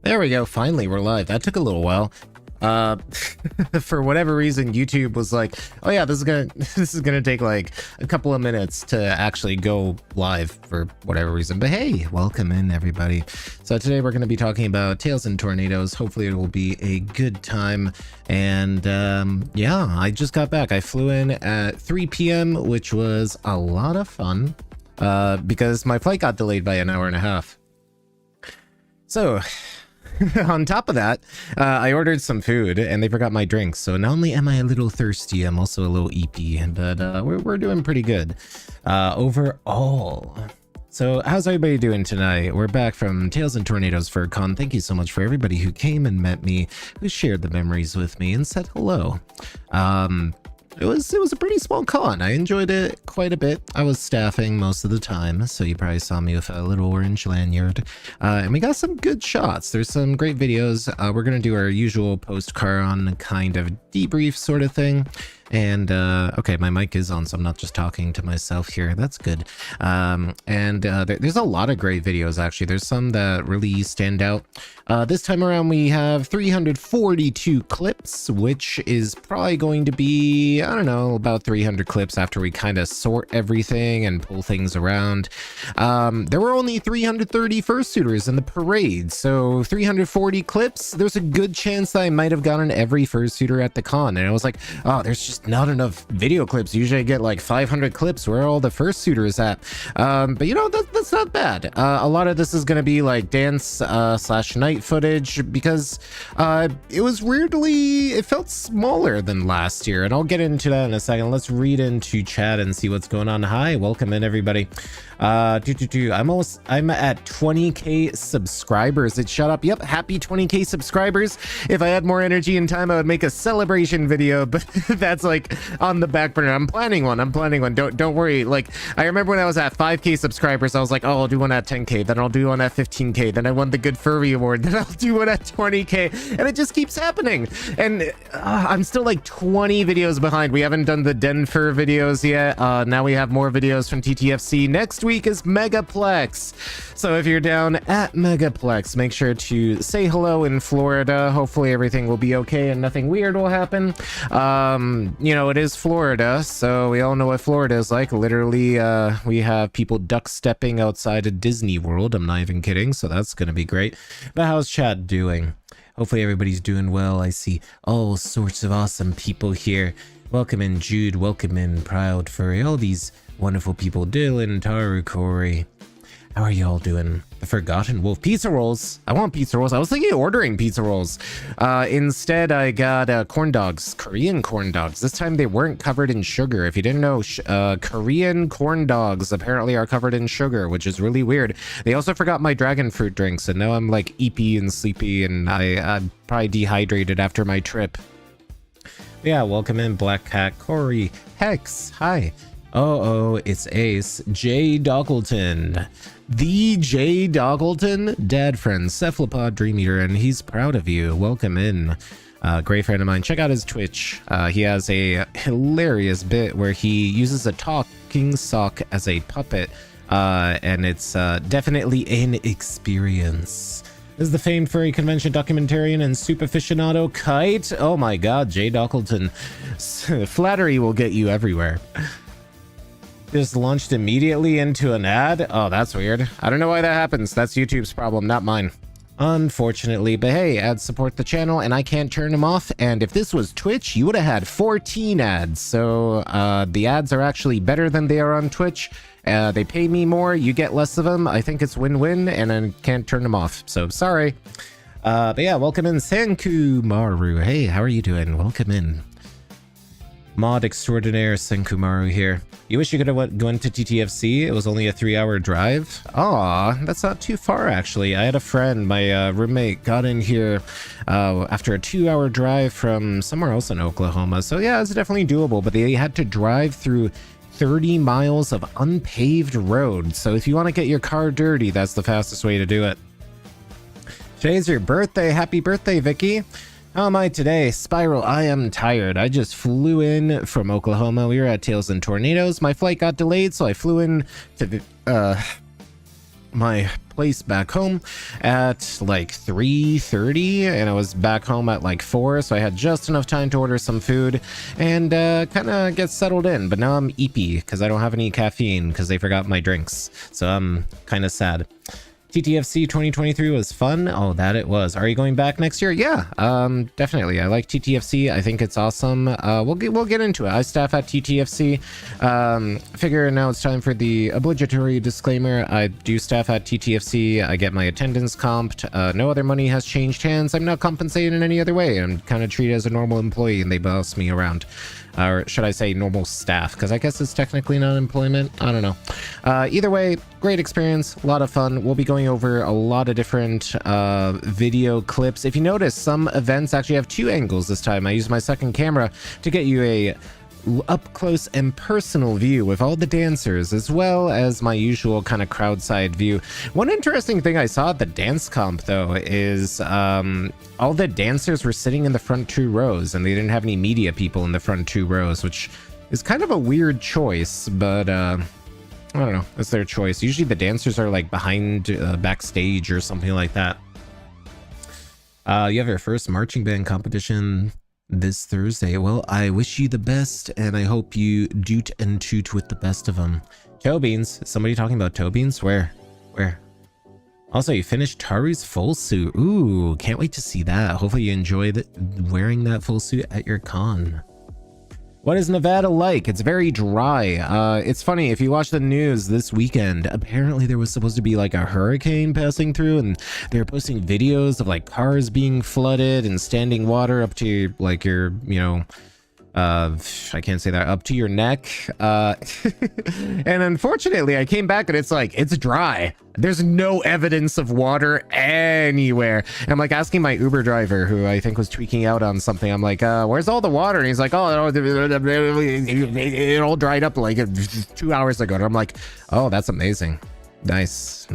There we go. Finally, we're live. That took a little while. For whatever reason, YouTube was like, "Oh yeah, this is gonna take like a couple of minutes to actually go live for whatever reason." But hey, welcome in everybody. So today we're gonna be talking about Tails and Tornadoes. Hopefully, it will be a good time. And yeah, I just got back. I flew in at 3 p.m., which was a lot of fun because my flight got delayed by an hour and a half. So. On top of that, I ordered some food and they forgot my drinks. So not only am I a little thirsty, I'm also a little eepy, but we're doing pretty good overall. So how's everybody doing tonight? We're back from Tails and Tornadoes Fur Con. Thank you so much for everybody who came and met me, who shared the memories with me and said hello. It was a pretty small con. I enjoyed it quite a bit. I was staffing most of the time, so you probably saw me with a little orange lanyard. And we got some good shots. There's some great videos. We're gonna do our usual post-Charon kind of debrief sort of thing. And okay, my mic is on, so I'm not just talking to myself here. That's good. There's a lot of great videos, actually. There's some that really stand out. This time around, we have 342 clips, which is probably going to be, I don't know, about 300 clips after we kind of sort everything and pull things around. There were only 330 fursuiters in the parade, so 340 clips. There's a good chance that I might have gotten every fursuiter at the con, and I was like, oh, there's just not enough video clips. Usually I get like 500 clips. Where are all the fursuiters at? But you know, that's not bad. A lot of this is going to be like dance slash night footage because it was weirdly, it felt smaller than last year, and I'll get into that in a second. Let's read into chat and see what's going on. Hi, welcome in everybody. I'm at 20k subscribers. It shut up. Yep, happy 20k subscribers. If I had more energy and time, I would make a celebration video, but that's like on the back burner. I'm planning one. Don't worry. Like, I remember when I was at 5k subscribers, I was like, oh, I'll do one at 10k, then I'll do one at 15k, then I won the Good Furry Award, then I'll do one at 20k, and it just keeps happening. And I'm still like 20 videos behind. We haven't done the Denver videos yet. Now we have more videos from TTFC. Next week is Megaplex. So if you're down at Megaplex, make sure to say hello in Florida. Hopefully everything will be okay and nothing weird will happen. You know, it is Florida, so we all know what Florida is like. Literally, we have people duck stepping outside of Disney World. I'm not even kidding, so that's gonna be great. But how's chat doing? Hopefully everybody's doing well. I see all sorts of awesome people here. Welcome in Jude, welcome in Proud Furry, all these wonderful people. Dylan, Taru, Corey. How are y'all doing? The Forgotten Wolf. Pizza rolls. I want pizza rolls. I was thinking of ordering pizza rolls. Instead, I got corn dogs. Korean corn dogs. This time they weren't covered in sugar. If you didn't know, Korean corn dogs apparently are covered in sugar, which is really weird. They also forgot my dragon fruit drinks, and now I'm like eepy and sleepy, and I'm probably dehydrated after my trip. Yeah, welcome in Black Cat, Corey, Hex. Hi. Oh, it's Ace, Jay Doggleton, the Jay Doggleton, dad friend, Cephalopod Dream Eater, and he's proud of you. Welcome in. Great friend of mine. Check out his Twitch. He has a hilarious bit where he uses a talking sock as a puppet, and it's definitely an experience. This is the famed furry convention documentarian and soup aficionado Kite. Oh my god, Jay Doggleton. Flattery will get you everywhere. Just launched immediately into an ad? Oh, that's weird. I don't know why that happens. That's YouTube's problem, not mine. Unfortunately, but hey, ads support the channel and I can't turn them off. And if this was Twitch, you would have had 14 ads. So the ads are actually better than they are on Twitch. They pay me more, you get less of them. I think it's win-win and I can't turn them off. So sorry. But yeah, welcome in Senku Maru. Hey, how are you doing? Welcome in. Mod extraordinaire Senkumaru here. You wish you could have gone to TTFC? It was only a 3-hour drive. Aw, that's not too far actually. I had a friend, my roommate, got in here after a 2-hour drive from somewhere else in Oklahoma. So yeah, it's definitely doable, but they had to drive through 30 miles of unpaved road. So if you want to get your car dirty, that's the fastest way to do it. Today's your birthday. Happy birthday, Vicky. How am I today? Spiral, I am tired. I just flew in from Oklahoma. We were at Tails and Tornadoes. My flight got delayed, so I flew in to my place back home at like 3:30, and I was back home at like 4, so I had just enough time to order some food and kind of get settled in. But now I'm eepy because I don't have any caffeine because they forgot my drinks, so I'm kind of sad. TTFC 2023 was fun. Oh, that it was. Are you going back next year? Yeah, definitely. I like TTFC. I think it's awesome. We'll get into it. I staff at TTFC. Figure now it's time for the obligatory disclaimer. I do staff at TTFC. I get my attendance comped. No other money has changed hands. I'm not compensated in any other way. I'm kind of treated as a normal employee, and they boss me around. Or should I say normal staff, because I guess it's technically not employment. I don't know. Either way, great experience, a lot of fun. We'll be going over a lot of different video clips. If you notice, some events actually have 2 angles this time. I used my second camera to get you a up close and personal view with all the dancers, as well as my usual kind of crowd side view. One interesting thing I saw at the dance comp though is all the dancers were sitting in the front 2 rows, and they didn't have any media people in the front 2 rows, which is kind of a weird choice, but I don't know, it's their choice. Usually the dancers are like behind backstage or something like that. You have your first marching band competition this Thursday. Well, I wish you the best, and I hope you doot and toot with the best of them. Toe beans. Is somebody talking about toe beans? Where? Also, you finished Taru's full suit. Ooh, can't wait to see that. Hopefully you enjoyed wearing that full suit at your con. What is Nevada like? It's very dry. It's funny, if you watch the news this weekend, apparently there was supposed to be like a hurricane passing through, and they were posting videos of like cars being flooded and standing water up to like your, you know, I can't say that, up to your neck. And unfortunately I came back and it's like, it's dry. There's no evidence of water anywhere. And I'm like asking my Uber driver, who I think was tweaking out on something. I'm like, where's all the water? And he's like, oh, it all dried up like 2 hours ago. And I'm like, oh, that's amazing. Nice.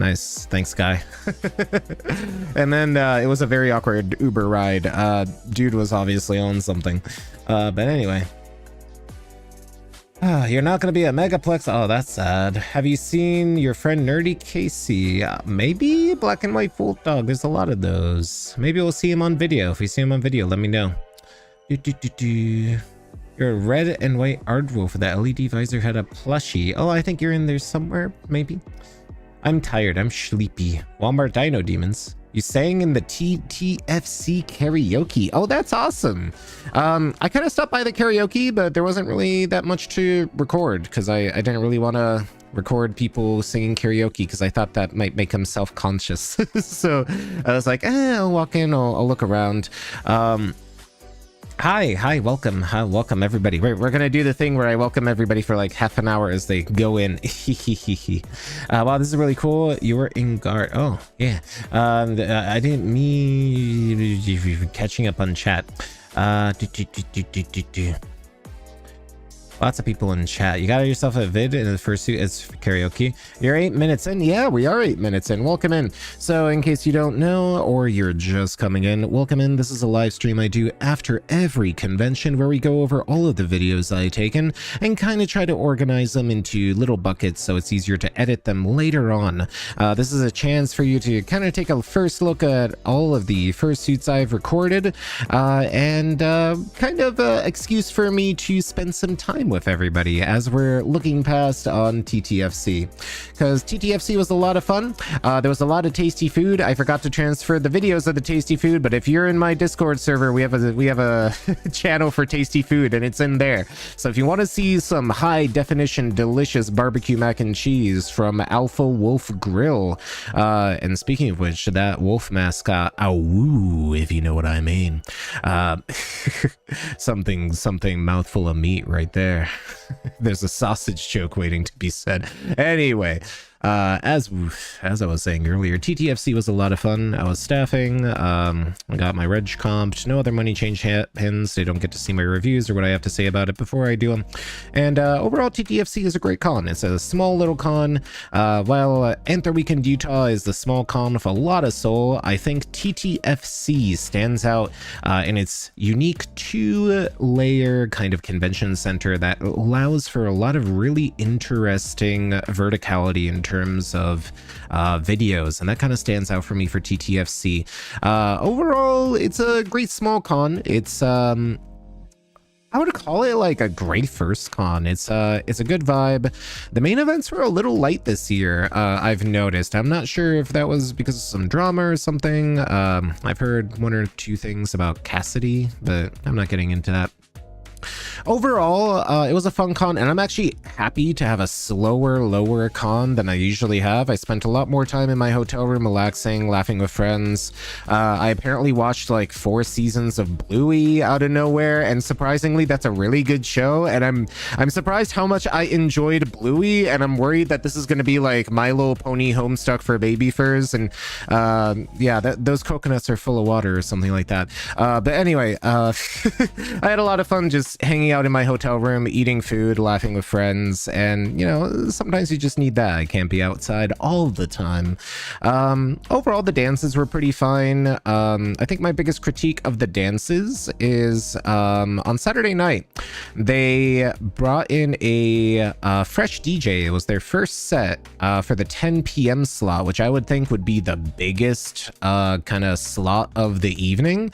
Thanks, guy. And then it was a very awkward Uber ride. Dude was obviously on something. But anyway. You're not going to be a Megaplex. Oh, that's sad. Have you seen your friend Nerdy Casey? Maybe Black and White Full Dog. There's a lot of those. Maybe we'll see him on video. If we see him on video, let me know. You're a red and white Aardwolf. That LED visor had a plushie. Oh, I think you're in there somewhere, maybe. I'm tired. I'm sleepy. Walmart Dino Demons. You sang in the TTFC karaoke. Oh, that's awesome. I kind of stopped by the karaoke, but there wasn't really that much to record because I didn't really want to record people singing karaoke because I thought that might make them self-conscious. So I was like, I'll walk in, I'll look around. Hi, welcome everybody. We're gonna do the thing where I welcome everybody for like half an hour as they go in. Wow, this is really cool. You were in guard. Oh yeah. I didn't mean catching up on chat. Lots of people in chat. You got yourself a vid in the Fursuit. It's karaoke. You're 8 minutes in. Yeah, we are 8 minutes in. Welcome in. So in case you don't know, or you're just coming in, welcome in. This is a live stream I do after every convention where we go over all of the videos I've taken and kind of try to organize them into little buckets so it's easier to edit them later on. This is a chance for you to kind of take a first look at all of the fursuits I've recorded and kind of excuse for me to spend some time with everybody as we're looking past on TTFC, because TTFC was a lot of fun. There was a lot of tasty food. I forgot to transfer the videos of the tasty food, but if you're in my Discord server, we have a channel for tasty food and it's in there. So if you want to see some high definition delicious barbecue mac and cheese from Alpha Wolf Grill, and speaking of which, that wolf mascot, awoo, if you know what I mean, something mouthful of meat right there. There's a sausage joke waiting to be said. Anyway, as I was saying earlier, TTFC was a lot of fun. I was staffing. I got my reg comped. No other money change hands. So you don't get to see my reviews or what I have to say about it before I do them. And overall, TTFC is a great con. It's a small little con. While Anther Weekend Utah is the small con with a lot of soul, I think TTFC stands out in its unique 2-layer kind of convention center that allows for a lot of really interesting verticality in terms terms of videos, and that kind of stands out for me for TTFC. Overall, it's a great small con. It's I would call it like a great first con. It's a good vibe. The main events were a little light this year, I've noticed. I'm not sure if that was because of some drama or something. I've heard one or two things about Cassidy, but I'm not getting into that. Overall, it was a fun con, and I'm actually happy to have a slower, lower con than I usually have. I spent a lot more time in my hotel room relaxing, laughing with friends. I apparently watched like 4 seasons of Bluey out of nowhere, and surprisingly, that's a really good show, and I'm surprised how much I enjoyed Bluey, and I'm worried that this is going to be like My Little Pony Homestuck for baby furs, and yeah, those coconuts are full of water or something like that. But anyway, I had a lot of fun just hanging out in my hotel room, eating food, laughing with friends, and you know, sometimes you just need that. I can't be outside all the time. Overall, the dances were pretty fine. I think my biggest critique of the dances is on Saturday night they brought in a fresh DJ. It was their first set for the 10 p.m. slot, which I would think would be the biggest kind of slot of the evening,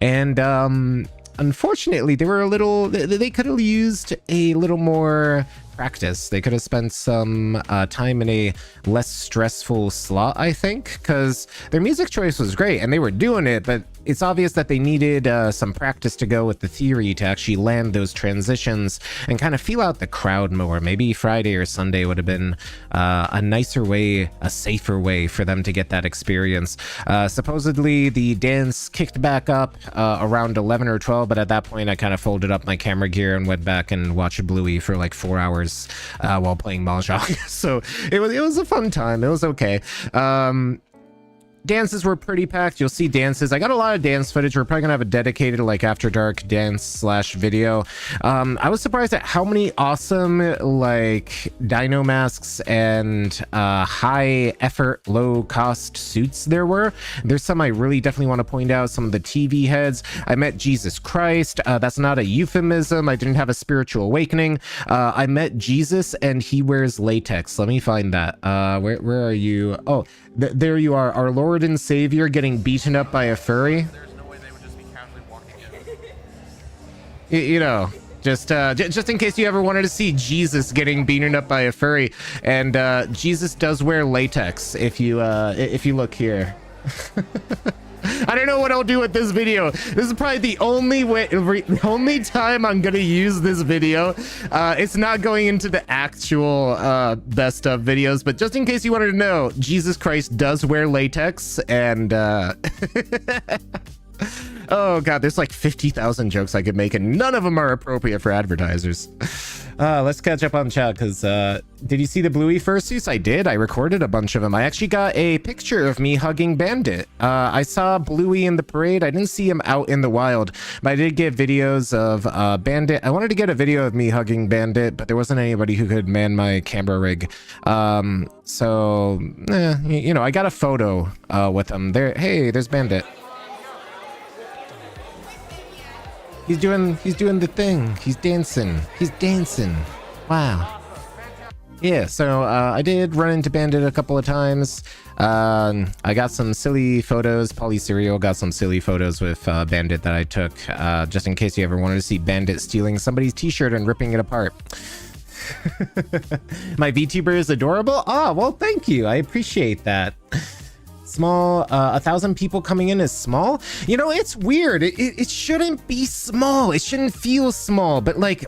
and unfortunately, they could have used a little more practice. They could have spent some time in a less stressful slot, I think, because their music choice was great and they were doing it, but it's obvious that they needed some practice to go with the theory to actually land those transitions and kind of feel out the crowd more. Maybe Friday or Sunday would have been a nicer way, a safer way for them to get that experience. Supposedly the dance kicked back up around 11 or 12, but at that point I kind of folded up my camera gear and went back and watched Bluey for like 4 hours while playing Mahjong. So it was a fun time. It was okay. Dances were pretty packed. You'll see dances. I got a lot of dance footage. We're probably gonna have a dedicated like after dark dance / video. I was surprised at how many awesome like dino masks and high effort, low cost suits there were. There's some I really definitely want to point out. Some of the TV heads. I met Jesus Christ. That's not a euphemism. I didn't have a spiritual awakening. I met Jesus and he wears latex. Let me find that. Where are you? Oh, there you are, our Lord and Savior getting beaten up by a furry. There's no way they would just be casually walking in. You know, just in case you ever wanted to see Jesus getting beaten up by a furry, and Jesus does wear latex. If you look here. I don't know what I'll do with this video. This is probably the only time I'm gonna use this video. It's not going into the actual best of videos, but just in case you wanted to know, Jesus Christ does wear latex, and oh god, there's like 50,000 jokes I could make, and none of them are appropriate for advertisers. Let's catch up on chat, because did you see the Bluey fursuits? I did. I recorded a bunch of them. I actually got a picture of me hugging Bandit. I saw Bluey in the parade. I didn't see him out in the wild, but I did get videos of Bandit. I wanted to get a video of me hugging Bandit, but there wasn't anybody who could man my camera rig. So you know, I got a photo with him there. Hey, there's Bandit. He's doing the thing. He's dancing. Wow. Yeah, so I did run into Bandit a couple of times. I got some silly photos. Polly Cereal got some silly photos with Bandit that I took, just in case you ever wanted to see Bandit stealing somebody's t-shirt and ripping it apart. My VTuber is adorable. Ah, well, thank you. I appreciate that. Small, 1,000 people coming in is small. You know, it's weird. It shouldn't be small. It shouldn't feel small, but like,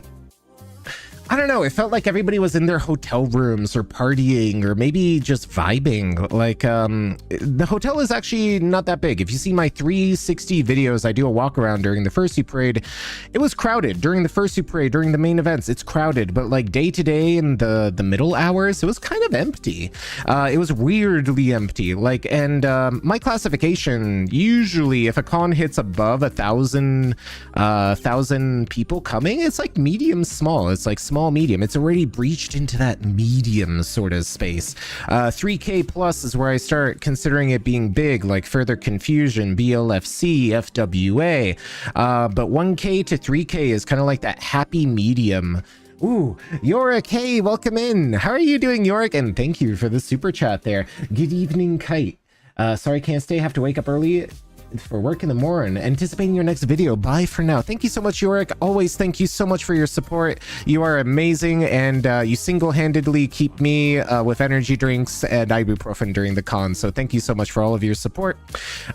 I don't know, it felt like everybody was in their hotel rooms or partying or maybe just vibing. Like, the hotel is actually not that big. If you see my 360 videos, I do a walk around during the Fursuit parade. It was crowded during the Fursuit parade, during the main events, it's crowded, but like day to day in the middle hours, it was kind of empty. It was weirdly empty. Like, and my classification, usually if a con hits above 1,000 people coming, it's like medium small. It's like small medium. It's already breached into that medium sort of space. 3K plus is where I start considering it being big, like Further Confusion, BLFC, FWA. But 1K to 3K is kind of like that happy medium Ooh, Yorick, hey, welcome in. How are you doing, Yorick? And thank you for the super chat there. Good evening, Kite. Sorry, can't stay. Have to wake up early for work in the morning. Anticipating your next video. Bye for now. Thank you so much, Yorick. Always thank you so much for your support. You are amazing, and you single-handedly keep me with energy drinks and ibuprofen during the con. So thank you so much for all of your support.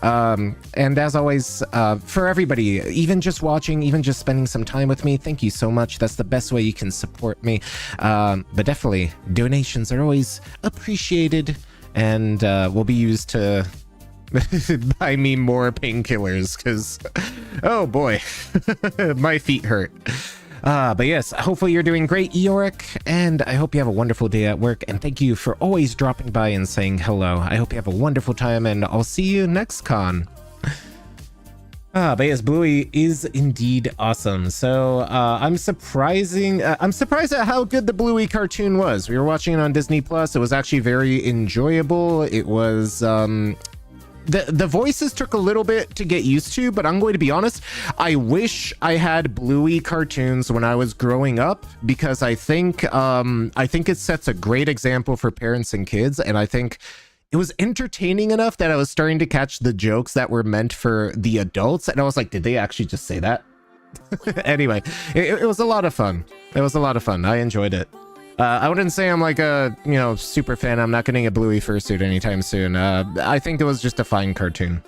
And as always, for everybody, even just watching, even just spending some time with me, thank you so much. That's the best way you can support me. But definitely, donations are always appreciated and will be used to buy me more painkillers, because oh boy, my feet hurt. But yes, hopefully you're doing great, Yorick, and I hope you have a wonderful day at work, and thank you for always dropping by and saying hello. I hope you have a wonderful time, and I'll see you next con. But yes, Bluey is indeed awesome. So I'm surprised at how good the Bluey cartoon was. We were watching it on Disney Plus. It was actually very enjoyable. It was the voices took a little bit to get used to, but I'm going to be honest, I wish I had Bluey cartoons when I was growing up, because I think it sets a great example for parents and kids, and I think it was entertaining enough that I was starting to catch the jokes that were meant for the adults, and I was like, did they actually just say that? Anyway, it was a lot of fun. It was a lot of fun. I enjoyed it. I wouldn't say I'm like a, super fan. I'm not getting a Bluey Fursuit anytime soon. I think it was just a fine cartoon.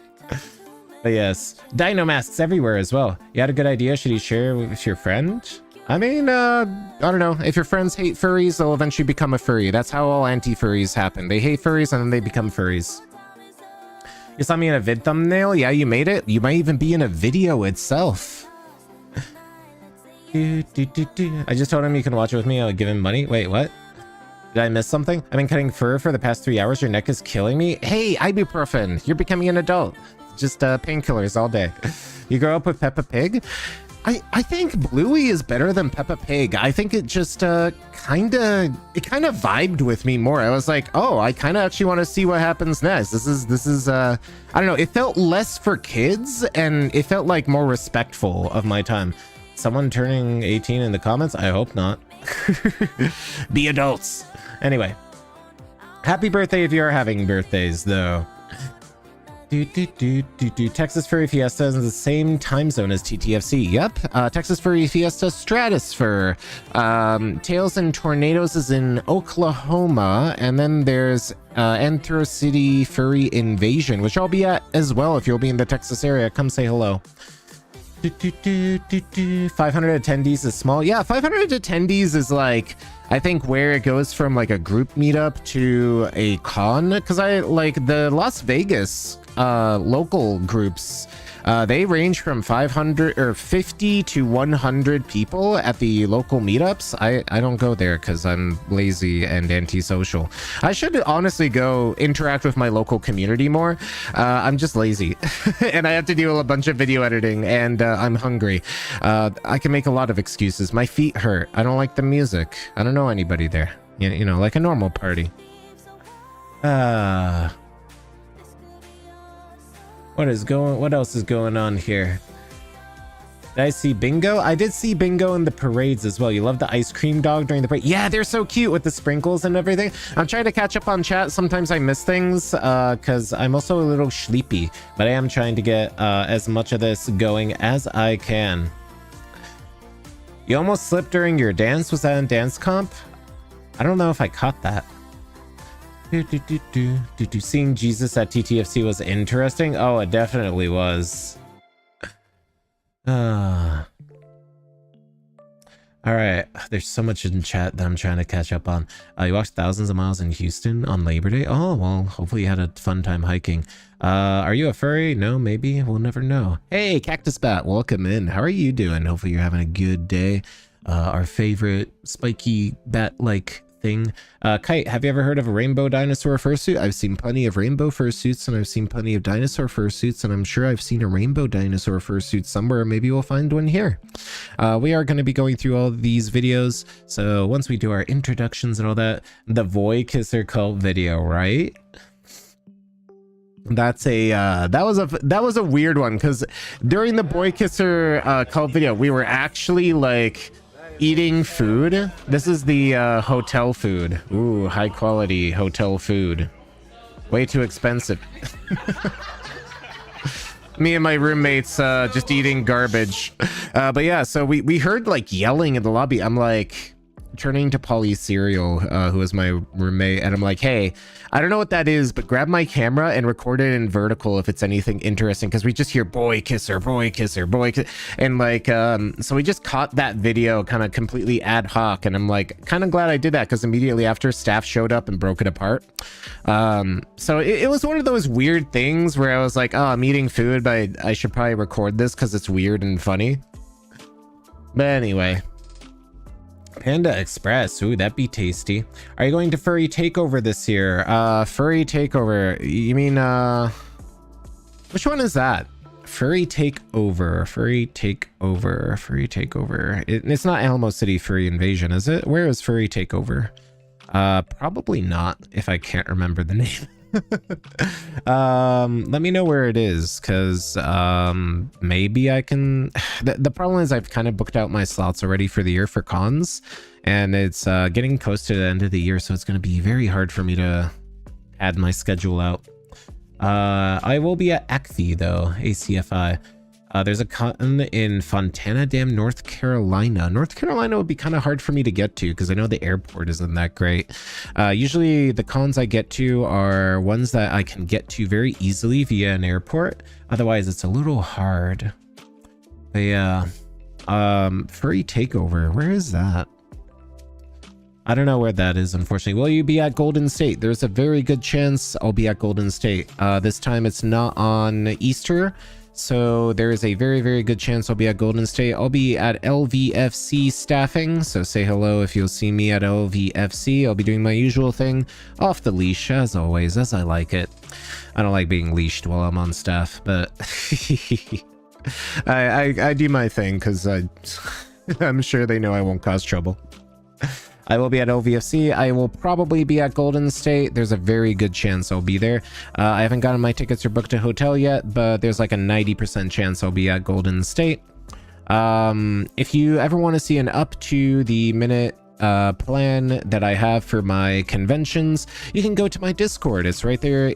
But yes, dino masks everywhere as well. You had a good idea. Should you share with your friend? I mean, I don't know. If your friends hate furries, they'll eventually become a furry. That's how all anti-furries happen. They hate furries and then they become furries. You saw me in a vid thumbnail? Yeah, you made it. You might even be in a video itself. I just told him you can watch it with me. I'll give him money. Wait, what? Did I miss something? I've been cutting fur for the past 3 hours. Your neck is killing me. Hey, ibuprofen. You're becoming an adult. Just painkillers all day. You grow up with Peppa Pig? I think Bluey is better than Peppa Pig. I think it just kind of vibed with me more. I was like, oh, I kind of actually want to see what happens next. This is I don't know. It felt less for kids, and it felt like more respectful of my time. Someone turning 18 in the comments? I hope not. Be adults. Anyway, happy birthday if you're having birthdays, though. Texas Furry Fiesta is in the same time zone as TTFC. Yep. Texas Furry Fiesta Stratosphere. Tails and Tornadoes is in Oklahoma. And then there's Anthro City Furry Invasion, which I'll be at as well if you'll be in the Texas area. Come say hello. 500 attendees is small. Yeah, 500 attendees is like, I think, where it goes from like a group meetup to a con, because I like the Las Vegas local groups. They range from 500 or 50 to 100 people at the local meetups. I don't go there because I'm lazy and antisocial. I should honestly go interact with my local community more. I'm just lazy and I have to do a bunch of video editing, and I'm hungry. I can make a lot of excuses. My feet hurt. I don't like the music. I don't know anybody there. You know, like a normal party. What else is going on here? Did I see Bingo? I did see Bingo in the parades as well. You love the ice cream dog during the parade. Yeah, they're so cute with the sprinkles and everything. I'm trying to catch up on chat. Sometimes I miss things because I'm also a little sleepy, but I am trying to get as much of this going as I can. You almost slipped during your dance. Was that in dance comp? I don't know if I caught that. Seeing Jesus at TTFC was interesting. Oh, it definitely was. All right, there's so much in chat that I'm trying to catch up on. You walked thousands of miles in Houston on Labor Day. Oh, well, hopefully you had a fun time hiking. Are you a furry? No, maybe. We'll never know. Hey, Cactus Bat, welcome in. How are you doing? Hopefully you're having a good day. Our favorite spiky bat-like thing. Kite, have you ever heard of a rainbow dinosaur fursuit? I've seen plenty of rainbow fursuits, and I've seen plenty of dinosaur fursuits, and I'm sure I've seen a rainbow dinosaur fursuit somewhere. Maybe we'll find one here. We are going to be going through all of these videos, so once we do our introductions and all that, the Voy Kisser cult video, right? That's a that was a weird one, because during the Boy Kisser cult video, we were actually like Eating food. This is the hotel food. Ooh, high quality hotel food. Way too expensive. Me and my roommates just eating garbage. But yeah, so we heard like yelling in the lobby. I'm like turning to Polly Cereal, who is my roommate, and I'm like, hey, I don't know what that is, but grab my camera and record it in vertical if it's anything interesting, because we just hear boy kisser, boy kisser, boy kisser. And like so we just caught that video kind of completely ad hoc, and I'm like kind of glad I did that, because immediately after staff showed up and broke it apart. So it was one of those weird things where I was like, oh, I'm eating food, but I should probably record this because it's weird and funny. But anyway, Panda Express. Ooh, that'd be tasty. Are you going to Furry Takeover this year? Furry Takeover. You mean, which one is that? Furry Takeover. Furry Takeover. Furry Takeover. It's not Alamo City Furry Invasion, is it? Where is Furry Takeover? Probably not, if I can't remember the name. Let me know where it is, because maybe I can. The problem is I've kind of booked out my slots already for the year for cons, and it's getting close to the end of the year, so it's going to be very hard for me to add my schedule out. I will be at ACFI though, ACFI. There's a con in Fontana Dam, North Carolina. North Carolina would be kind of hard for me to get to because I know the airport isn't that great. Usually the cons I get to are ones that I can get to very easily via an airport. Otherwise, it's a little hard. But yeah, Furry Takeover. Where is that? I don't know where that is, unfortunately. Will you be at Golden State? There's a very good chance I'll be at Golden State. This time it's not on Easter. So there is a very, very good chance I'll be at Golden State. I'll be at LVFC staffing, so say hello if you'll see me at LVFC. I'll be doing my usual thing, off the leash, as always, as I like it. I don't like being leashed while I'm on staff, but I do my thing because I'm sure they know I won't cause trouble. I will be at LVFC. I will probably be at Golden State. There's a very good chance I'll be there. I haven't gotten my tickets or booked a hotel yet, but there's like a 90% chance I'll be at Golden State. If you ever want to see an up to the minute plan that I have for my conventions, you can go to my Discord. It's right there,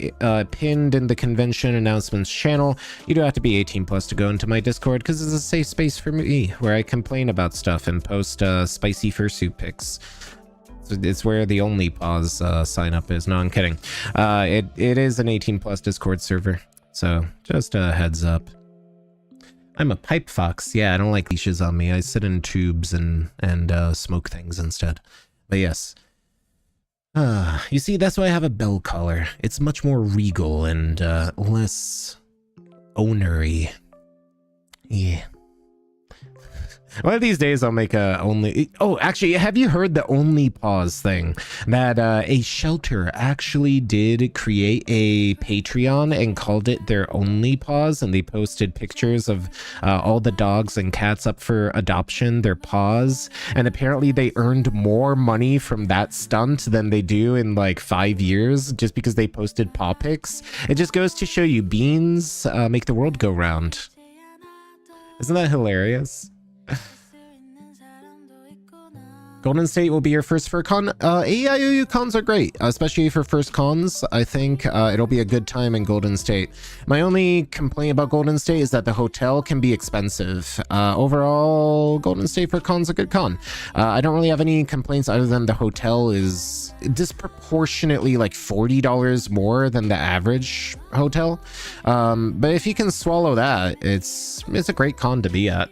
pinned in the convention announcements channel. You don't have to be 18 plus to go into my Discord because it's a safe space for me where I complain about stuff and post spicy fursuit pics. It's where the only pause sign up is. No, I'm kidding. It is an 18 plus Discord server, so just a heads up. I'm a pipe fox. Yeah, I don't like leashes on me. I sit in tubes and smoke things instead. But yes. You see, that's why I have a bell collar. It's much more regal and less ownery. Yeah. One of these days I'll make a only... Oh, actually, have you heard the only pause thing? That a shelter actually did create a Patreon and called it their only pause, and they posted pictures of all the dogs and cats up for adoption, their paws, and apparently they earned more money from that stunt than they do in like 5 years just because they posted paw pics. It just goes to show you, beans make the world go round. Isn't that hilarious? Golden State will be your first FurCon. AIOU cons are great, especially for first cons. I think it'll be a good time in Golden State. My only complaint about Golden State is that the hotel can be expensive. Overall, Golden State for con's a good con. I don't really have any complaints other than the hotel is disproportionately like $40 more than the average hotel. But if you can swallow that, it's a great con to be at.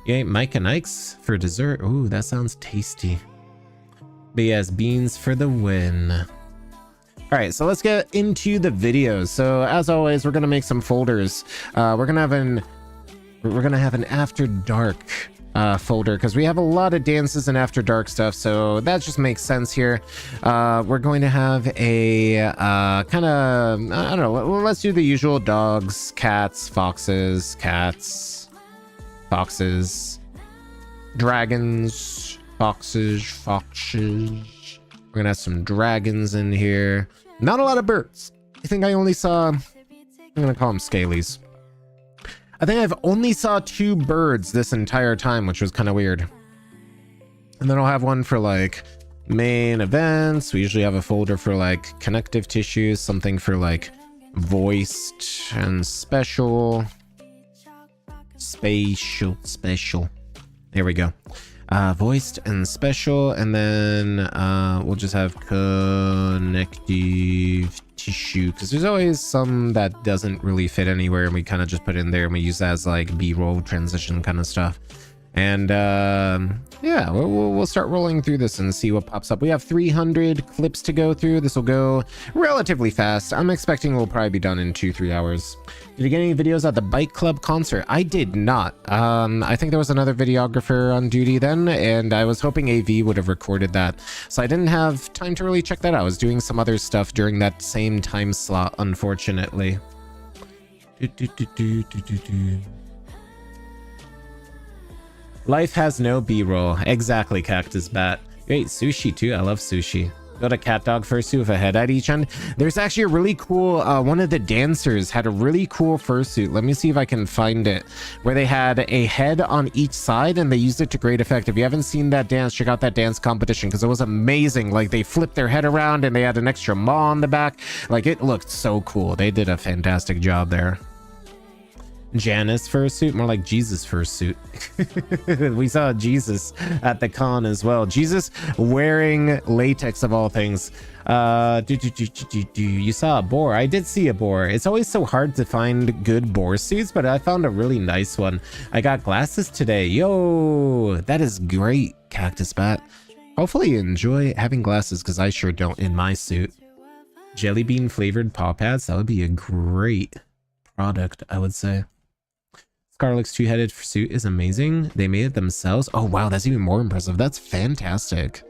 Yay, Mike and Ike's for dessert. Ooh, that sounds tasty. But yes, beans for the win. All right, so let's get into the videos. So as always, we're gonna make some folders. We're gonna have an after dark folder because we have a lot of dances and after dark stuff, so that just makes sense here. We're going to have a kind of, I don't know, let's do the usual: dogs, cats, foxes, dragons, foxes. We're gonna have some dragons in here. Not a lot of birds. I think I only saw, I'm gonna call them scalies. I think I've only saw 2 birds this entire time, which was kind of weird. And then I'll have one for like main events. We usually have a folder for like connective tissues, something for like voiced and special. Special. There we go. Voiced and special, and then we'll just have connective tissue, because there's always some that doesn't really fit anywhere, and we kind of just put it in there and we use that as like b-roll transition kind of stuff. And yeah, we'll start rolling through this and see what pops up. We have 300 clips to go through. This will go relatively fast. I'm expecting we'll probably be done in 2-3 hours. Did you get any videos at the bike club concert? I did not. I think there was another videographer on duty then, and I was hoping AV would have recorded that, so I didn't have time to really check that out. I was doing some other stuff during that same time slot, unfortunately. Life has no b-roll. Exactly, Cactus Bat. You ate sushi too. I love sushi. Got a cat dog fursuit with a head at each end. There's actually a really cool, one of the dancers had a really cool fursuit. Let me see if I can find it, where they had a head on each side and they used it to great effect. If you haven't seen that dance, check out that dance competition, because it was amazing. Like, they flipped their head around and they had an extra maw on the back. Like, it looked so cool. They did a fantastic job there. Janice fursuit, more like Jesus fursuit. We saw Jesus at the con as well. Jesus wearing latex of all things. You saw a boar. I did see a boar. It's always so hard to find good boar suits, but I found a really nice one. I got glasses today. Yo, that is great, Cactus Bat. Hopefully you enjoy having glasses, because I sure don't in my suit. Jelly bean flavored paw pads. That would be a great product, I would say. Scarlett's two-headed suit is amazing. They made it themselves. Oh wow, that's even more impressive. That's fantastic.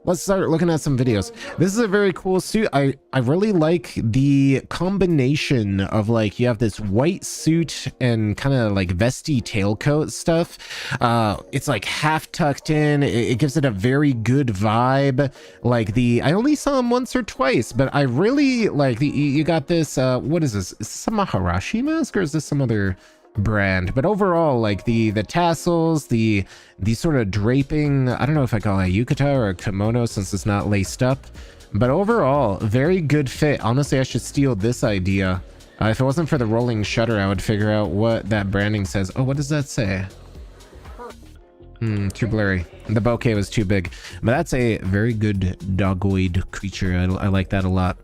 Let's start looking at some videos. This is a very cool suit. I really like the combination of, like, you have this white suit and kind of like vesty tailcoat stuff. It's like half tucked in. It gives it a very good vibe. Like, I only saw him once or twice, but I really like you got this, what is this? Is this some Maharashi mask, or is this some other brand? But overall, like the tassels, the sort of draping, I don't know if I call it a yukata or a kimono since it's not laced up, but overall very good fit. Honestly, I should steal this idea. If it wasn't for the rolling shutter, I would figure out what that branding says. Oh, what does that say? Too blurry. The bouquet was too big, but that's a very good dogoid creature. I like that a lot.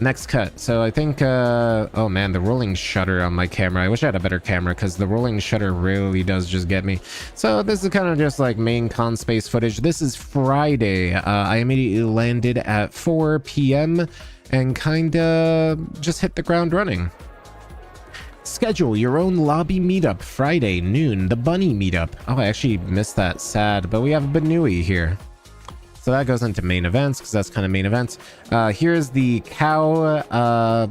Next cut. So I think oh man, the rolling shutter on my camera, I wish I had a better camera, because the rolling shutter really does just get me. So this is kind of just like main con space footage. This is Friday. I immediately landed at 4 p.m. and kind of just hit the ground running. Schedule your own lobby meetup Friday noon, the bunny meetup. Oh, I actually missed that. Sad, but we have a Banui here. So that goes into main events, because that's kind of main events. Here's the cow,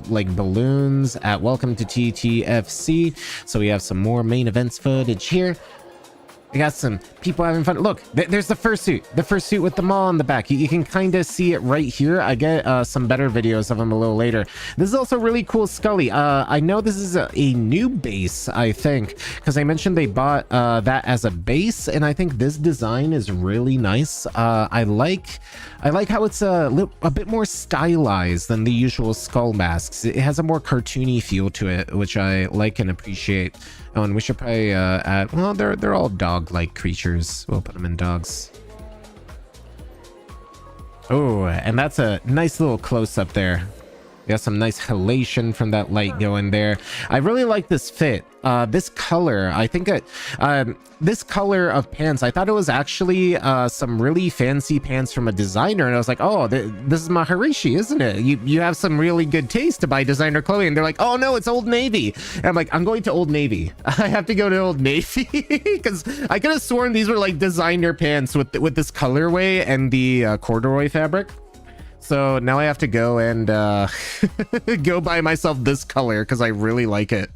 like balloons at Welcome to TTFC. So we have some more main events footage here. I got some people having fun. Look, there's the fursuit with the maw on the back. You can kind of see it right here. I get some better videos of him a little later. This is also really cool Scully. I know this is a new base, I think, because I mentioned they bought that as a base, and I think this design is really nice. I like how it's a bit more stylized than the usual skull masks. It has a more cartoony feel to it, which I like and appreciate. Oh, and we should probably add, well, they're all dog-like creatures. We'll put them in dogs. Oh, and that's a nice little close-up there. Got some nice halation from that light going there. I really like this fit. This color, I think this color of pants, I thought it was actually some really fancy pants from a designer, and I was like, oh, this is Maharishi, isn't it? You have some really good taste to buy designer clothing. And they're like, oh no, it's Old Navy. And I'm like, I'm going to Old Navy. I have to go to Old Navy, because I could have sworn these were like designer pants with this colorway and the corduroy fabric. So now I have to go and go buy myself this color, because I really like it.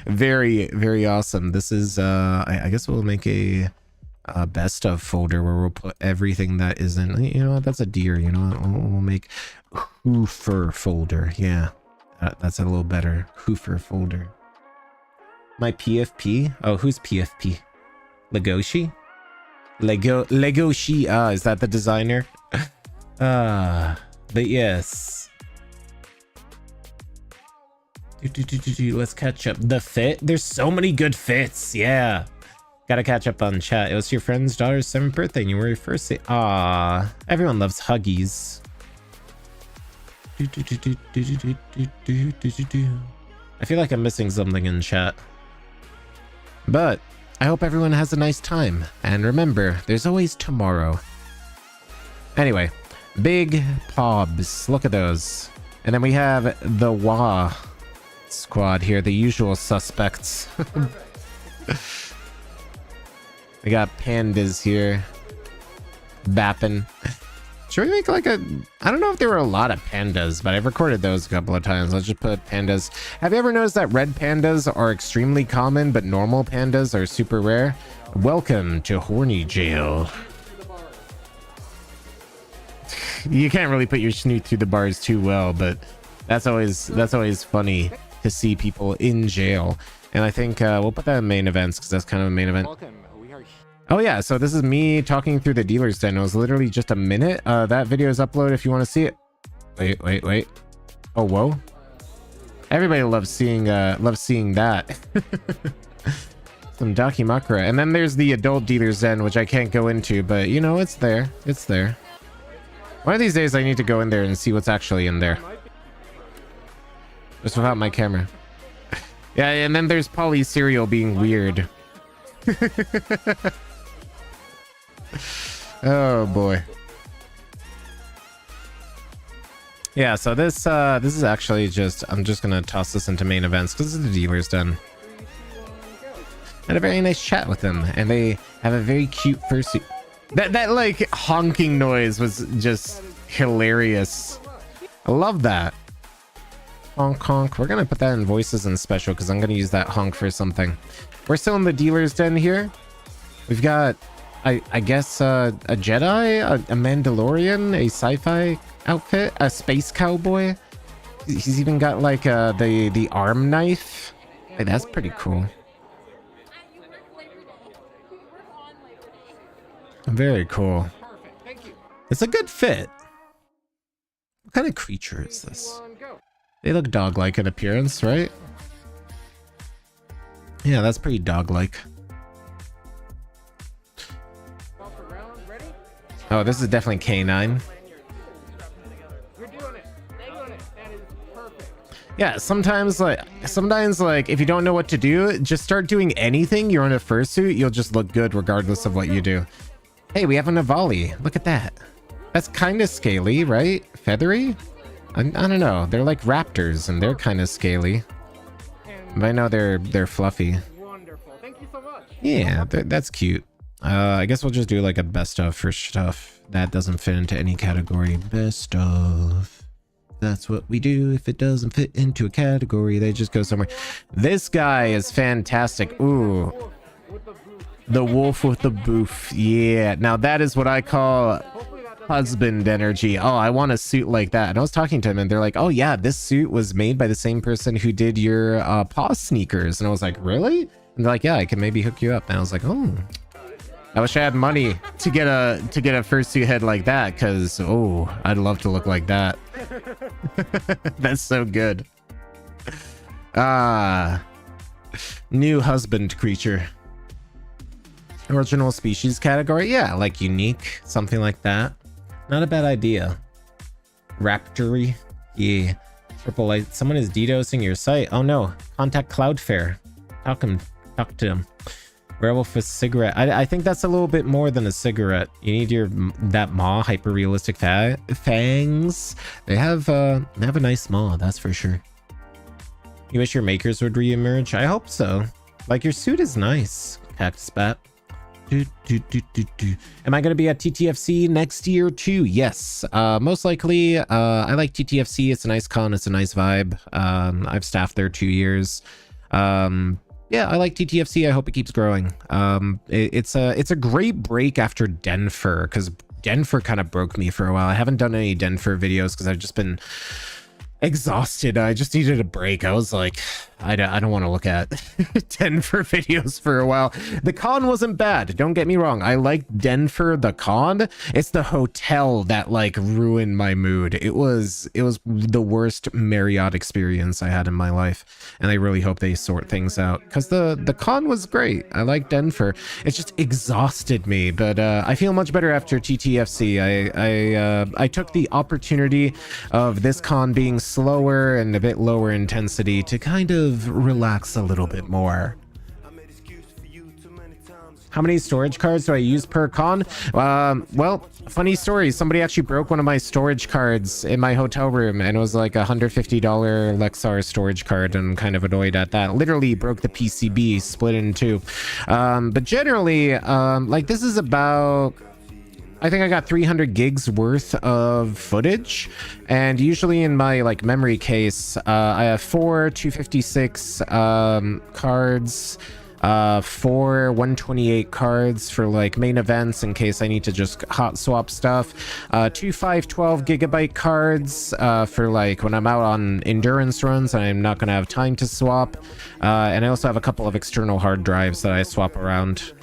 Very, very awesome. This is, I guess we'll make a best of folder where we'll put everything that isn't, you know, that's a deer, you know, we'll make hoofer folder. Yeah, that's a little better. Hoofer folder. My PFP? Oh, who's PFP? Legoshi? Lego She. Is that the designer? But yes. Let's catch up. The fit? There's so many good fits. Yeah. Gotta catch up on chat. It was your friend's daughter's 7th birthday and you were your first. Everyone loves Huggies. I feel like I'm missing something in chat. But I hope everyone has a nice time. And remember, there's always tomorrow. Anyway, big pobs. Look at those. And then we have the Wah squad here, the usual suspects. We got pandas here. Bappin'. Should we make like a... I don't know if there were a lot of pandas, but I've recorded those a couple of times. Let's just put pandas. Have you ever noticed that red pandas are extremely common, but normal pandas are super rare? Welcome to Horny Jail. You can't really put your snoot through the bars too well, but that's always funny to see people in jail. And I think we'll put that in main events because that's kind of a main event. Oh yeah, so this is me talking through the dealer's den. It was literally just a minute. That video is uploaded if you want to see it. Wait. Oh, whoa. Everybody loves seeing that. Some Dakimakura. And then there's the adult dealer's den, which I can't go into, but you know, it's there. It's there. One of these days I need to go in there and see what's actually in there. Just without my camera. Yeah, and then there's Polly cereal being weird. Oh boy. Yeah, so this is actually just, I'm just gonna toss this into main events because this is the dealer's den. Had a very nice chat with them, and they have a very cute fursuit. That like honking noise was just hilarious. I love that. Honk honk. We're gonna put that in voices and special because I'm gonna use that honk for something. We're still in the dealer's den here. We've got, I guess, a Jedi, a Mandalorian, a sci-fi outfit, a space cowboy. He's even got like the arm knife. Hey, that's pretty cool. Very cool. It's a good fit. What kind of creature is this? They look dog-like in appearance, right? Yeah, that's pretty dog-like. Oh, this is definitely canine. Yeah, sometimes like if you don't know what to do, just start doing anything. You're in a fursuit, you'll just look good regardless of what you do. Hey, we have a Navali. Look at that. That's kind of scaly, right? Feathery? I don't know. They're like raptors, and they're kind of scaly. But I know they're fluffy. Wonderful. Thank you so much. Yeah, that's cute. I guess we'll just do like a best of for stuff that doesn't fit into any category. Best of. That's what we do. If it doesn't fit into a category, they just go somewhere. This guy is fantastic. Ooh. The wolf with the boof. Yeah. Now that is what I call husband energy. Oh, I want a suit like that. And I was talking to him and they're like, oh yeah, this suit was made by the same person who did your paw sneakers. And I was like, really? And they're like, yeah, I can maybe hook you up. And I was like, oh, I wish I had money to get a fursuit head like that, because oh, I'd love to look like that. That's so good. New husband creature. Original species category. Yeah, like unique, something like that. Not a bad idea. Raptory. Yeah. Triple light. Someone is DDoSing your site. Oh no. Contact Cloudflare. Talk to him. Werewolf with cigarette. I think that's a little bit more than a cigarette. You need that maw, hyper realistic fangs. They have a nice maw, that's for sure. You wish your makers would re-emerge? I hope so. Like, your suit is nice. Cactus bat. Am I going to be at TTFC next year too? Yes, most likely. I like TTFC. It's a nice con. It's a nice vibe. I've staffed there 2 years. Yeah, I like TTFC. I hope it keeps growing. It's a great break after Denver, because Denver kind of broke me for a while. I haven't done any Denver videos because I've just been exhausted. I just needed a break. I was like, I don't want to look at Denver videos for a while. The con wasn't bad, don't get me wrong. I liked Denver, the con. It's the hotel that like ruined my mood. It was the worst Marriott experience I had in my life, and I really hope they sort things out, because the con was great. I like Denver. It just exhausted me, but I feel much better after TTFC. I took the opportunity of this con being slower and a bit lower intensity to kind of relax a little bit more. How many storage cards do I use per con? Well, funny story. Somebody actually broke one of my storage cards in my hotel room, and it was like a $150 Lexar storage card, and I'm kind of annoyed at that. Literally broke the PCB, split it in two. But generally, like this is about, I think I got 300 gigs worth of footage, and usually in my like memory case, I have 4 256 cards, 4 128 cards for like main events in case I need to just hot swap stuff, 2 512 gigabyte cards for like when I'm out on endurance runs and I'm not gonna have time to swap, and I also have a couple of external hard drives that I swap around.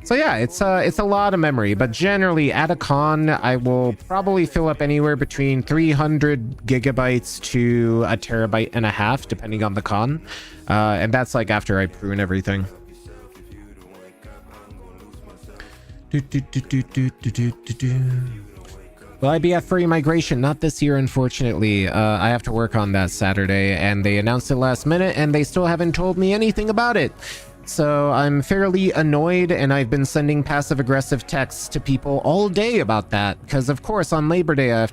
So yeah, it's a lot of memory, but generally at a con, I will probably fill up anywhere between 300 gigabytes to a terabyte and a half, depending on the con. And that's like after I prune everything. Will I be at Furry Migration? Not this year, unfortunately. I have to work on that Saturday, and they announced it last minute, and they still haven't told me anything about it. So I'm fairly annoyed, and I've been sending passive-aggressive texts to people all day about that, because of course on Labor Day I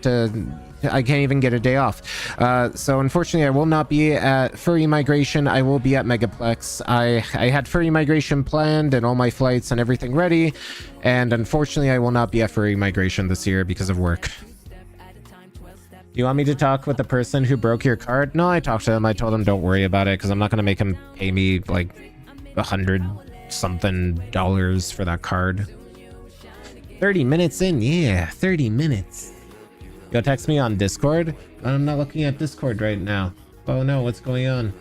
can't even get a day off. So unfortunately I will not be at Furry Migration. I will be at Megaplex. I had Furry Migration planned and all my flights and everything ready, and unfortunately I will not be at Furry Migration this year because of work. Do you want me to talk with the person who broke your card? No, I talked to them. I told them don't worry about it, because I'm not going to make him pay me like $100-something for that card. 30 minutes in, yeah, 30 minutes. Yo, text me on Discord. I'm not looking at Discord right now. Oh no, what's going on?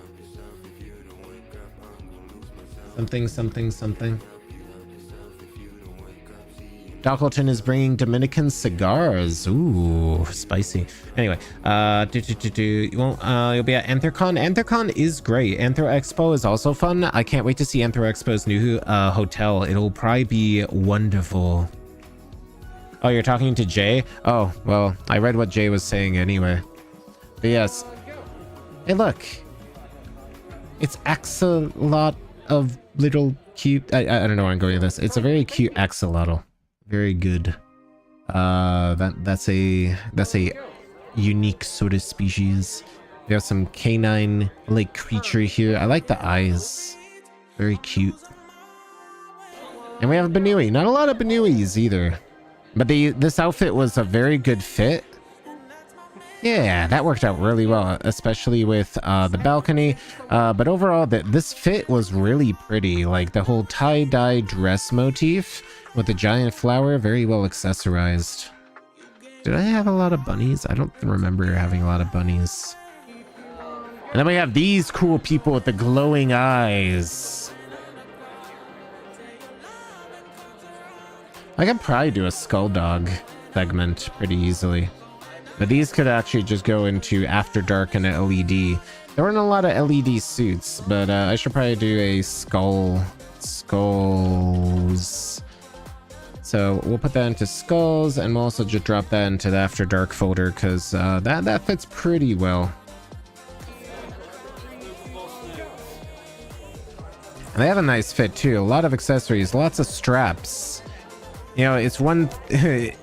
Something. Dockleton is bringing Dominican cigars. Ooh, spicy. Anyway, you'll be at Anthrocon. Anthrocon is great. Anthro Expo is also fun. I can't wait to see Anthro Expo's new hotel. It'll probably be wonderful. Oh, you're talking to Jay? Oh, well, I read what Jay was saying anyway. But yes. Hey, look. It's axolot of little cute... I don't know where I'm going with this. It's a very cute axolotl. Very good. That's a unique sort of species. We have some canine like creature here. I like the eyes. Very cute. And we have a Banui. Not a lot of Banuis either. But this outfit was a very good fit. Yeah, that worked out really well, especially with the balcony. But overall, this fit was really pretty. Like the whole tie-dye dress motif with the giant flower, very well accessorized. Did I have a lot of bunnies? I don't remember having a lot of bunnies. And then we have these cool people with the glowing eyes. I could probably do a skull dog segment pretty easily. But these could actually just go into After Dark and an LED. There weren't a lot of LED suits, but I should probably do a skulls. So we'll put that into skulls, and we'll also just drop that into the After Dark folder, because that fits pretty well. And they have a nice fit too. A lot of accessories, lots of straps. You know, it's one thing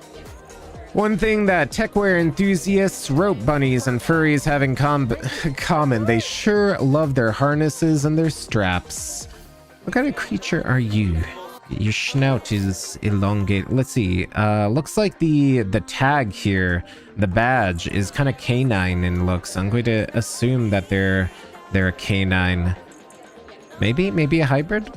that techwear enthusiasts, rope bunnies, and furries have in common. They sure love their harnesses and their straps. What kind of creature are you? Your snout is elongated. Let's see. Looks like the tag here, the badge, is kind of canine in looks. I'm going to assume that they're a canine. Maybe a hybrid?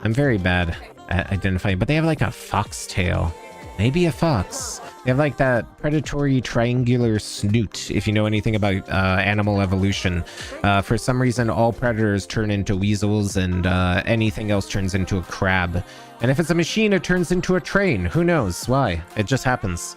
I'm very bad at identifying, but they have like a fox tail. Maybe a fox. They They have like that predatory triangular snoot, if you know anything about animal evolution. For some reason, all predators turn into weasels, and anything else turns into a crab. And if it's a machine, it turns into a train. Who knows why? It just happens.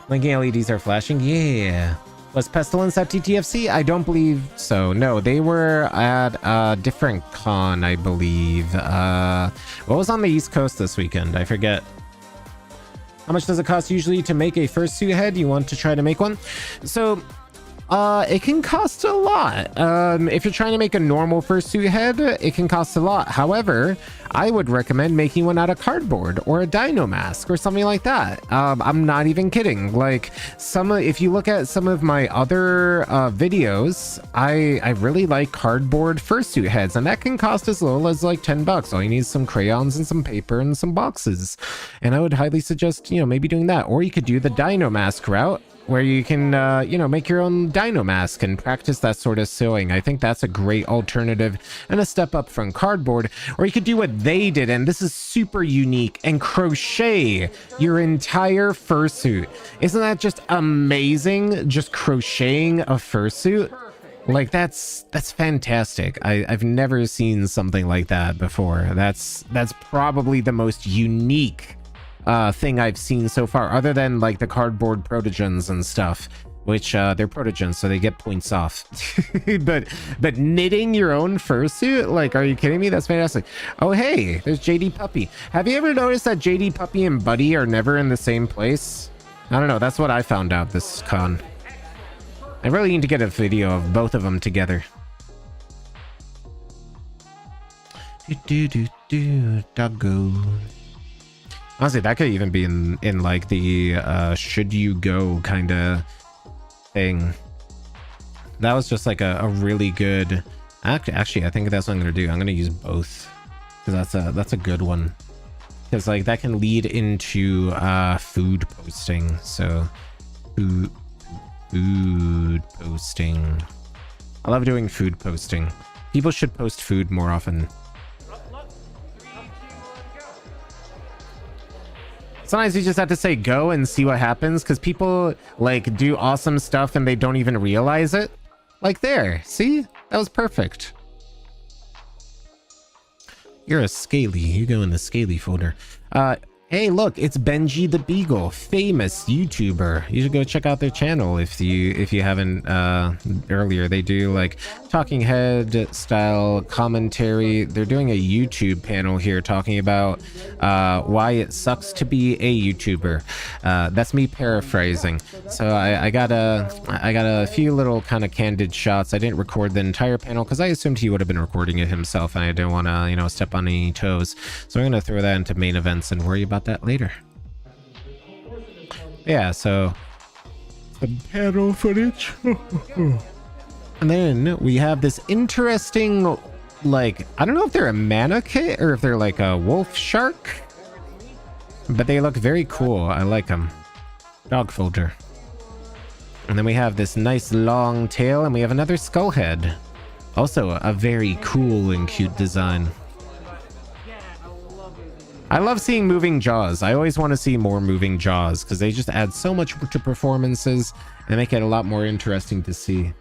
Blinking LEDs are flashing? Yeah. Was Pestilence at TTFC? I don't believe so. No, they were at a different con, I believe. What was on the East Coast this weekend? I forget. How much does it cost usually to make a fursuit head? You want to try to make one? So, it can cost a lot. If you're trying to make a normal fursuit head, it can cost a lot. However, I would recommend making one out of cardboard or a dino mask or something like that. I'm not even kidding. Like if you look at some of my other videos, I really like cardboard fursuit heads, and that can cost as little as like $10. All you need is some crayons and some paper and some boxes. And I would highly suggest, maybe doing that. Or you could do the dino mask route, where you can, make your own dino mask and practice that sort of sewing. I think that's a great alternative and a step up from cardboard. Or you could do what they did, and this is super unique, and crochet your entire fursuit. Isn't that just amazing? Just crocheting a fursuit? Like, that's fantastic. I've never seen something like that before. That's probably the most unique thing I've seen so far, other than like the cardboard protogens and stuff, which they're protogens, so they get points off. but knitting your own fursuit, like, are you kidding me? That's fantastic. Oh hey, there's JD Puppy. Have you ever noticed that JD Puppy and Buddy are never in the same place? I don't know, that's what I found out this con. I really need to get a video of both of them together. Doggo. Honestly, that could even be in like the should you go kind of thing. That was just like a really good. Actually, I think that's what I'm gonna do. I'm gonna use both, because that's a good one. Because like that can lead into food posting. So food posting. I love doing food posting. People should post food more often. Sometimes you just have to say go and see what happens, because people like do awesome stuff and they don't even realize it. Like there, see? That was perfect. You're a scaly. You go in the scaly folder. Hey, look, it's Benji the Beagle, famous YouTuber. You should go check out their channel if you haven't earlier. They do like talking head style commentary. They're doing a YouTube panel here talking about why it sucks to be a YouTuber. That's me paraphrasing. So I got a few little kind of candid shots. I didn't record the entire panel because I assumed he would have been recording it himself, and I didn't want to step on any toes. So I'm gonna throw that into main events and worry about that later. Yeah, so the panel footage. And then we have this interesting, like, I don't know if they're a mannequin or if they're like a wolf shark, but they look very cool. I like them. Dog folder. And then we have this nice long tail, and we have another skull head. Also a very cool and cute design. I love seeing moving jaws. I always want to see more moving jaws because they just add so much to performances and make it a lot more interesting to see.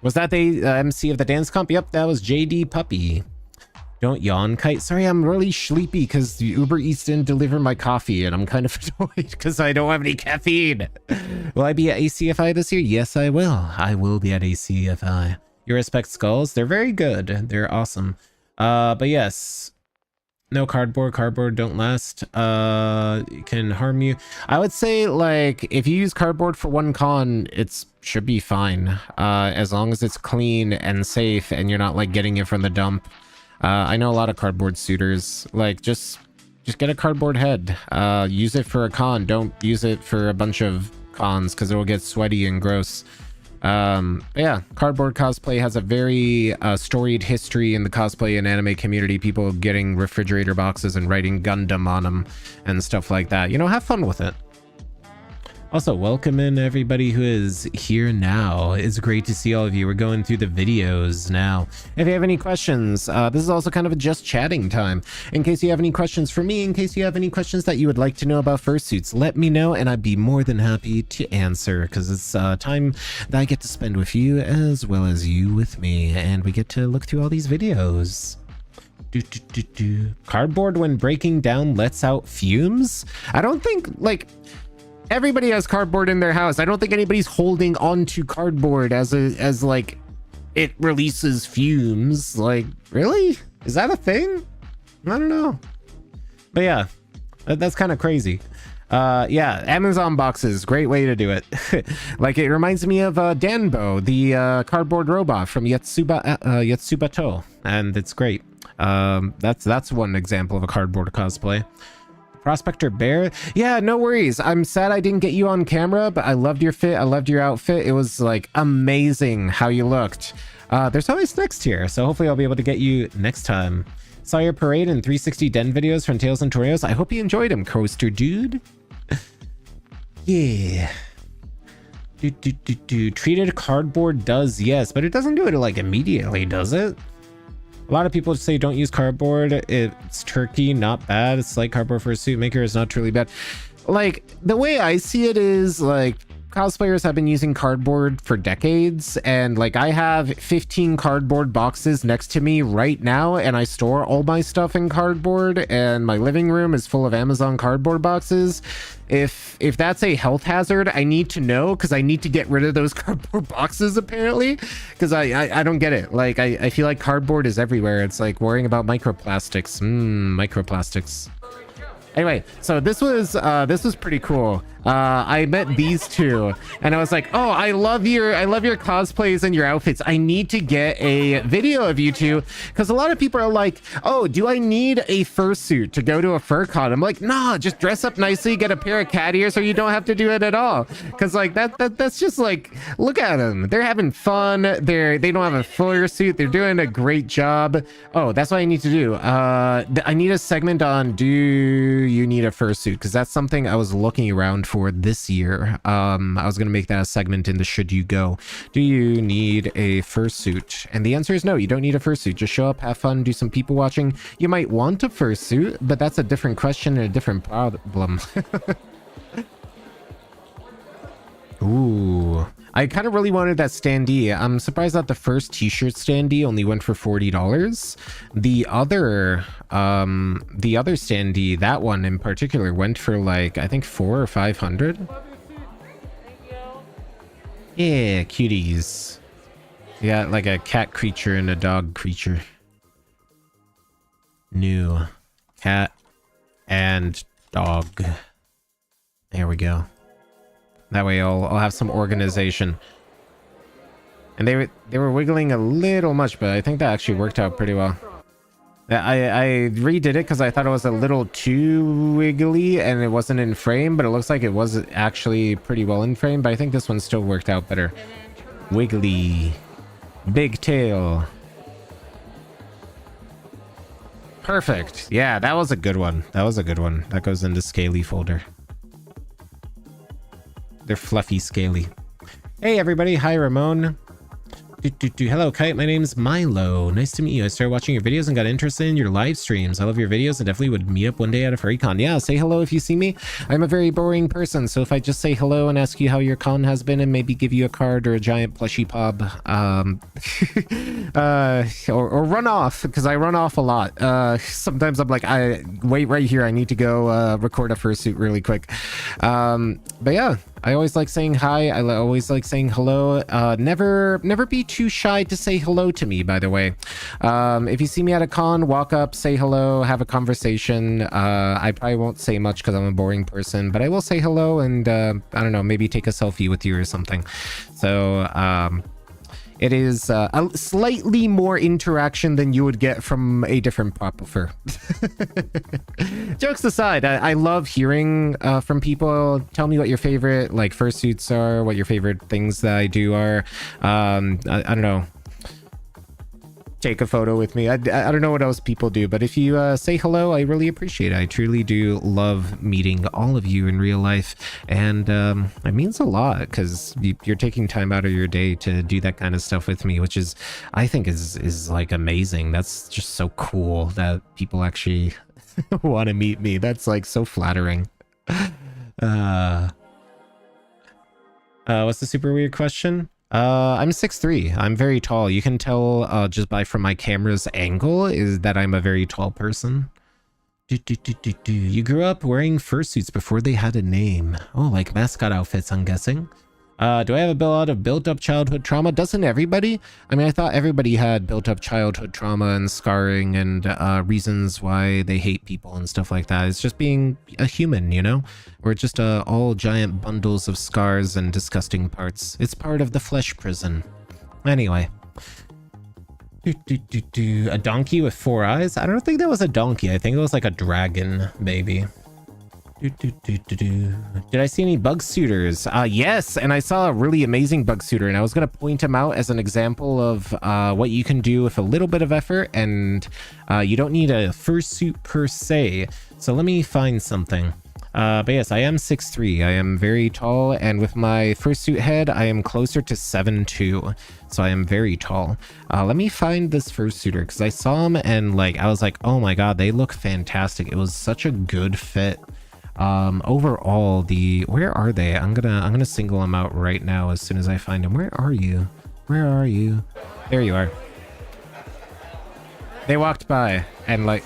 Was that the MC of the dance comp? Yep, that was JD Puppy. Don't yawn, Kite. Sorry, I'm really sleepy because the Uber Eats didn't deliver my coffee, and I'm kind of annoyed because I don't have any caffeine. Will I be at ACFI this year? Yes, I will. I will be at ACFI. You respect skulls? They're very good. They're awesome. But yes. No cardboard. Cardboard don't last. It can harm you. I would say, like, if you use cardboard for one con, it should be fine. As long as it's clean and safe and you're not, like, getting it from the dump. I know a lot of cardboard suitors. Like, just get a cardboard head. Use it for a con. Don't use it for a bunch of cons because it will get sweaty and gross. Yeah, cardboard cosplay has a very storied history in the cosplay and anime community. People getting refrigerator boxes and writing Gundam on them and stuff like that. Have fun with it. Also, welcome in everybody who is here now. It's great to see all of you. We're going through the videos now. If you have any questions, this is also kind of a just chatting time. In case you have any questions for me, in case you have any questions that you would like to know about fursuits, let me know and I'd be more than happy to answer, because it's time that I get to spend with you as well as you with me, and we get to look through all these videos. Cardboard when breaking down lets out fumes? I don't think, like... Everybody has cardboard in their house. I don't think anybody's holding onto cardboard as like it releases fumes. Like, really? Is that a thing? I don't know. But yeah, that's kind of crazy. Yeah, Amazon boxes, great way to do it. Like, it reminds me of Danbo, the cardboard robot from Yatsubato, and it's great. That's one example of a cardboard cosplay. Prospector Bear? Yeah, no worries. I'm sad I didn't get you on camera, but I loved your fit. I loved your outfit. It was like amazing how you looked. There's always next here, so hopefully I'll be able to get you next time. Saw your parade and 360 Den videos from Tails and Torios. I hope you enjoyed them, Coaster Dude. Yeah. Treated cardboard does, yes, but it doesn't do it like immediately, does it? A lot of people say don't use cardboard. It's turkey, not bad. It's like cardboard for a suit maker is not truly bad. Like, the way I see it is, like, cosplayers have been using cardboard for decades, and like I have 15 cardboard boxes next to me right now, and I store all my stuff in cardboard, and my living room is full of Amazon cardboard boxes. If that's a health hazard, I need to know, because I need to get rid of those cardboard boxes apparently, because I don't get it. Like, I feel like cardboard is everywhere. It's like worrying about microplastics. Microplastics. Anyway, so this was pretty cool. I met these two and I was like, oh, I love your cosplays and your outfits. I need to get a video of you two, because a lot of people are like, oh, do I need a fursuit to go to a fur con? I'm like, nah, just dress up nicely, get a pair of cat ears, so you don't have to do it at all. Because like that's just like, look at them, they're having fun. They don't have a fursuit, they're doing a great job. Oh, that's what I need to do. I need a segment on, do you need a fursuit? Because that's something I was looking around for this year. I was gonna make that a segment in the should you go. Do you need a fursuit? And the answer is no, you don't need a fursuit. Just show up, have fun, do some people watching. You might want a fursuit, but that's a different question and a different problem. Ooh, I kind of really wanted that standee. I'm surprised that the first t-shirt standee only went for $40. The other standee, that one in particular, went for like, I think 400 or 500. Yeah, cuties. You got like a cat creature and a dog creature. New cat and dog. There we go. That way I'll have some organization. And they were wiggling a little much, but I think that actually worked out pretty well. I redid it because I thought it was a little too wiggly and it wasn't in frame, but it looks like it was actually pretty well in frame, but I think this one still worked out better. Wiggly. Big tail. Perfect. Yeah, that was a good one. That was a good one. That goes into scaly folder. They're fluffy, scaly. Hey everybody, hi Ramon. Hello Kite, my name's Milo. Nice to meet you. I started watching your videos and got interested in your live streams. I love your videos and definitely would meet up one day at a furry con. Yeah, say hello if you see me. I'm a very boring person, so if I just say hello and ask you how your con has been and maybe give you a card or a giant plushie pub, or run off, because I run off a lot. Sometimes I'm like, I wait right here, I need to go record a fursuit really quick. But yeah, I always like saying hi. I always like saying hello. Never be too shy to say hello to me, by the way. If you see me at a con, walk up, say hello, have a conversation. I probably won't say much because I'm a boring person, but I will say hello and, I don't know, maybe take a selfie with you or something. So, it is a slightly more interaction than you would get from a different prop fur. Jokes aside, I love hearing from people. Tell me what your favorite like fursuits are, what your favorite things that I do are. I don't know. take a photo with me. I don't know what else people do, but if you say hello, I really appreciate it. I truly do love meeting all of you in real life, and it means a lot because you're taking time out of your day to do that kind of stuff with me, which is, I think is like amazing. That's just so cool that people actually want to meet me. That's like so flattering. What's the super weird question? I'm 6'3". I'm very tall. You can tell just from my camera's angle is that I'm a very tall person. You grew up wearing fursuits before they had a name. Oh, like mascot outfits, I'm guessing. Do I have a lot of built-up childhood trauma? Doesn't everybody? I mean, I thought everybody had built-up childhood trauma and scarring and reasons why they hate people and stuff like that. It's just being a human, you know? We're just all giant bundles of scars and disgusting parts. It's part of the flesh prison. Anyway. A donkey with 4 eyes? I don't think that was a donkey. I think it was like a dragon, maybe. Did I see any bug suiters? Yes, and I saw a really amazing bug suitor, and I was going to point him out as an example of what you can do with a little bit of effort, and you don't need a fursuit per se. So let me find something. But yes, I am 6'3". I am very tall, and with my fursuit head, I am closer to 7'2". So I am very tall. Let me find this fursuiter, because I saw him, and like I was like, oh my god, they look fantastic. It was such a good fit. Overall, where are they? I'm gonna single them out right now as soon as I find them. Where are you? Where are you? There you are. They walked by, and like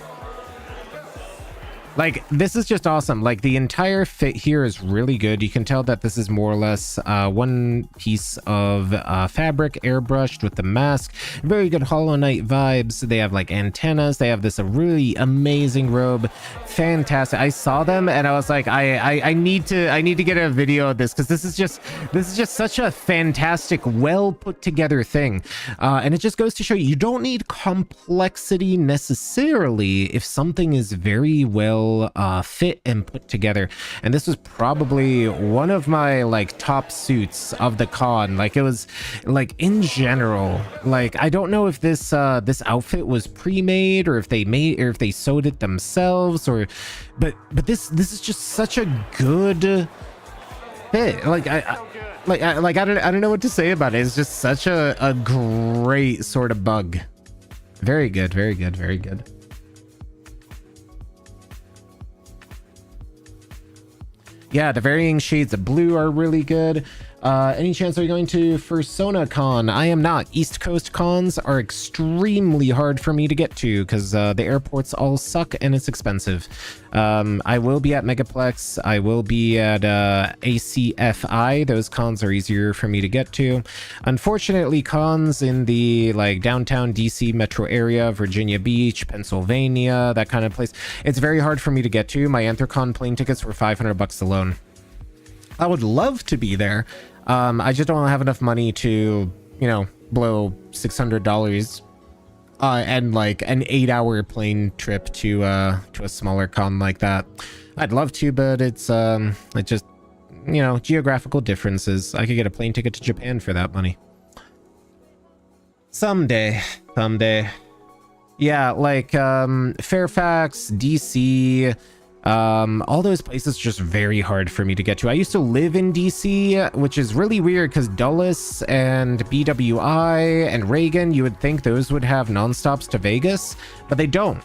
this is just awesome. Like the entire fit here is really good. You can tell that this is more or less one piece of fabric airbrushed with the mask. Very good Hollow Knight vibes. They have like antennas. They have this really amazing robe. Fantastic. I saw them and I was like, I need to get a video of this, because this is just such a fantastic, well put together thing. And it just goes to show you don't need complexity necessarily if something is very well fit and put together. And this was probably one of my like top suits of the con. Like it was like in general, like I don't know if this this outfit was pre-made or if they sewed it themselves, or but this is just such a good fit. Like I don't know what to say about it. It's just such a great sort of bug. Very good, very good, very good. Yeah, the varying shades of blue are really good. Any chance are you going to Fursona Con? I am not. East Coast cons are extremely hard for me to get to because the airports all suck and it's expensive. I will be at Megaplex. I will be at ACFI. Those cons are easier for me to get to. Unfortunately, cons in the like downtown DC metro area, Virginia Beach, Pennsylvania, that kind of place, it's very hard for me to get to. My Anthrocon plane tickets were $500 alone. I would love to be there. I just don't have enough money to, you know, blow $600 and like an 8-hour plane trip to a smaller con like that. I'd love to, but it's it just, you know, geographical differences. I could get a plane ticket to Japan for that money. Someday. Yeah, like Fairfax, DC, all those places just very hard for me to get to. I used to live in DC, which is really weird because Dulles and BWI and Reagan, you would think those would have nonstops to Vegas, but they don't.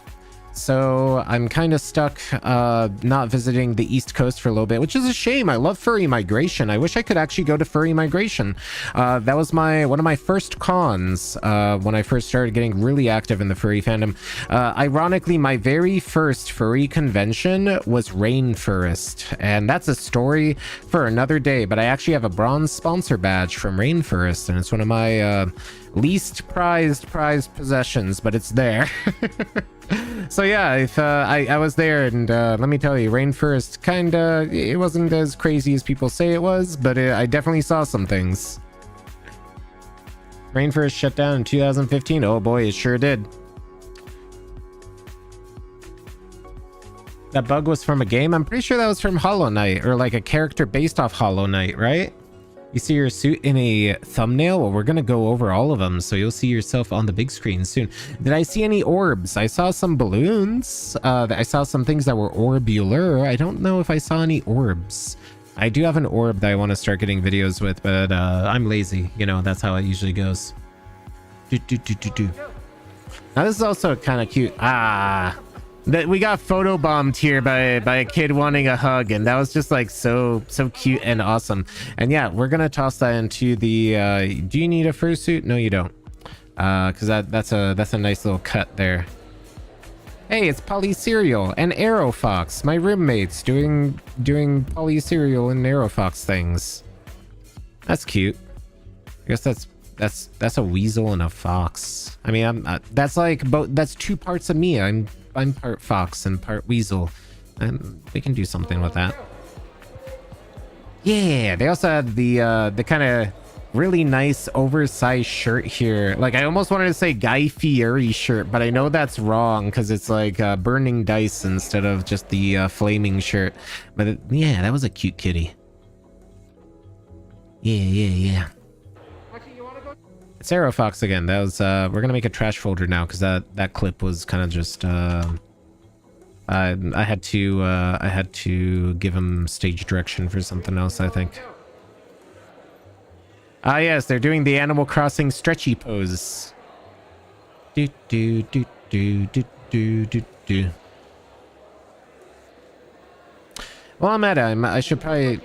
So I'm kind of stuck not visiting the East Coast for a little bit, which is a shame. I love Furry Migration. I wish I could actually go to Furry Migration. That was one of my first cons when I first started getting really active in the furry fandom. Ironically, my very first furry convention was Rainforest, and that's a story for another day, but I actually have a bronze sponsor badge from Rainforest, and it's one of my least prized possessions, but it's there. So yeah, if I was there, and let me tell you, Rainforest it wasn't as crazy as people say it was, but I definitely saw some things. Rainforest shut down in 2015. Oh boy, it sure did. That bug was from a game? I'm pretty sure that was from Hollow Knight, or like a character based off Hollow Knight, right? You see your suit in a thumbnail? Well, we're gonna go over all of them, so you'll see yourself on the big screen soon. Did I see any orbs? I saw some balloons. I saw some things that were orbular. I don't know if I saw any orbs. I do have an orb that I want to start getting videos with, but I'm lazy. You know, that's how it usually goes. Now this is also kind of cute. That we got photobombed here by a kid wanting a hug, and that was just like so cute and awesome. And yeah, we're gonna toss that into the do you need a fursuit? No, you don't, because that's a nice little cut there. Hey, it's Polycereal and Aerofox, my roommates doing Polycereal and Aerofox things. That's cute. I guess that's a weasel and a fox. I mean, that's like both. That's two parts of me. I'm part fox and part weasel, and we can do something with that. Yeah, they also had the kind of really nice oversized shirt here. Like, I almost wanted to say Guy Fieri shirt, but I know that's wrong because it's like burning dice instead of just the flaming shirt. But yeah, that was a cute kitty. Yeah. It's Aerofox again. That was we're gonna make a trash folder now because that clip was kind of just I had to give him stage direction for something else, I think. Ah yes, they're doing the Animal Crossing stretchy pose. Do do do do do do do do. Well, I'm at it. I should probably.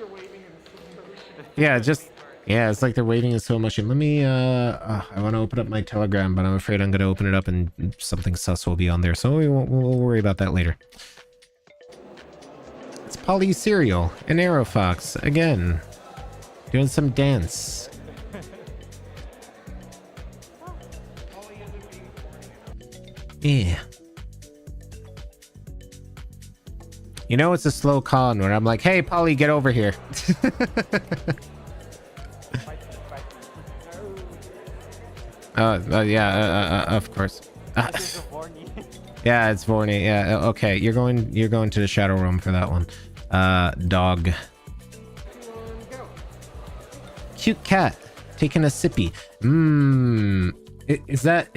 Yeah, just. Yeah, it's like they're waiting in slow motion. Let me, I want to open up my Telegram, but I'm afraid I'm going to open it up and something sus will be on there. So we'll worry about that later. It's Polycereal and Aerofox again. Doing some dance. Yeah. You know, it's a slow con where I'm like, hey, Polly, get over here. Yeah, of course. Yeah, it's Vorny. Yeah, okay. You're going to the shadow room for that one. Dog. Cute cat taking a sippy. Is that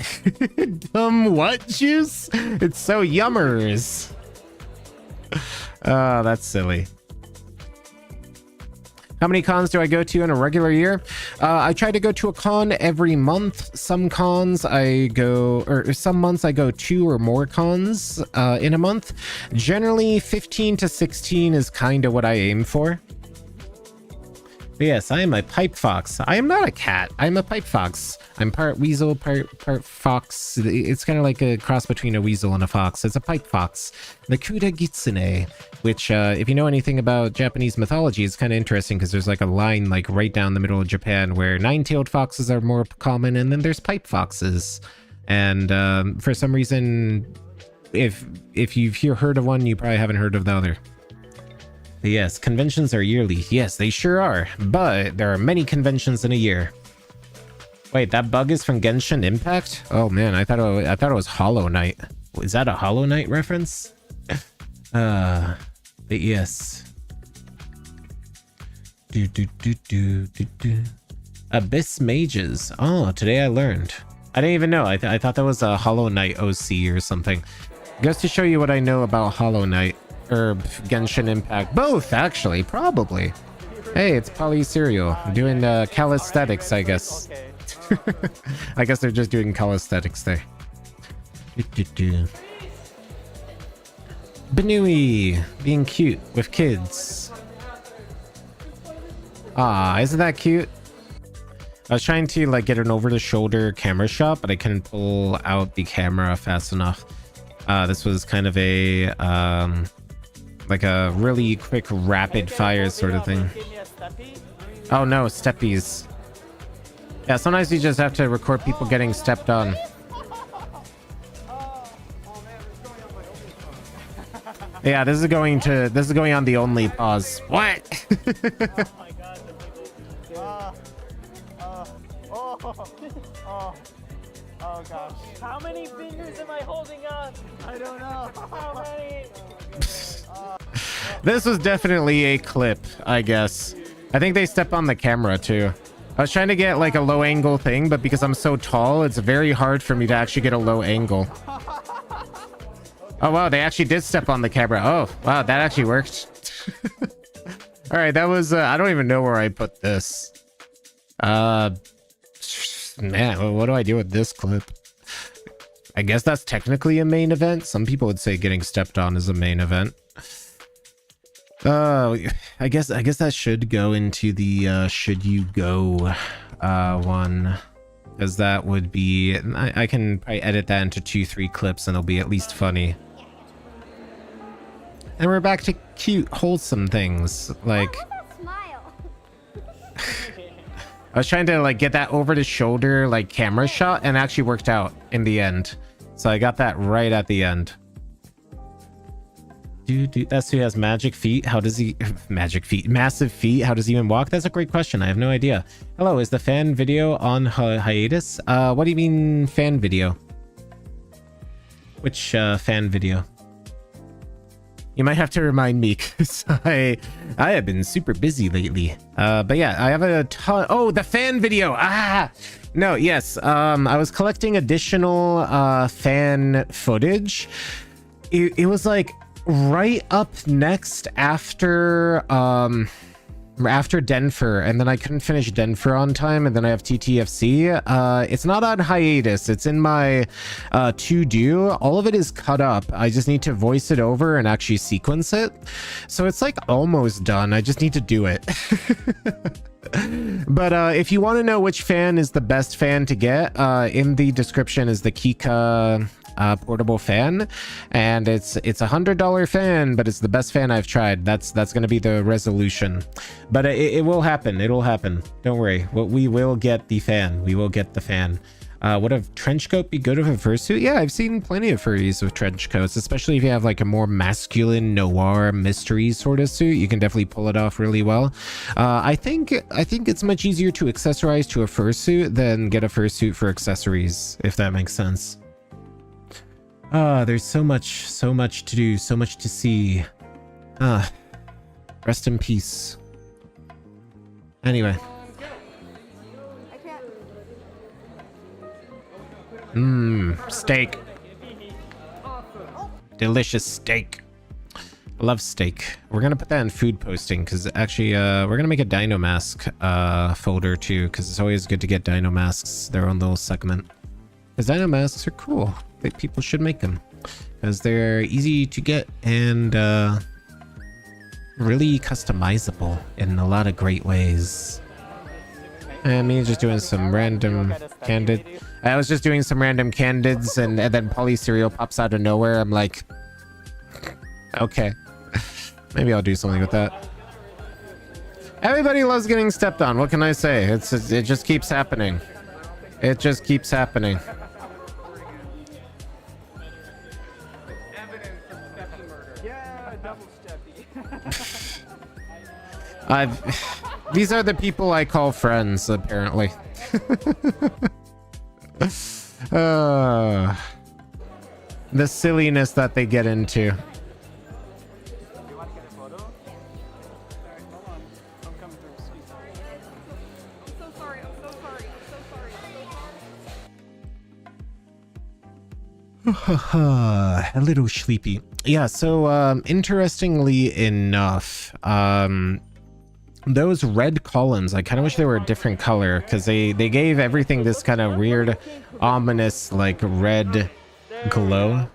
dumb what juice? It's so yummers. Oh, that's silly. How many cons do I go to in a regular year? I try to go to a con every month. Some cons I go, or some months I go 2 or more cons in a month. Generally 15 to 16 is kind of what I aim for. But yes, I am a pipe fox. I am not a cat. I'm a pipe fox. I'm part weasel, part fox. It's kind of like a cross between a weasel and a fox. It's a pipe fox. The Kuda Gitsune, which if you know anything about Japanese mythology, it's kind of interesting because there's like a line like right down the middle of Japan where 9-tailed foxes are more common, and then there's pipe foxes. And for some reason, if you've heard of one, you probably haven't heard of the other. But yes, conventions are yearly. Yes, they sure are. But there are many conventions in a year. Wait, that bug is from Genshin Impact? Oh man, I thought it was Hollow Knight. Is that a Hollow Knight reference? But yes. Abyss Mages. Oh, today I learned. I didn't even know. I thought that was a Hollow Knight OC or something. Just to show you what I know about Hollow Knight. Or Genshin Impact. Both, actually. Probably. Hey, it's Polycereal. Doing calisthenics, I guess. I guess they're just doing calisthenics there. Benui being cute with kids. Ah, isn't that cute? I was trying to like get an over-the-shoulder camera shot, but I couldn't pull out the camera fast enough. This was kind of a like a really quick rapid fire sort of thing. Oh no, steppies. Yeah, sometimes you just have to record people getting stepped on. Yeah, this is going on the only pause. What? Oh gosh. How many fingers am I holding up? I don't know. How many? This was definitely a clip, I guess. I think they step on the camera too. I was trying to get like a low angle thing, but because I'm so tall, it's very hard for me to actually get a low angle. Oh wow, they actually did step on the camera. Oh wow, that actually worked. All right, that was I don't even know where I put this. Man, what do I do with this clip? I guess that's technically a main event. Some people would say getting stepped on is a main event. I guess that should go into the should you go one, because that would be, I can probably edit that into 2-3 clips and it'll be at least funny. And we're back to cute, wholesome things like. I was trying to like get that over the shoulder like camera shot, and actually worked out in the end. So I got that right at the end. Dude, that's who has magic feet. How does he magic feet? Massive feet. How does he even walk? That's a great question. I have no idea. Hello, is the fan video on hiatus? What do you mean fan video? Which fan video? You might have to remind me, because I have been super busy lately. But yeah, I have a ton. Oh, the fan video. No, yes. I was collecting additional fan footage. It was like right up next after Denver, and then I couldn't finish Denver on time, and then I have TTFC. It's not on hiatus, it's in my to do. All of it is cut up. I just need to voice it over and actually sequence it, so it's like almost done. I just need to do it. But if you want to know which fan is the best fan to get, in the description is the Kika portable fan, and it's $100 fan, but it's the best fan I've tried. That's going to be the resolution, but it will happen. It'll happen, don't worry. We will get the fan. We will get the fan. Would a trench coat be good with a fursuit? Yeah, I've seen plenty of furries with trench coats, especially if you have like a more masculine noir mystery sort of suit. You can definitely pull it off really well. I think it's much easier to accessorize to a fursuit than get a fursuit for accessories, if that makes sense. There's so much to do, so much to see. Rest in peace. Anyway. Steak. Delicious steak. I love steak. We're gonna put that in food posting, because actually we're gonna make a dino mask folder too, because it's always good to get dino masks, their own little segment. Because dino masks are cool. People should make them, because they're easy to get and really customizable in a lot of great ways. And me just doing some random candid. I was just doing some random candids, and then polycereal pops out of nowhere. I'm like, okay, maybe I'll do something with that. Everybody loves getting stepped on. What can I say? It just keeps happening. It just keeps happening. These are the people I call friends, apparently. The silliness that they get into. A little sleepy. Yeah, so interestingly enough, those red columns, I kind of wish they were a different color, because they gave everything this kind of weird, ominous, like red glow.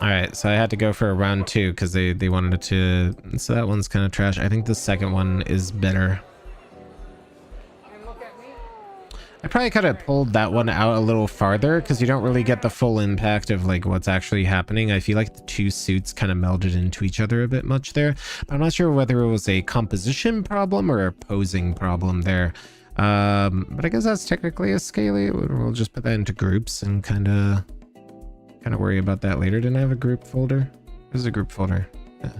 All right, so I had to go for a round 2 because they wanted it to. So that one's kind of trash. I think the second one is better. I probably could have pulled that one out a little farther, because you don't really get the full impact of like what's actually happening. I feel like the two suits kind of melded into each other a bit much there. But I'm not sure whether it was a composition problem or a posing problem there. But I guess that's technically a scaly. We'll just put that into groups and kind of worry about that later. Didn't I have a group folder? There's a group folder. Yeah,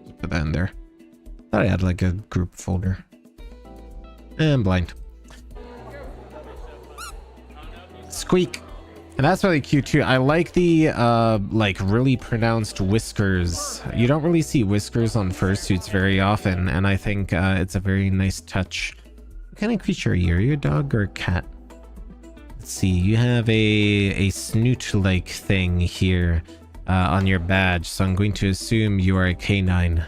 just put that in there. Thought I had like a group folder. And blind. Squeak. And that's really cute too. I like the like really pronounced whiskers. You don't really see whiskers on fursuits very often, and I think it's a very nice touch. What kind of creature are you? Are you a dog or a cat? Let's see. You have a snoot-like thing here on your badge, so I'm going to assume you are a canine.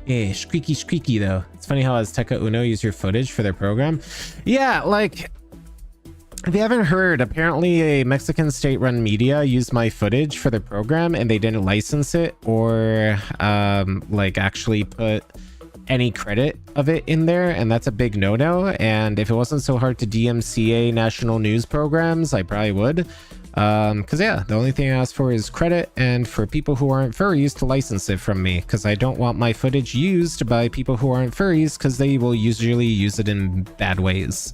Yeah, squeaky though. It's funny how Azteca Uno use your footage for their program. Yeah, like, if you haven't heard, apparently a Mexican state-run media used my footage for their program and they didn't license it or like actually put any credit of it in there, and that's a big no-no. And if it wasn't so hard to DMCA national news programs, I probably would. Because yeah, the only thing I ask for is credit, and for people who aren't furries to license it from me, because I don't want my footage used by people who aren't furries, because they will usually use it in bad ways.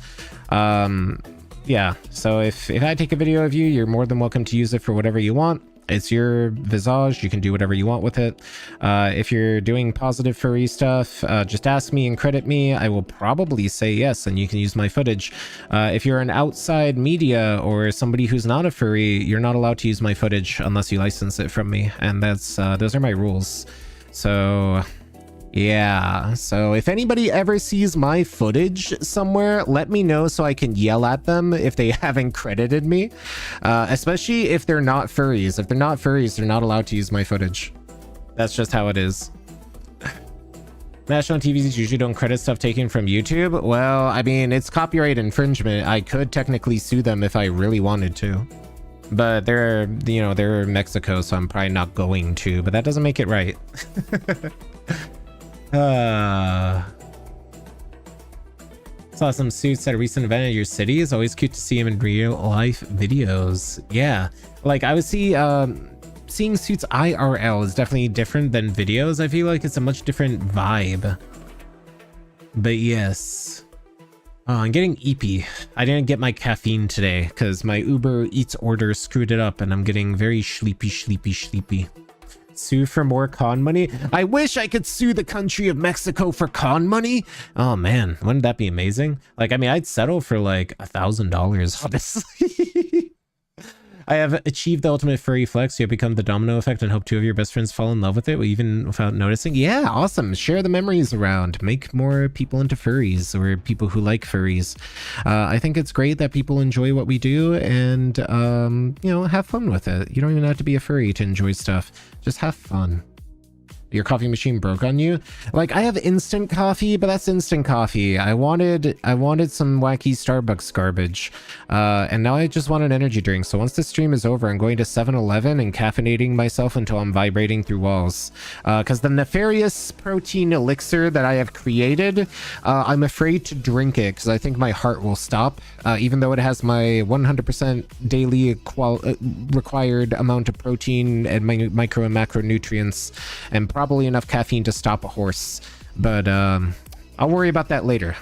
Yeah, so if I take a video of you, you're more than welcome to use it for whatever you want. It's your visage, you can do whatever you want with it. If you're doing positive furry stuff, just ask me and credit me. I will probably say yes, and you can use my footage. If you're an outside media or somebody who's not a furry, you're not allowed to use my footage unless you license it from me, and that's those are my rules. So yeah, so if anybody ever sees my footage somewhere, let me know so I can yell at them if they haven't credited me, especially if they're not furries. If they're not furries, they're not allowed to use my footage. That's just how it is. National TVs usually don't credit stuff taken from YouTube. Well, I mean, it's copyright infringement. I could technically sue them if I really wanted to. But they're, you know, they're Mexico, so I'm probably not going to, but that doesn't make it right. Saw some suits at a recent event at your city. It's always cute to see them in real life videos. Yeah, like I would see seeing suits IRL is definitely different than videos. I feel like it's a much different vibe. But yes. Oh, I'm getting eepy. I didn't get my caffeine today because my Uber Eats order screwed it up, and I'm getting very sleepy. Sue for more con money? I wish I could sue the country of Mexico for con money. Oh man, wouldn't that be amazing? Like, I mean, I'd settle for like $1,000, honestly. I have achieved the ultimate furry flex. You have become the domino effect and hope two of your best friends fall in love with it, even without noticing. Yeah, awesome. Share the memories around. Make more people into furries, or people who like furries. I think it's great that people enjoy what we do and, you know, have fun with it. You don't even have to be a furry to enjoy stuff. Just have fun. Your coffee machine broke on you? Like, I have instant coffee, but that's instant coffee. I wanted some wacky Starbucks garbage, and now I just want an energy drink. So once the stream is over, I'm going to 7-Eleven and caffeinating myself until I'm vibrating through walls. Because the nefarious protein elixir that I have created, I'm afraid to drink it because I think my heart will stop, even though it has my 100% daily required amount of protein and micro and macronutrients, and probably enough caffeine to stop a horse. But I'll worry about that later.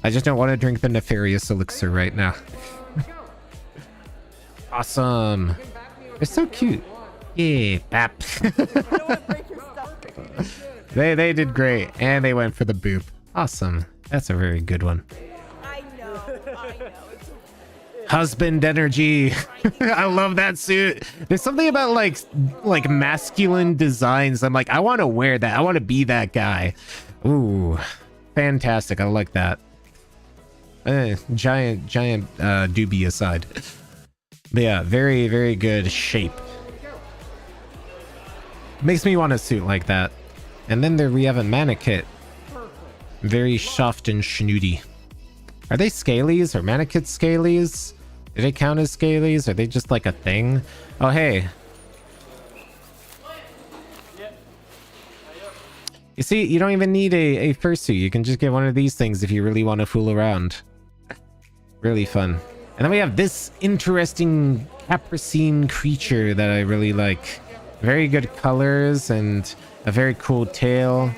I just don't want to drink the nefarious elixir right now. Awesome. They're so cute. Yeah, bap. They did great, and they went for the boop. Awesome. That's a very good one. I know. Husband energy. I love that suit. There's something about like masculine designs. I'm like, I want to wear that. I want to be that guy. Ooh, fantastic. I like that. Giant doobie aside. But yeah, very, very good shape. Makes me want a suit like that. And then there we have a mannequin. Very soft and snooty. Are they scalies? Are mannequins scalies? Do they count as scalies? Are they just like a thing? Oh, hey. You see, you don't even need a fursuit. You can just get one of these things if you really want to fool around. Really fun. And then we have this interesting capricine creature that I really like. Very good colors and a very cool tail.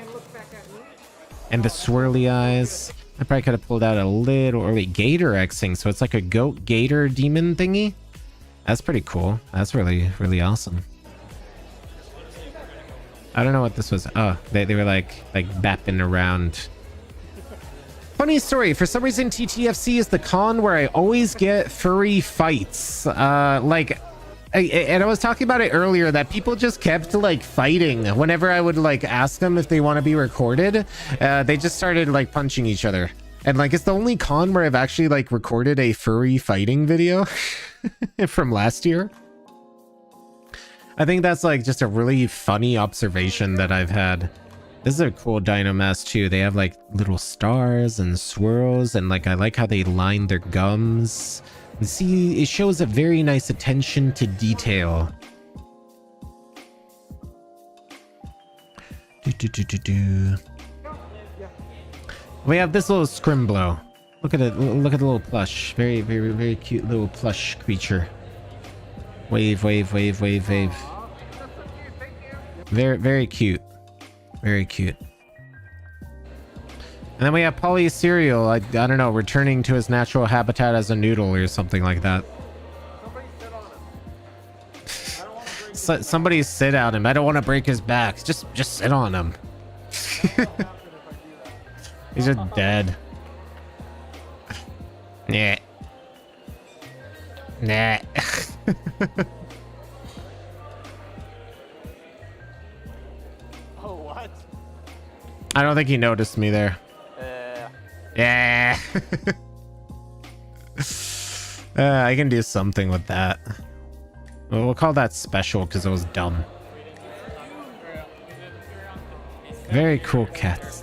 And the swirly eyes. I probably could have pulled out a little, or wait, gator Xing, so it's like a goat gator demon thingy. That's pretty cool. That's really, really awesome. I don't know what this was. Oh, they were like bapping around. Funny story, for some reason TTFC is the con where I always get furry fights. Like, and I was talking about it earlier that people just kept like fighting whenever I would like ask them if they want to be recorded. They just started like punching each other. And like, it's the only con where I've actually like recorded a furry fighting video from last year. I think that's like just a really funny observation that I've had. This is a cool dino mask too. They have like little stars and swirls, and like I like how they line their gums. And see, it shows a very nice attention to detail. We have this little scrimblow. Look at it. Look at the little plush. Very, very, very cute little plush creature. Wave, wave, wave, wave, wave. Very, very cute. Very cute. And then we have Polly Cereal. I don't know, returning to his natural habitat as a noodle or something like that. Somebody sit on him. I don't want to break his back. Just sit on him. He's just dead. Nah. Nah. Oh, what? I don't think he noticed me there. Yeah. I can do something with that. Well, we'll call that special because it was dumb. Very cool cats.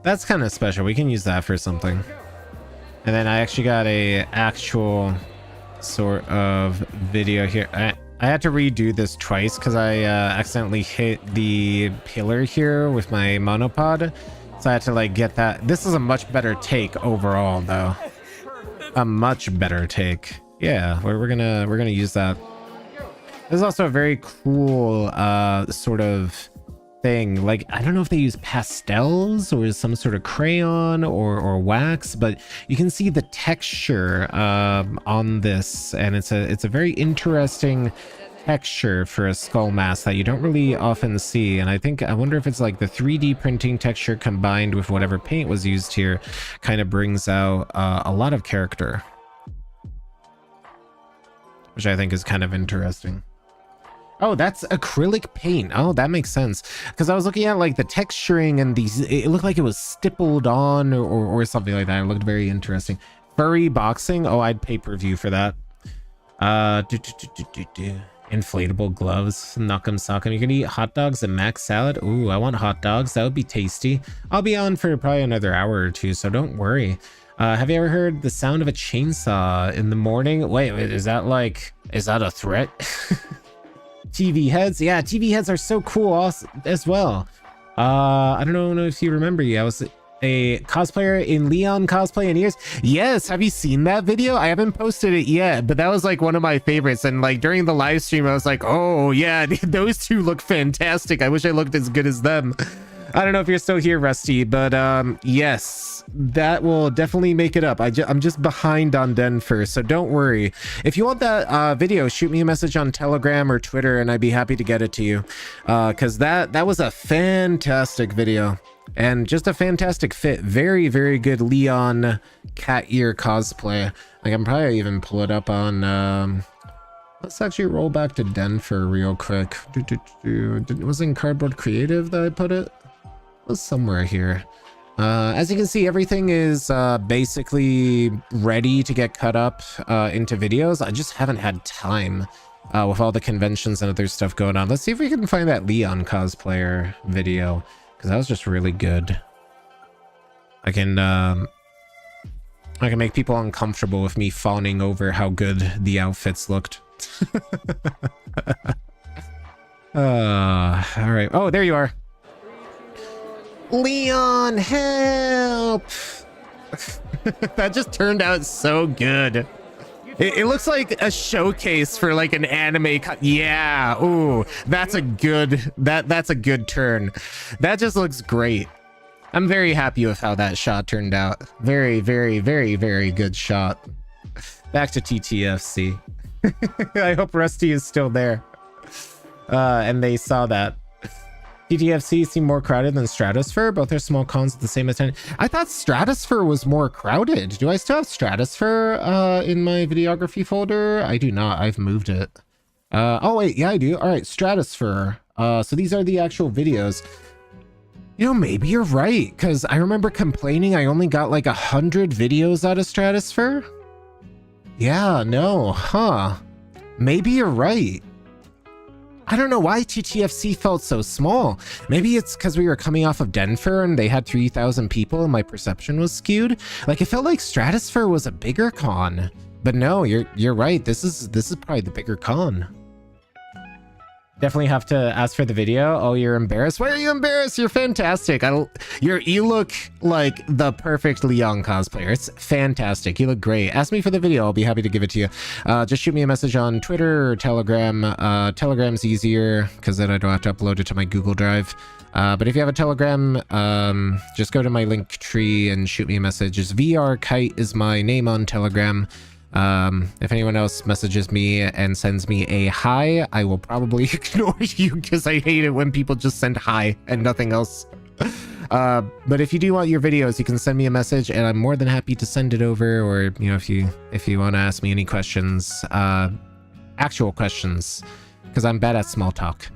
That's kind of special. We can use that for something. And then I actually got a actual sort of video here. I had to redo this twice because I accidentally hit the pillar here with my monopod. So I had to like get that. This is a much better take overall though. A much better take. Yeah, we're gonna use that. There's also a very cool sort of thing. Like, I don't know if they use pastels or some sort of crayon or wax, but you can see the texture on this, and it's a very interesting texture for a skull mask that you don't really often see. And I wonder if it's like the 3D printing texture combined with whatever paint was used here kind of brings out a lot of character, which I think is kind of interesting. Oh, that's acrylic paint. Oh, that makes sense. Because I was looking at like the texturing and these, it looked like it was stippled on or something like that. It looked very interesting. Furry boxing. Oh, I'd pay per view for that. Inflatable gloves. Knock 'em sock 'em. You can eat hot dogs and mac salad. Ooh, I want hot dogs. That would be tasty. I'll be on for probably another hour or two, so don't worry. Have you ever heard the sound of a chainsaw in the morning? Wait, is that a threat? TV heads. Yeah, TV heads are so cool as well. I don't know if you remember, I was a cosplayer in Leon cosplay in years. Yes, have you seen that video? I haven't posted it yet, but that was like one of my favorites. And like during the live stream, I was like, oh yeah, those two look fantastic. I wish I looked as good as them. I don't know if you're still here, Rusty, but yes, that will definitely make it up. I'm just behind on Denver, so don't worry. If you want that video, shoot me a message on Telegram or Twitter, and I'd be happy to get it to you. Because that was a fantastic video, and just a fantastic fit. Very, very good Leon cat ear cosplay. I can probably even pull it up on... let's actually roll back to Denver real quick. Was it in Cardboard Creative that I put it? It was somewhere here. As you can see, everything is basically ready to get cut up into videos. I just haven't had time with all the conventions and other stuff going on. Let's see if we can find that Leon cosplayer video, because that was just really good. I can make people uncomfortable with me fawning over how good the outfits looked. All right. Oh, there you are. Leon, help! That just turned out so good. It looks like a showcase for like an anime yeah. Ooh, that's a good that's a good turn. That just looks great. I'm very happy with how that shot turned out. Very, very, very, very good shot. Back to TTFC. I hope Rusty is still there. And they saw that. TTFC seem more crowded than Stratosphere. Both are small cons at the same time. I thought Stratosphere was more crowded. Do I still have Stratosphere in my videography folder? I do not. I've moved it. Oh wait, yeah I do. All right, Stratosphere. So these are the actual videos. You know, maybe you're right, because I remember complaining I only got like 100 videos out of Stratosphere. Yeah, no, huh? Maybe you're right. I don't know why TTFC felt so small. Maybe it's because we were coming off of Denver and they had 3,000 people and my perception was skewed. Like, it felt like Stratosphere was a bigger con. But no, you're right. This is probably the bigger con. Definitely have to ask for the video. Oh, you're embarrassed? Why are you embarrassed? You're fantastic. You look like the perfect Leon cosplayer. It's fantastic. You look great. Ask me for the video. I'll be happy to give it to you. Just shoot me a message on Twitter or Telegram. Telegram's easier because then I don't have to upload it to my Google Drive. But if you have a Telegram, just go to my link tree and shoot me a message. It's VRKite is my name on Telegram. If anyone else messages me and sends me a hi, I will probably ignore you because I hate it when people just send hi and nothing else. But if you do want your videos, you can send me a message and I'm more than happy to send it over. Or, you know, if you want to ask me any questions, actual questions, because I'm bad at small talk.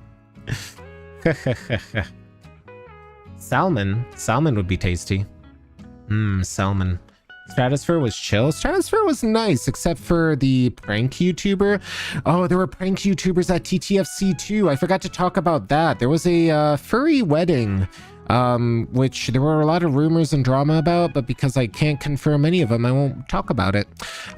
Salmon would be tasty. Salmon. Stratosphere was chill. Stratosphere was nice, except for the prank YouTuber. Oh, there were prank YouTubers at TTFC too. I forgot to talk about that. There was a furry wedding, which there were a lot of rumors and drama about, but because I can't confirm any of them, I won't talk about it.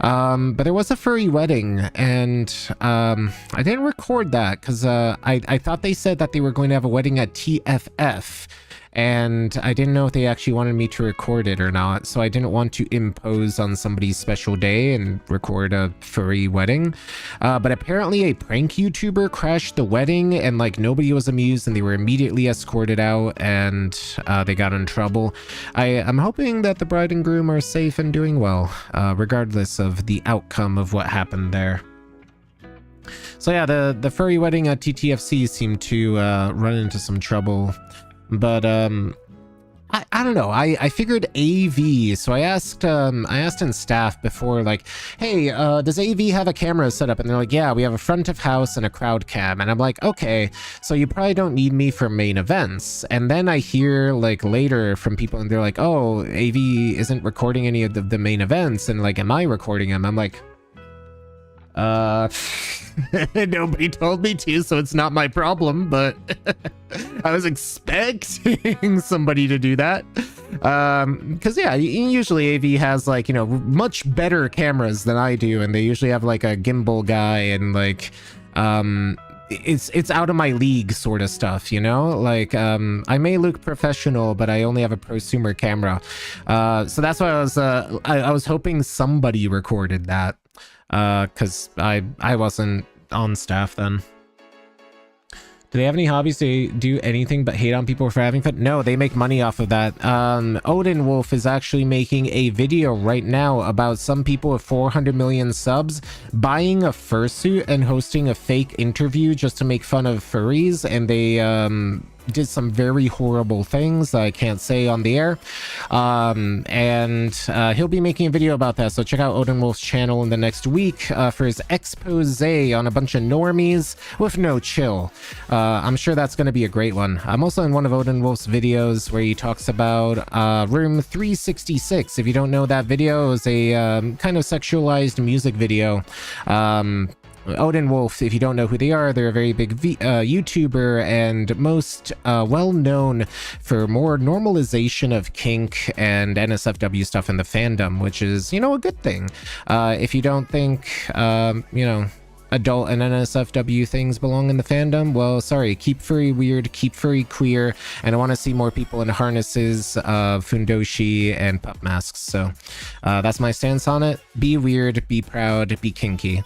But there was a furry wedding, and I didn't record that because I thought they said that they were going to have a wedding at TFF. And I didn't know if they actually wanted me to record it or not, so I didn't want to impose on somebody's special day and record a furry wedding. But apparently a prank YouTuber crashed the wedding and like nobody was amused and they were immediately escorted out and they got in trouble. I'm hoping that the bride and groom are safe and doing well, regardless of the outcome of what happened there. So yeah, the furry wedding at TTFC seemed to run into some trouble. But I don't know. I figured AV, so I asked in staff before, like, hey, does AV have a camera set up? And they're like, yeah, we have a front of house and a crowd cam. And I'm like, okay, so you probably don't need me for main events. And then I hear like later from people and they're like, oh, AV isn't recording any of the main events, and like, am I recording them? I'm like, nobody told me to, so it's not my problem, but I was expecting somebody to do that. Because yeah, usually AV has like, you know, much better cameras than I do, and they usually have like a gimbal guy and like it's out of my league sort of stuff, you know? Like I may look professional, but I only have a prosumer camera. So that's why I was hoping somebody recorded that. Because I wasn't on staff then. Do they have any hobbies? They do anything but hate on people for having fun? No, they make money off of that. Odin Wolf is actually making a video right now about some people with 400 million subs buying a fursuit and hosting a fake interview just to make fun of furries, and they did some very horrible things that I can't say on the air. And he'll be making a video about that, so check out Odin Wolf's channel in the next week for his expose on a bunch of normies with no chill. I'm sure that's going to be a great one. I'm also in one of Odin Wolf's videos where he talks about Room 366. If you don't know that video, it was a kind of sexualized music video. Odin Wolf, if you don't know who they are, they're a very big YouTuber and most well known for more normalization of kink and NSFW stuff in the fandom, which is, you know, a good thing. If you don't think, you know, adult and NSFW things belong in the fandom, well, sorry, keep furry weird, keep furry queer, and I want to see more people in harnesses, fundoshi, and pup masks. So that's my stance on it. Be weird, be proud, be kinky.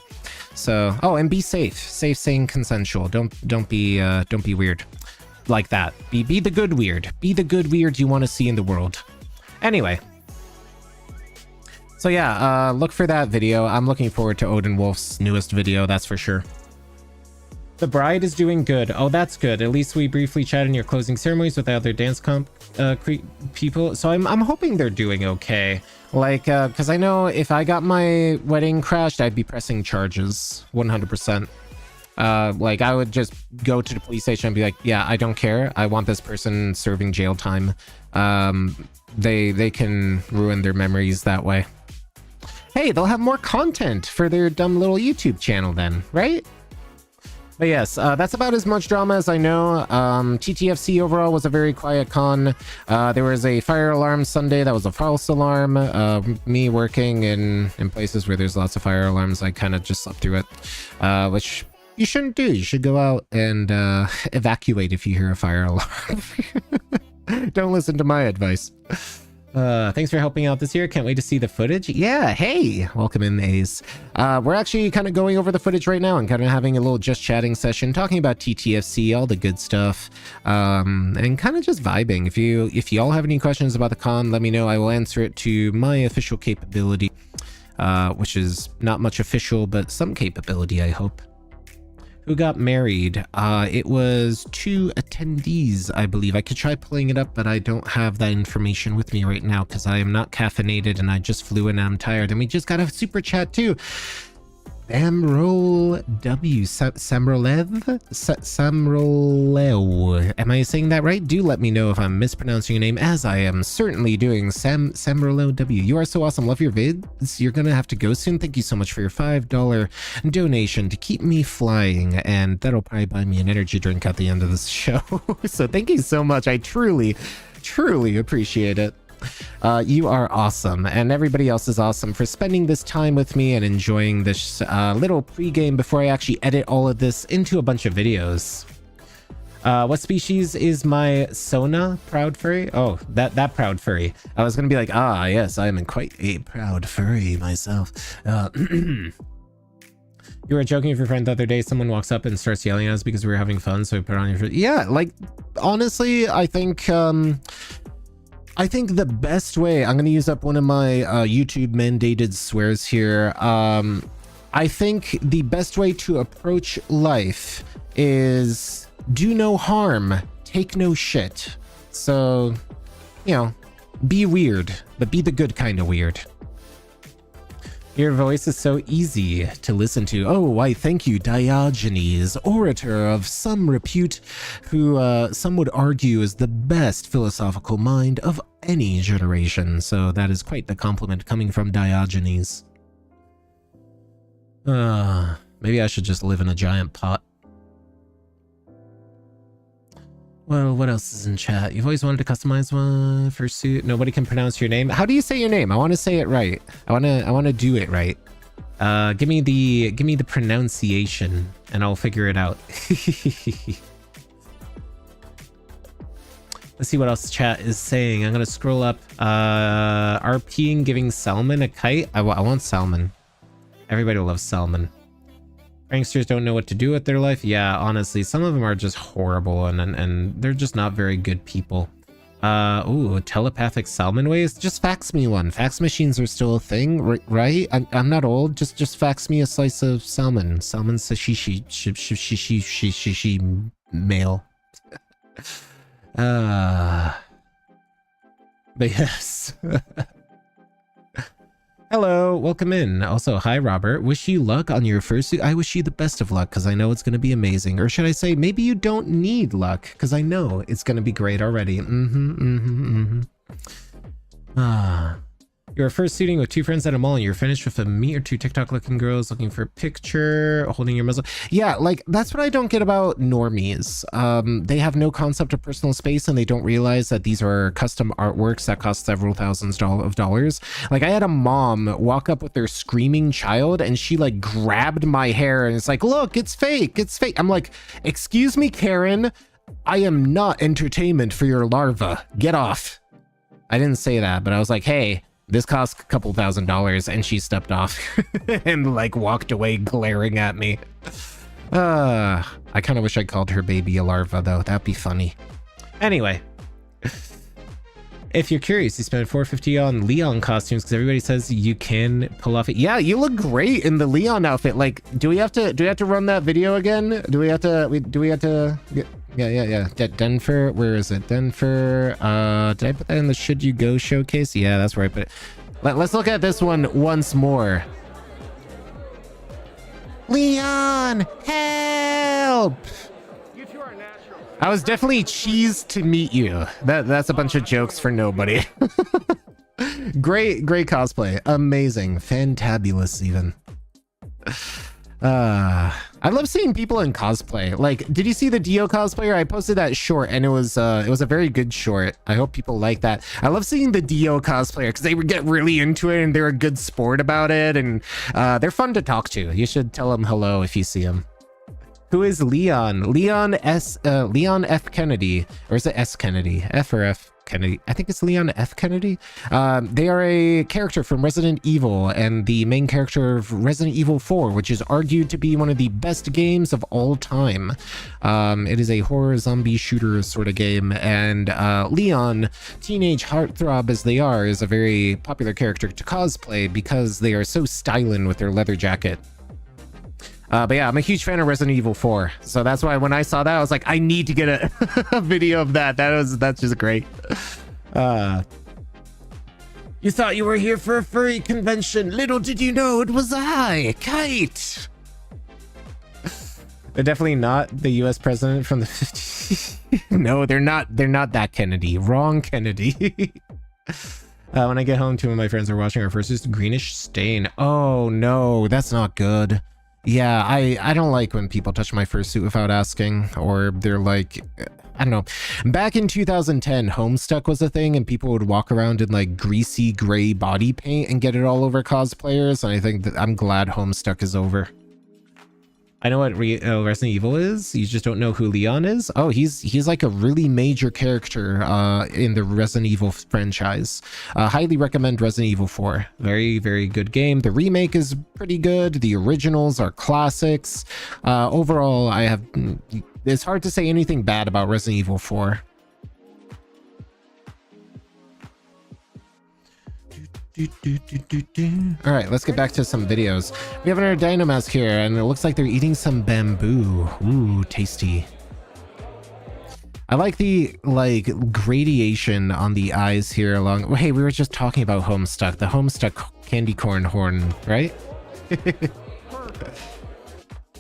So, oh, and be safe, sane, consensual. Don't be weird like that. Be the good weird. Be the good weird you want to see in the world. Anyway. So yeah, look for that video. I'm looking forward to Odin Wolf's newest video, that's for sure. The bride is doing good. Oh, that's good. At least we briefly chatted in your closing ceremonies with the other dance comp people. So I'm hoping they're doing okay. Like, because I know if I got my wedding crashed, I'd be pressing charges 100%. Like, I would just go to the police station and be like, yeah, I don't care. I want this person serving jail time. They can ruin their memories that way. Hey, they'll have more content for their dumb little YouTube channel then, right? But yes, that's about as much drama as I know. TTFC overall was a very quiet con. There was a fire alarm Sunday that was a false alarm. Me working in places where there's lots of fire alarms, I kind of just slept through it, which you shouldn't do. You should go out and evacuate if you hear a fire alarm. Don't listen to my advice. Thanks for helping out this year. Can't wait to see the footage. Yeah, hey, welcome in, Ace. We're actually kind of going over the footage right now and kind of having a little just chatting session, talking about TTFC, all the good stuff, and kind of just vibing. If you all have any questions about the con, let me know. I will answer it to my official capability, which is not much official, but some capability, I hope. Who got married? It was 2 attendees, I believe. I could try pulling it up, but I don't have that information with me right now because I am not caffeinated and I just flew in and I'm tired. And we just got a super chat too. Samrol W. Samrolew. Am I saying that right? Do let me know if I'm mispronouncing your name, as I am certainly doing. Samrolew W. You are so awesome. Love your vids. You're gonna have to go soon. Thank you so much for your $5 donation to keep me flying, and that'll probably buy me an energy drink at the end of this show. So thank you so much. I truly appreciate it. You are awesome, and everybody else is awesome for spending this time with me and enjoying this little pregame before I actually edit all of this into a bunch of videos. What species is my Sona proud furry? Oh, that proud furry. I was gonna be like, ah, yes, I am quite a proud furry myself. You were joking with your friend the other day. Someone walks up and starts yelling at us because we were having fun, so we put on your... Yeah, like, honestly, I think the best way, I'm going to use up one of my YouTube mandated swears here. I think the best way to approach life is do no harm, take no shit. So, you know, be weird, but be the good kind of weird. Your voice is so easy to listen to. Oh, why thank you, Diogenes, orator of some repute, who some would argue is the best philosophical mind of any generation. So that is quite the compliment coming from Diogenes. Maybe I should just live in a giant pot. Well, what else is in chat? You've always wanted to customize one Fursuit. Nobody can pronounce your name. How do you say your name? I want to say it right. I want to do it right. Give me the pronunciation and I'll figure it out. Let's see what else chat is saying. I'm gonna scroll up. RPing giving Salmon a kite. I want Salmon. Everybody loves Salmon. Pranksters don't know what to do with their life. Yeah, honestly, some of them are just horrible and they're just not very good people. Ooh, telepathic salmon ways? Just fax me one. Fax machines are still a thing, right? I'm not old. Just fax me a slice of salmon. Salmon sashimi mail. But yes. Hello, welcome in. Also, hi, Robert. Wish you luck on your fursuit. I wish you the best of luck because I know it's going to be amazing. Or should I say, maybe you don't need luck because I know it's going to be great already. You were first shooting with 2 friends at a mall and you're finished with a me or 2 TikTok looking girls looking for a picture, holding your muzzle. Yeah, like that's what I don't get about normies. They have no concept of personal space and they don't realize that these are custom artworks that cost several thousands of dollars. Like I had a mom walk up with their screaming child and she like grabbed my hair and it's like, look, it's fake, it's fake. I'm like, excuse me, Karen, I am not entertainment for your larva. Get off. I didn't say that, but I was like, hey, this cost a couple $1,000s, and she stepped off and like walked away glaring at me. I kind of wish I called her baby a larva though. That'd be funny. Anyway. If you're curious, you spent $4.50 on Leon costumes because everybody says you can pull off it. Yeah, you look great in the Leon outfit. Like, do we have to run that video again? Do we have to get, yeah. Denver, where is it? Denver. Did I put that in the Should You Go showcase? Yeah, that's where I put it. Let's look at this one once more. Leon, help! You two are natural. I was definitely cheesed to meet you. That's a bunch of jokes for nobody. Great cosplay. Amazing. Fantabulous even. I love seeing people in cosplay. Like, did you see the Dio cosplayer? I posted that short and it was a very good short. I hope people like that. I love seeing the Dio cosplayer because they would get really into it and they're a good sport about it, and they're fun to talk to. You should tell them hello if you see them. Who is Leon? Leon F. Kennedy, or is it S. Kennedy? F or F Kennedy? I think it's Leon F. Kennedy. They are a character from Resident Evil and the main character of Resident Evil 4, which is argued to be one of the best games of all time. It is a horror zombie shooter sort of game, and Leon, teenage heartthrob as they are, is a very popular character to cosplay because they are so styling with their leather jacket. But yeah, I'm a huge fan of Resident Evil 4, so that's why when I saw that, I was like, I need to get a video of that. That's just great. You thought you were here for a furry convention. Little did you know it was I, Kite. They're definitely not the U.S. president from the 50s. No, they're not. They're not that Kennedy. Wrong Kennedy. When I get home, two of my friends are watching our Fursuit greenish stain. Oh no, that's not good. Yeah, I don't like when people touch my fursuit without asking, or they're like, I don't know. Back in 2010, Homestuck was a thing, and people would walk around in like greasy gray body paint and get it all over cosplayers. And I think that I'm glad Homestuck is over. I know what Resident Evil is. You just don't know who Leon is. Oh, he's like a really major character in the Resident Evil franchise. Highly recommend Resident Evil 4. Very, very good game. The remake is pretty good. The originals are classics. Overall, it's hard to say anything bad about Resident Evil 4. All right, let's get back to some videos. We have another Dynamask here, and it looks like they're eating some bamboo. Ooh, tasty. I like the gradation on the eyes here along. Hey, we were just talking about Homestuck, the Homestuck candy corn horn, right?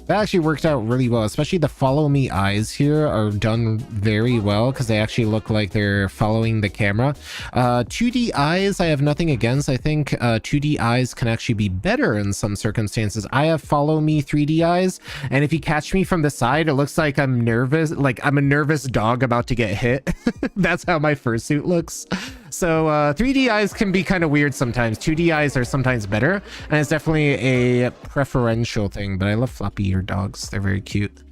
That actually worked out really well, especially the follow me eyes here are done very well because they actually look like they're following the camera. 2D eyes I have nothing against. I think 2D eyes can actually be better in some circumstances. I have follow me 3D eyes, and if you catch me from the side, it looks like I'm nervous, like I'm a nervous dog about to get hit. That's how my fursuit looks. So 3D eyes can be kind of weird sometimes. 2D eyes are sometimes better, and it's definitely a preferential thing, but I love floppy ear dogs. They're very cute.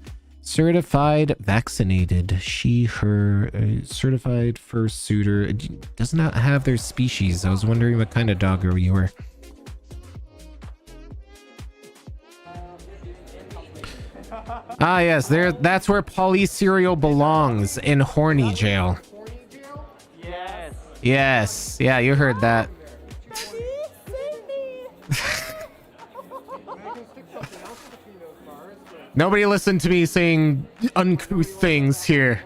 Certified vaccinated. She, her, certified fursuiter. Does not have their species. I was wondering what kind of dog you were. Ah, yes, that's where Polycereal belongs, in horny jail. Yes, yeah, you heard that. Nobody listened to me saying uncouth things here.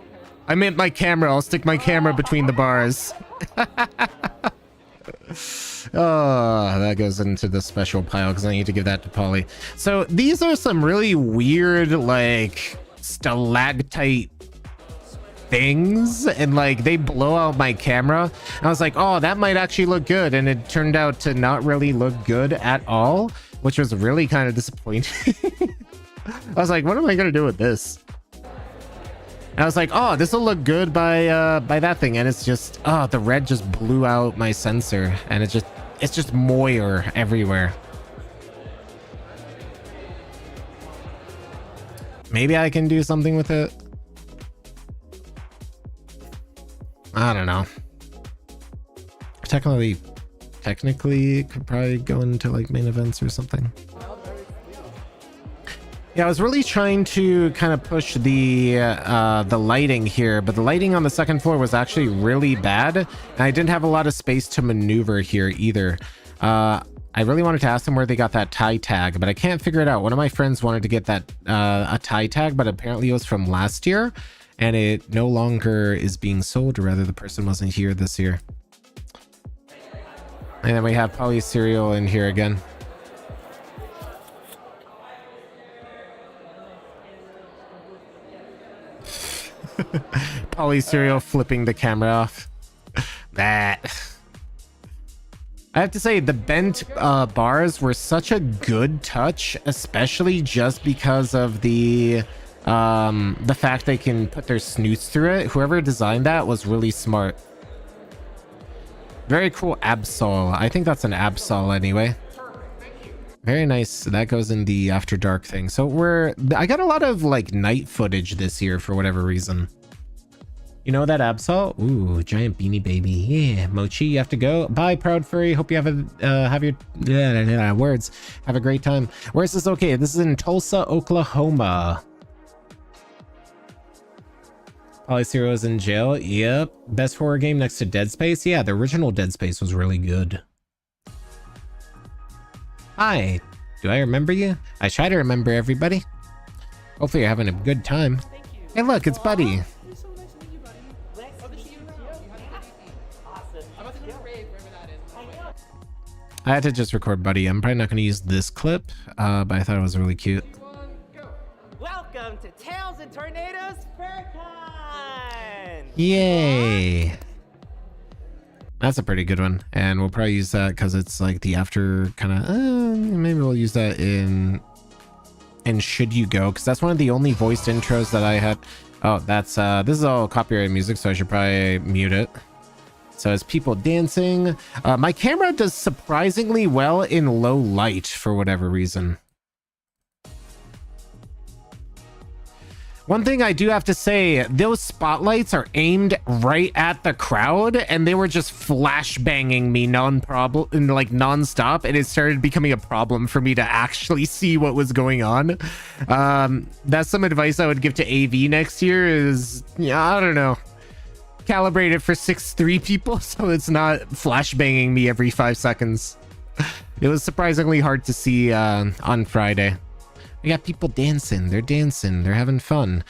I meant my camera. I'll stick my camera between the bars. Oh, that goes into the special pile because I need to give that to Polly. So these are some really weird, like, stalactite things, and like they blow out my camera. I was like, oh, that might actually look good, and it turned out to not really look good at all, which was really kind of disappointing. I was like, what am I gonna do with this? And I was like, oh, this will look good by that thing, and it's just, oh, the red just blew out my sensor, and it's just moire everywhere. Maybe I can do something with it. I don't know. Technically it could probably go into like main events or something. Yeah, I was really trying to kind of push the lighting here, but the lighting on the second floor was actually really bad, and I didn't have a lot of space to maneuver here either. I really wanted to ask them where they got that tie tag, but I can't figure it out. One of my friends wanted to get that a tie tag, but apparently it was from last year, and it no longer is being sold, or rather the person wasn't here this year. And then we have Polly Cereal in here again. Polly Cereal flipping the camera off. That. I have to say, the bent bars were such a good touch, especially just because of the fact they can put their snoots through it. Whoever designed that was really smart. Very cool Absol. I think that's an Absol anyway. Very nice. That goes in the After Dark thing. So I got a lot of like night footage this year for whatever reason. You know that Absol? Ooh, giant beanie baby. Yeah, Mochi, you have to go. Bye, Proud Furry. Hope you have your words. Have a great time. Where is this? Okay, this is in Tulsa, Oklahoma. Polycero is in jail. Yep. Best horror game next to Dead Space. Yeah, the original Dead Space was really good. Hi. Do I remember you? I try to remember everybody. Hopefully you're having a good time. Thank you. Hey, look, it's Buddy. It's so nice to meet you, buddy. Nice to meet you too. Awesome. I'm about to go raid wherever that is. I had to just record Buddy. I'm probably not going to use this clip, but I thought it was really cute. Welcome to Tales and Tornadoes FurCon! Yay! That's a pretty good one, and we'll probably use that because it's like the after kind of. Maybe we'll use that in Should You Go, because that's one of the only voiced intros that I had. Oh, that's this is all copyrighted music, so I should probably mute it. So it's people dancing. My camera does surprisingly well in low light for whatever reason. One thing I do have to say, those spotlights are aimed right at the crowd, and they were just flashbanging me non-stop, and it started becoming a problem for me to actually see what was going on. That's some advice I would give to AV next year is, yeah, I don't know, calibrate it for 6'3" people so it's not flashbanging me every 5 seconds. It was surprisingly hard to see on Friday. We got people dancing. They're dancing. They're having fun.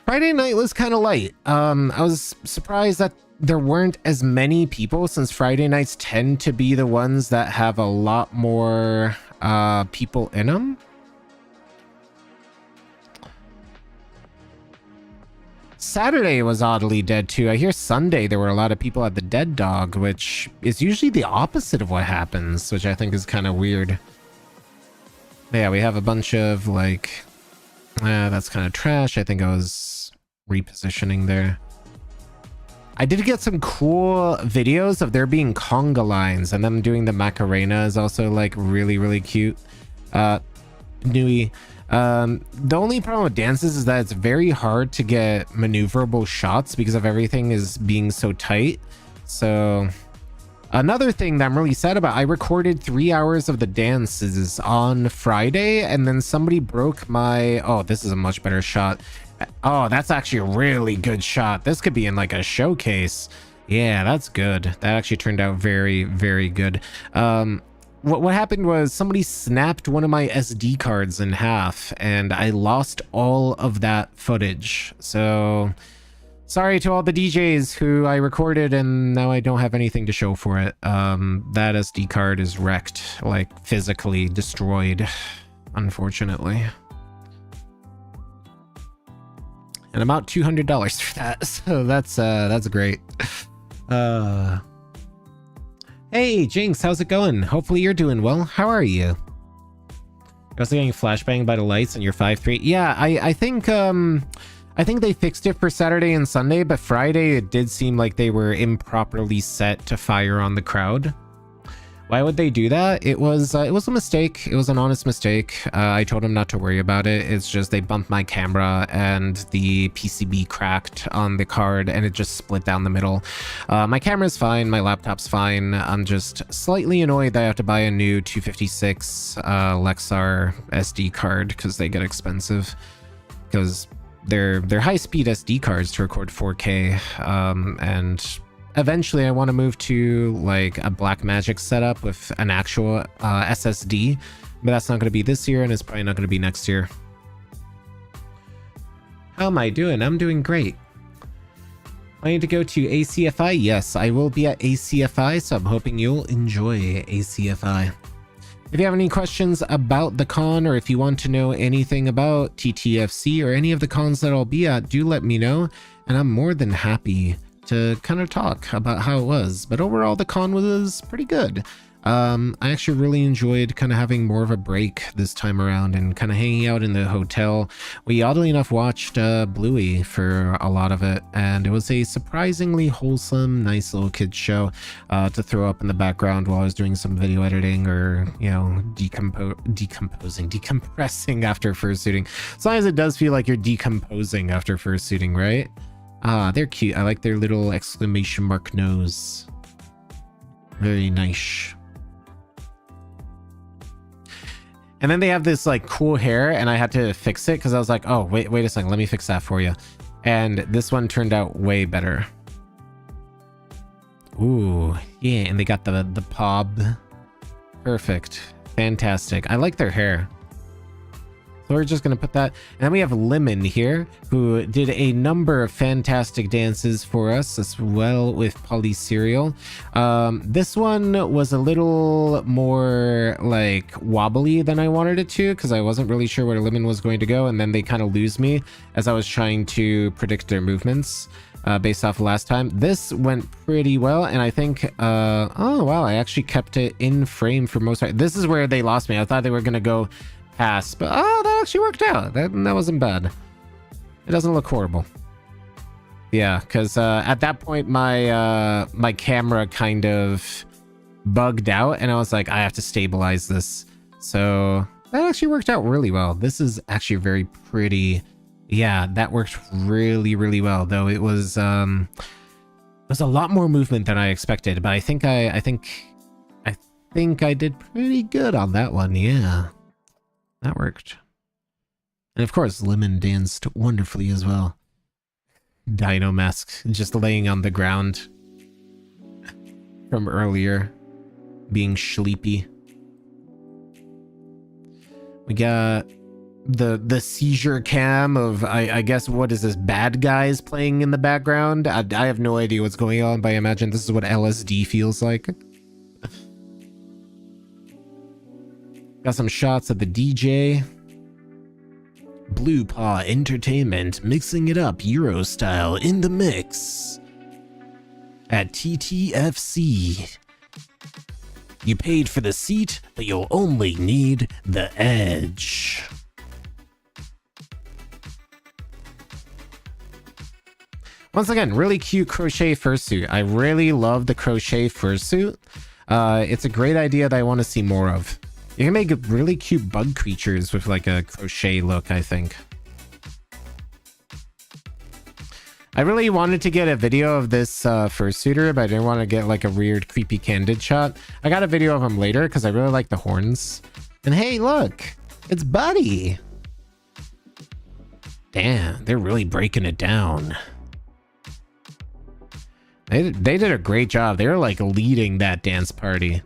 Friday night was kind of light. I was surprised that there weren't as many people, since Friday nights tend to be the ones that have a lot more people in them. Saturday was oddly dead too. I hear Sunday there were a lot of people at the Dead Dog, which is usually the opposite of what happens, which I think is kind of weird. Yeah, we have a bunch of like, that's kind of trash. I think I was repositioning there. I did get some cool videos of there being conga lines, and them doing the Macarena is also like really, really cute. Nui. The only problem with dances is that it's very hard to get maneuverable shots because of everything is being so tight. So another thing that I'm really sad about, I recorded 3 hours of the dances on Friday, and then somebody broke my... Oh, this is a much better shot. Oh, that's actually a really good shot. This could be in like a showcase. Yeah, that's good. That actually turned out very, very good. What happened was somebody snapped one of my SD cards in half, and I lost all of that footage. So... sorry to all the DJs who I recorded and now I don't have anything to show for it. That SD card is wrecked, like physically destroyed, unfortunately. And I'm out $200 for that, so that's great. Hey Jinx, how's it going? Hopefully you're doing well. How are you? You're also getting flashbanged by the lights and you're 5'3". Yeah, I think they fixed it for Saturday and Sunday, but Friday it did seem like they were improperly set to fire on the crowd. Why would they do that? It was a mistake. It was an honest mistake. I told them not to worry about it. It's just they bumped my camera and the PCB cracked on the card and it just split down the middle. My camera's fine. My laptop's fine. I'm just slightly annoyed that I have to buy a new 256 Lexar SD card because they get expensive. Because they're high-speed SD cards to record 4K, and eventually I want to move to like a Blackmagic setup with an actual SSD, but that's not going to be this year and it's probably not going to be next year. How am I doing? I'm doing great. Planning to go to ACFI? Yes, I will be at ACFI, so I'm hoping you'll enjoy ACFI. If you have any questions about the con, or if you want to know anything about TTFC or any of the cons that I'll be at, do let me know, and I'm more than happy to kind of talk about how it was. But overall, the con was pretty good. I actually really enjoyed kind of having more of a break this time around and kind of hanging out in the hotel. We oddly enough watched Bluey for a lot of it, and it was a surprisingly wholesome, nice little kids show to throw up in the background while I was doing some video editing or, you know, decompressing after fursuiting. As long as it does feel like you're decomposing after fursuiting, right? They're cute. I like their little exclamation mark nose. Very nice. And then they have this like cool hair, and I had to fix it because I was like, oh, wait a second, let me fix that for you. And this one turned out way better. Ooh, yeah, and they got the pob. Perfect. Fantastic. I like their hair. So we're just going to put that. And then we have Lemon here, who did a number of fantastic dances for us, as well with Polly Cereal. This one was a little more like wobbly than I wanted it to, because I wasn't really sure where Lemon was going to go, and then they kind of lose me as I was trying to predict their movements based off last time. This went pretty well, and I think oh wow, I actually kept it in frame for most part. This is where they lost me. I thought they were going to go past, but oh, that actually worked out. That wasn't bad. It doesn't look horrible. Yeah, because at that point my my camera kind of bugged out, and I was like, I have to stabilize this. So that actually worked out really well. This is actually very pretty. Yeah, that worked really, really well. Though it was a lot more movement than I expected, but I think I did pretty good on that one. Yeah. That worked. And of course, Lemon danced wonderfully as well. Dino Mask just laying on the ground from earlier, being sleepy. We got the seizure cam of, I guess, what is this, bad guys playing in the background? I have no idea what's going on, but I imagine this is what LSD feels like. Got some shots of the DJ. Blue Paw Entertainment mixing it up Euro style in the mix. At TTFC. You paid for the seat, but you'll only need the edge. Once again, really cute crochet fursuit. I really love the crochet fursuit. It's a great idea that I want to see more of. You can make really cute bug creatures with like a crochet look, I think. I really wanted to get a video of this fursuiter, but I didn't want to get like a weird, creepy, candid shot. I got a video of him later because I really like the horns. And hey, look, it's Buddy. Damn, they're really breaking it down. They did a great job. They were like leading that dance party.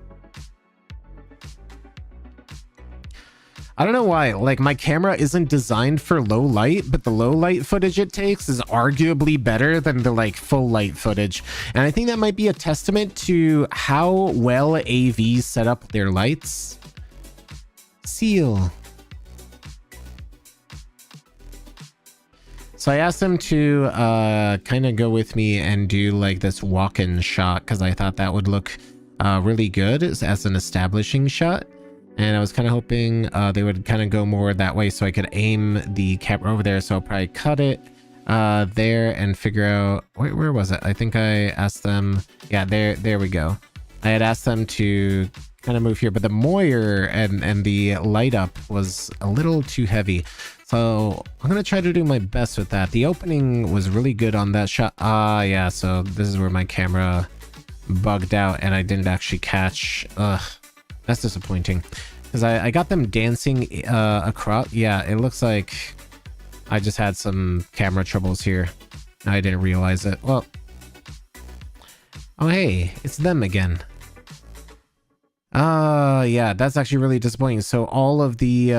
I don't know why, like my camera isn't designed for low light, but the low light footage it takes is arguably better than the like full light footage. And I think that might be a testament to how well AV set up their lights. Seal. So I asked them to kind of go with me and do like this walk-in shot because I thought that would look really good as an establishing shot. And I was kind of hoping they would kind of go more that way so I could aim the camera over there. So I'll probably cut it there and figure out... Where was it? I think I asked them... Yeah, there we go. I had asked them to kind of move here, but the moire and the light up was a little too heavy. So I'm going to try to do my best with that. The opening was really good on that shot. Yeah, so this is where my camera bugged out and I didn't actually catch. Ugh, that's disappointing. Because I got them dancing across. Yeah, it looks like I just had some camera troubles here. I didn't realize it. Well, oh hey, it's them again. Yeah, that's actually really disappointing. So all of the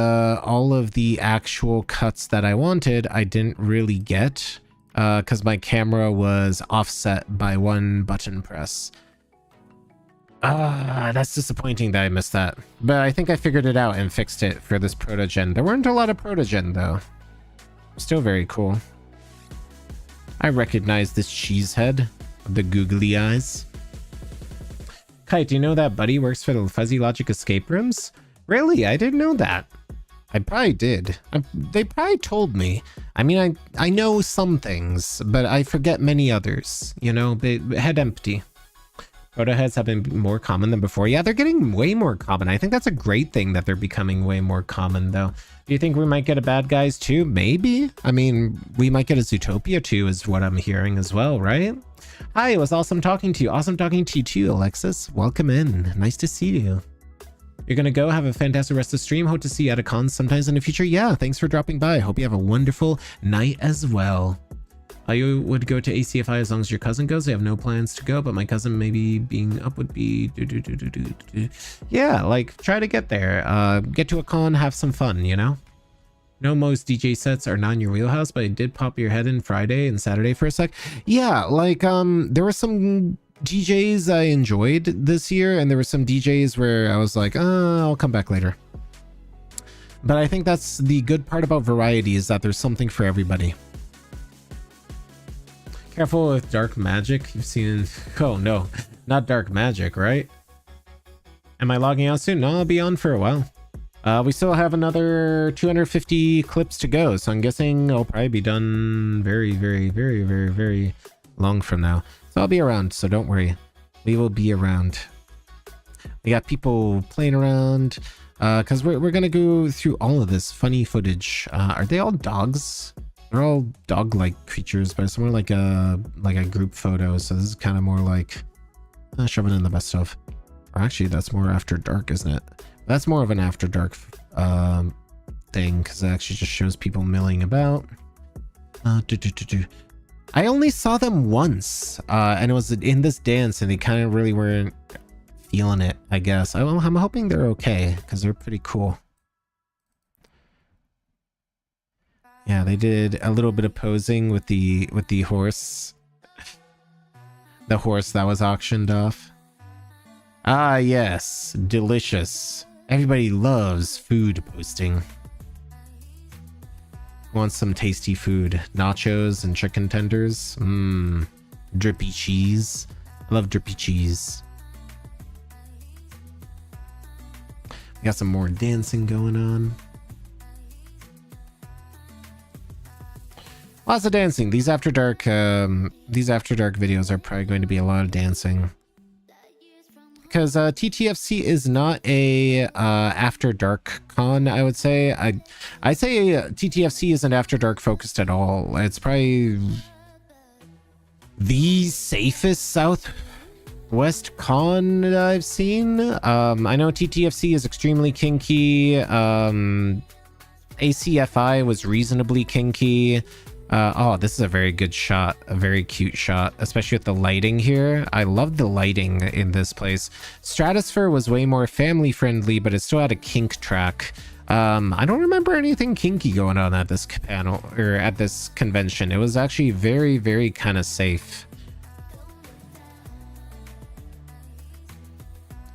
actual cuts that I wanted, I didn't really get because my camera was offset by one button press. That's disappointing that I missed that. But I think I figured it out and fixed it for this protogen. There weren't a lot of protogen though. Still very cool. I recognize this cheese head with the googly eyes. Kite, do you know that Buddy works for the Fuzzy Logic escape rooms? Really? I didn't know that. I probably did. They probably told me. I mean, I know some things, but I forget many others. You know, head empty. Proto heads have been more common than before. Yeah, they're getting way more common. I think that's a great thing that they're becoming way more common, though. Do you think we might get a Bad Guys too? Maybe. I mean, we might get a Zootopia too, is what I'm hearing as well, right? Hi, it was awesome talking to you. Awesome talking to you too, Alexis. Welcome in. Nice to see you. You're gonna go have a fantastic rest of the stream. Hope to see you at a con sometimes in the future. Yeah, thanks for dropping by. Hope you have a wonderful night as well. I would go to ACFI as long as your cousin goes. I have no plans to go, but my cousin maybe being up would be... Yeah, like, try to get there. Get to a con, have some fun, you know? No, most DJ sets are not in your wheelhouse, but I did pop your head in Friday and Saturday for a sec. Yeah, like, there were some DJs I enjoyed this year, and there were some DJs where I was like, I'll come back later. But I think that's the good part about variety, is that there's something for everybody. Careful with dark magic. You've seen... Oh, no. Not dark magic, right? Am I logging out soon? No, I'll be on for a while. We still have another 250 clips to go, so I'm guessing I'll probably be done very, very, very, very, very long from now. So I'll be around, so don't worry. We will be around. We got people playing around, because we're going to go through all of this funny footage. Are they all dogs? They're all dog-like creatures, but it's more like a group photo. So this is kind of more like shoving in the best of. Or actually, that's more after dark, isn't it? That's more of an after dark thing, because it actually just shows people milling about. I only saw them once, and it was in this dance, and they kind of really weren't feeling it, I guess. I'm hoping they're okay, because they're pretty cool. Yeah, they did a little bit of posing with the horse. The horse that was auctioned off. Ah, yes. Delicious. Everybody loves food posting. Want some tasty food. Nachos and chicken tenders. Mmm. Drippy cheese. I love drippy cheese. We got some more dancing going on. Lots of dancing. These after dark videos are probably going to be a lot of dancing. Because TTFC is not a after dark con, I would say. I'd say TTFC isn't after dark focused at all. It's probably the safest Southwest con that I've seen. I know TTFC is extremely kinky. ACFI was reasonably kinky. Oh, this is a very good shot, a very cute shot, especially with the lighting here. I love the lighting in this place. Stratosphere was way more family friendly, but it still had a kink track. I don't remember anything kinky going on at this panel or at this convention. It was actually very, very kind of safe.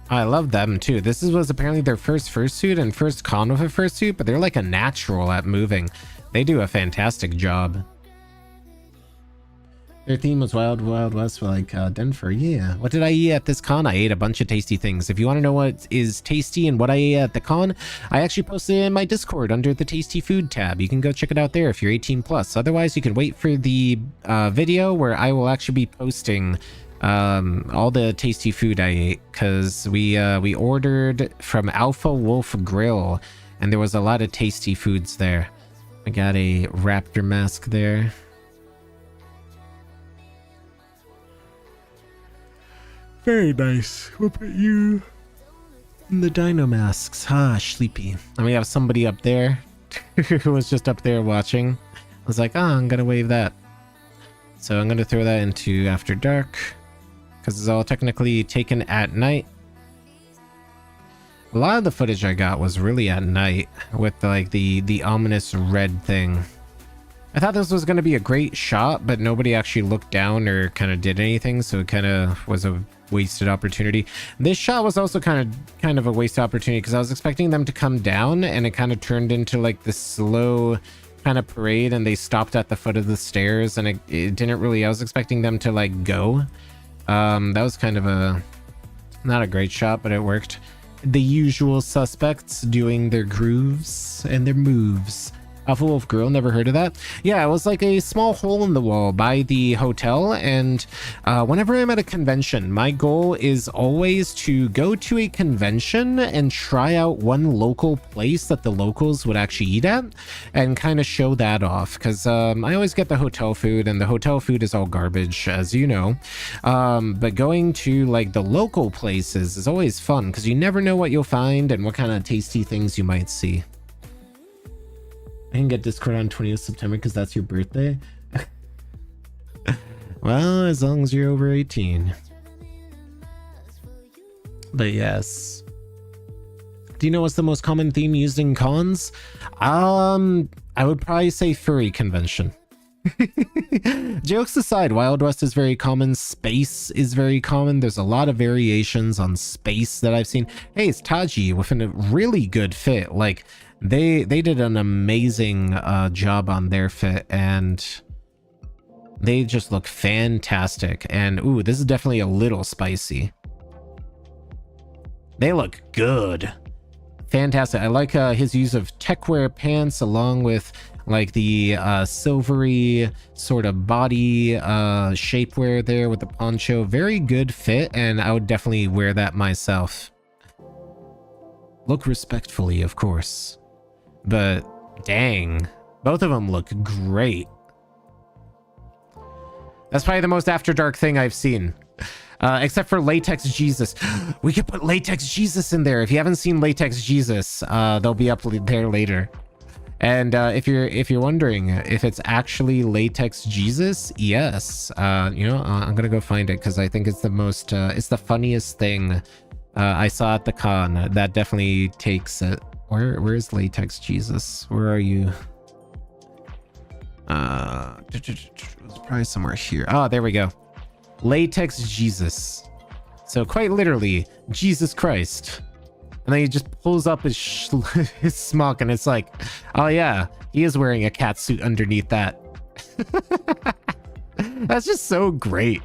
I love them too. This was apparently their first fursuit and first con with a fursuit, but they're like a natural at moving. They do a fantastic job. Their theme was Wild Wild West for like Denver. Yeah. What did I eat at this con? I ate a bunch of tasty things. If you want to know what is tasty and what I ate at the con, I actually posted it in my Discord under the tasty food tab. You can go check it out there if you're 18 plus. Otherwise, you can wait for the video where I will actually be posting all the tasty food I ate, because we ordered from Alpha Wolf Grill and there was a lot of tasty foods there. I got a raptor mask there. Very nice. We'll put you in the dino masks. Ah, sleepy. And we have somebody up there who was just up there watching. I was like, I'm gonna wave that. So I'm gonna throw that into After Dark, because it's all technically taken at night. A lot of the footage I got was really at night with like the ominous red thing. I thought this was going to be a great shot, but nobody actually looked down or kind of did anything, so it kind of was a wasted opportunity. This shot was also kind of a wasted opportunity, because I was expecting them to come down and it kind of turned into like this slow kind of parade, and they stopped at the foot of the stairs, and it didn't really, I was expecting them to like go. That was kind of not a great shot, but it worked. The usual suspects doing their grooves and their moves. Alpha Wolf Grill, never heard of that. Yeah, it was like a small hole in the wall by the hotel, and whenever I'm at a convention, my goal is always to go to a convention and try out one local place that the locals would actually eat at, and kind of show that off, because I always get the hotel food, and the hotel food is all garbage, as you know. But going to like the local places is always fun, because you never know what you'll find and what kind of tasty things you might see. I can get Discord on 20th September because that's your birthday. Well, as long as you're over 18. But yes. Do you know what's the most common theme used in cons? I would probably say furry convention. Jokes aside, Wild West is very common. Space is very common. There's a lot of variations on space that I've seen. Hey, it's Taji with a really good fit. Like, they did an amazing job on their fit, and they just look fantastic. And ooh, this is definitely a little spicy. They look good. Fantastic. I like his use of techwear pants along with like the silvery sort of body shapewear there with the poncho. Very good fit, and I would definitely wear that myself. Look respectfully, of course. But dang, both of them look great. That's probably the most After Dark thing I've seen. Except for Latex Jesus. We could put Latex Jesus in there. If you haven't seen Latex Jesus, they'll be up there later. And if you're wondering if it's actually Latex Jesus, yes. You know, I'm gonna go find it because I think it's the most, it's the funniest thing I saw at the con. That definitely takes it. Where's Latex Jesus? Where are you? It's probably somewhere here. Oh, there we go. Latex Jesus. So quite literally, Jesus Christ. And then he just pulls up his his smock, and it's like, oh yeah, he is wearing a cat suit underneath that. That's just so great.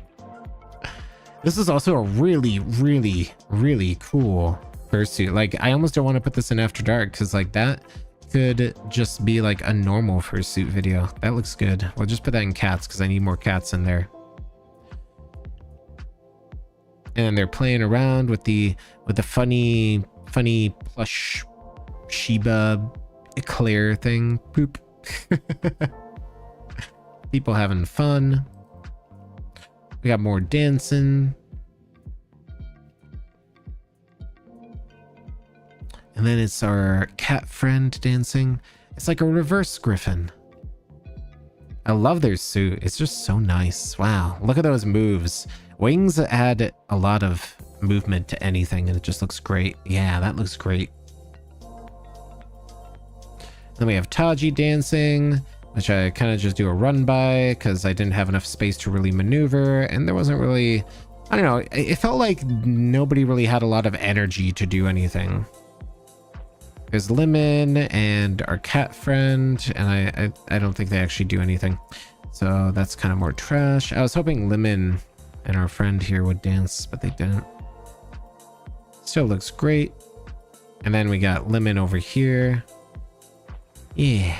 This is also a really, really, really cool fursuit. Like, I almost don't want to put this in After Dark, because like that could just be like a normal fursuit video. That looks good. We'll just put that in cats because I need more cats in there. And they're playing around with the funny plush Shiba eclair thing. Poop. People having fun. We got more dancing. And then it's our cat friend dancing. It's like a reverse griffin. I love their suit. It's just so nice. Wow, look at those moves. Wings add a lot of movement to anything, and it just looks great. Yeah, that looks great. Then we have Taji dancing, which I kind of just do a run by because I didn't have enough space to really maneuver, and there wasn't really, I don't know, it felt like nobody really had a lot of energy to do anything. There's Lemon and our cat friend, and I don't think they actually do anything. So that's kind of more trash. I was hoping Lemon and our friend here would dance, but they didn't. Still looks great. And then we got Lemon over here. Yeah.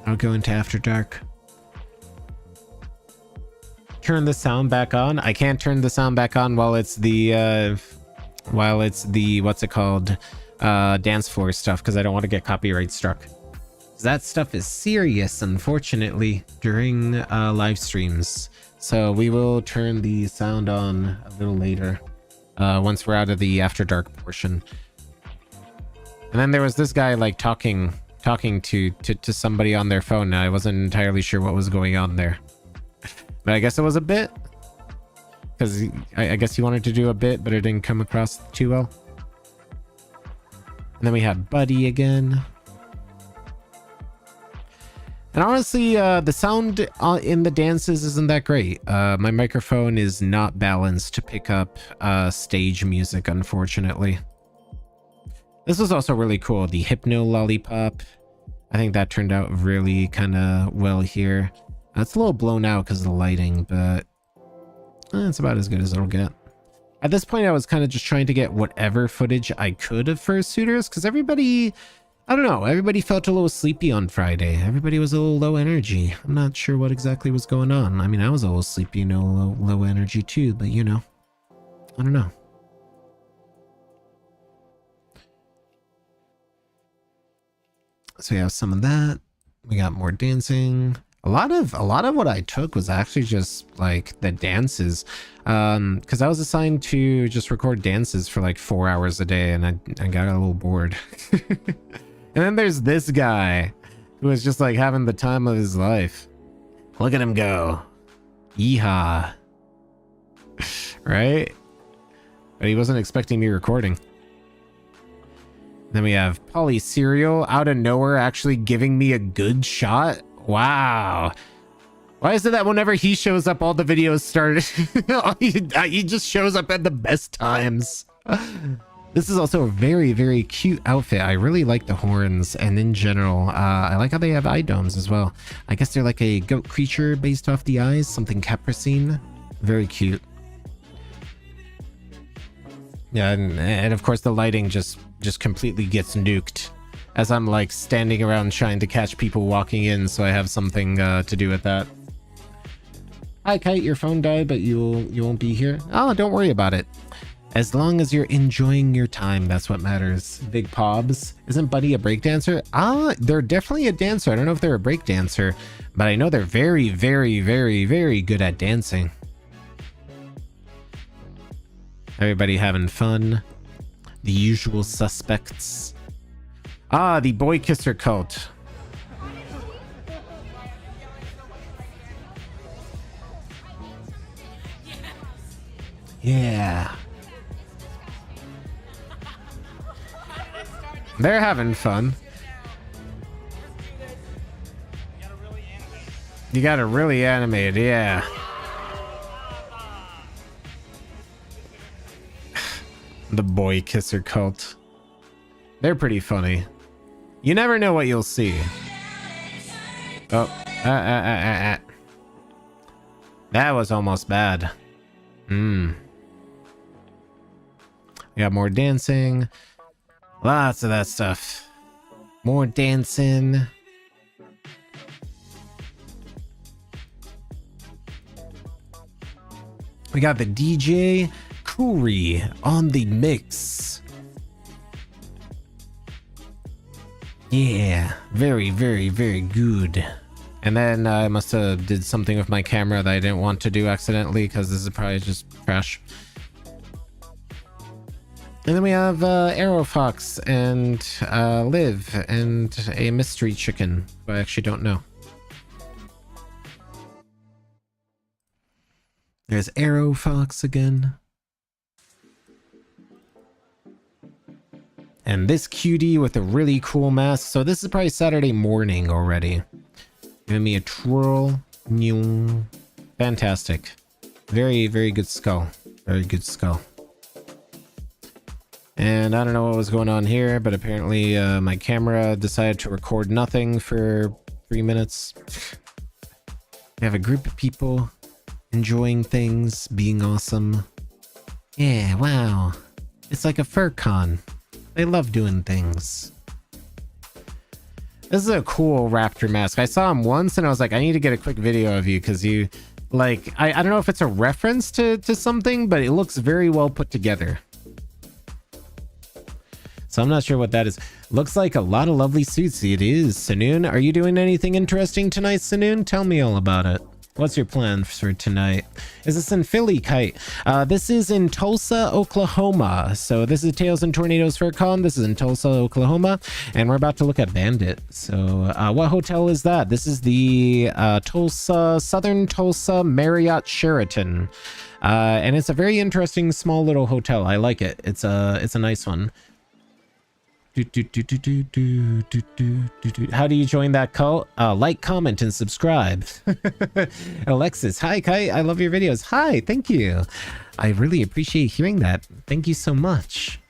I'll go into After Dark. Turn the sound back on. I can't turn the sound back on while it's the what's it called, dance floor stuff, because I don't want to get copyright struck. That stuff is serious, unfortunately, during live streams. So we will turn the sound on a little later, once we're out of the After Dark portion. And then there was this guy like talking to somebody on their phone. I wasn't entirely sure what was going on there, but I guess it was a bit, because I guess he wanted to do a bit, but it didn't come across too well. And then we had Buddy again. And honestly, the sound in the dances isn't that great. My microphone is not balanced to pick up stage music, unfortunately. This was also really cool. The Hypno Lollipop. I think that turned out really kind of well here. It's a little blown out because of the lighting, but it's about as good as it'll get. At this point, I was kind of just trying to get whatever footage I could of fursuiters, because everybody... I don't know, everybody felt a little sleepy on Friday. Everybody was a little low energy. I'm not sure what exactly was going on. I mean, I was a little sleepy, low energy too, but you know, I don't know. So we have some of that. We got more dancing. A lot of what I took was actually just like the dances, because I was assigned to just record dances for like 4 hours a day, and I got a little bored. And then there's this guy who was just like having the time of his life. Look at him go. Yeehaw. Right? But he wasn't expecting me recording. Then we have Polly Cereal out of nowhere actually giving me a good shot. Wow. Why is it that whenever he shows up, all the videos start? He just shows up at the best times. This is also a very, very cute outfit. I really like the horns, and in general, I like how they have eye domes as well. I guess they're like a goat creature based off the eyes, something capricine. Very cute. Yeah, and of course the lighting just completely gets nuked as I'm like standing around trying to catch people walking in, so I have something to do with that. Hi Kite, your phone died, but you won't be here. Oh, don't worry about it. As long as you're enjoying your time, that's what matters. Big Pobs. Isn't Buddy a breakdancer? Ah, they're definitely a dancer. I don't know if they're a breakdancer, but I know they're very, very, very, very good at dancing. Everybody having fun. The usual suspects. Ah, the boy kisser cult. Yeah. They're having fun. You gotta really animate, yeah. The boy kisser cult. They're pretty funny. You never know what you'll see. Oh, that was almost bad. We got more dancing. Lots of that stuff. More dancing. We got the DJ Furry on the mix. Yeah, very, very, very good. And then I must have did something with my camera that I didn't want to do accidentally, because this is probably just trash. And then we have Arrow Fox and Liv and a mystery chicken, who I actually don't know. There's Arrow Fox again. And this cutie with a really cool mask. So this is probably Saturday morning already. Giving me a twirl. Fantastic. Very, very good skull. Very good skull. And I don't know what was going on here, but apparently my camera decided to record nothing for 3 minutes. We have a group of people enjoying things, being awesome. Yeah, wow. It's like a fur con. They love doing things. This is a cool raptor mask. I saw him once and I was like, I need to get a quick video of you because you, like, I don't know if it's a reference to something, but it looks very well put together. So I'm not sure what that is. Looks like a lot of lovely suits. It is. Sanoon, are you doing anything interesting tonight, Sanoon? Tell me all about it. What's your plan for tonight? Is this in Philly, Kite? This is in Tulsa, Oklahoma. So this is Tales and Tornadoes Fur Con. This is in Tulsa, Oklahoma. And we're about to look at Bandit. So what hotel is that? This is the Tulsa, Southern Tulsa Marriott Sheraton. And it's a very interesting small little hotel. I like it. It's a nice one. How do you join that cult? Like, comment, and subscribe. Alexis, hi, Kite. I love your videos. Hi, thank you. I really appreciate hearing that. Thank you so much.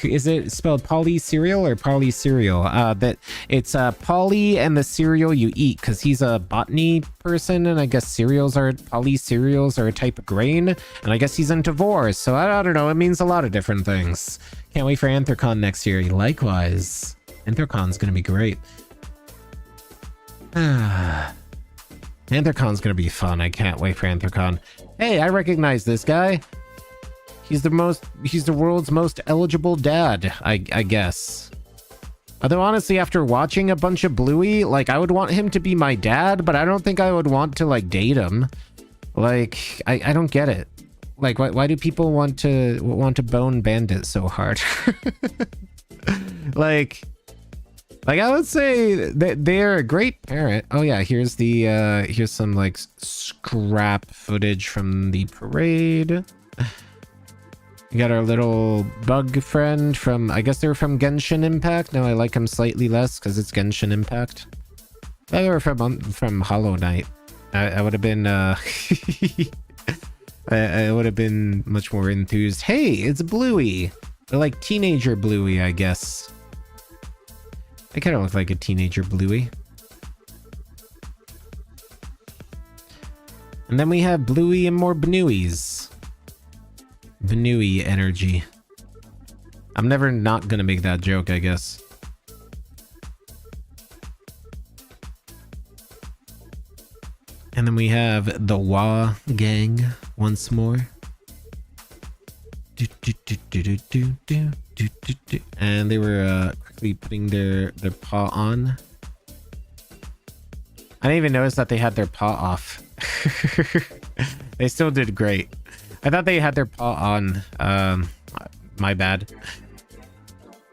Is it spelled poly cereal or poly cereal? That it's poly and the cereal you eat, because he's a botany person, and I guess cereals are poly cereals are a type of grain, and I guess he's into vor, so I don't know. It means a lot of different things. Can't wait for Anthrocon next year. Likewise, Anthrocon's gonna be great. Anthrocon's gonna be fun. I can't wait for Anthrocon. Hey, I recognize this guy. He's the world's most eligible dad, I guess. Although honestly, after watching a bunch of Bluey, like, I would want him to be my dad, but I don't think I would want to, like, date him. Like, I don't get it. Like, why do people want to bone Bandit so hard? like I would say that they're a great parent. Oh yeah, here's some like scrap footage from the parade. We got our little bug friend from, I guess they're from Genshin Impact. Now I like him slightly less because it's Genshin Impact. They were from Hollow Knight. I would have been I would have been much more enthused. Hey, it's Bluey. They're like teenager Bluey, I guess. They kind of look like a teenager Bluey. And then we have Bluey and more Bnuies. Bnui energy. I'm never not gonna make that joke, I guess. And then we have the Wah gang once more. And they were quickly putting their paw on. I didn't even notice that they had their paw off. They still did great. I thought they had their paw on. My bad.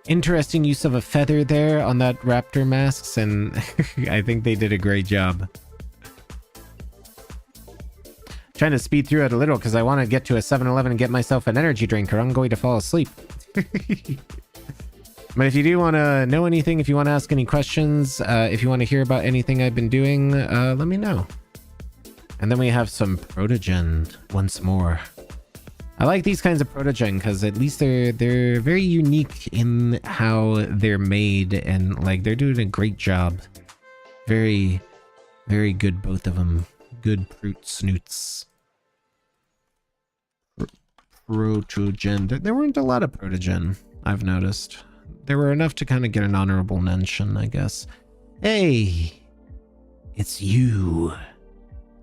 Interesting use of a feather there on that raptor masks, and I think they did a great job. Trying to speed through it a little because I want to get to a 7-Eleven and get myself an energy drink, or I'm going to fall asleep. But if you do want to know anything, if you want to ask any questions, if you want to hear about anything I've been doing, let me know. And then we have some Protogen once more. I like these kinds of Protogen because at least they're very unique in how they're made, and like they're doing a great job. Very, very good, both of them. Good fruit snoots. Protogen. There weren't a lot of Protogen, I've noticed. There were enough to kind of get an honorable mention, I guess. Hey, it's you.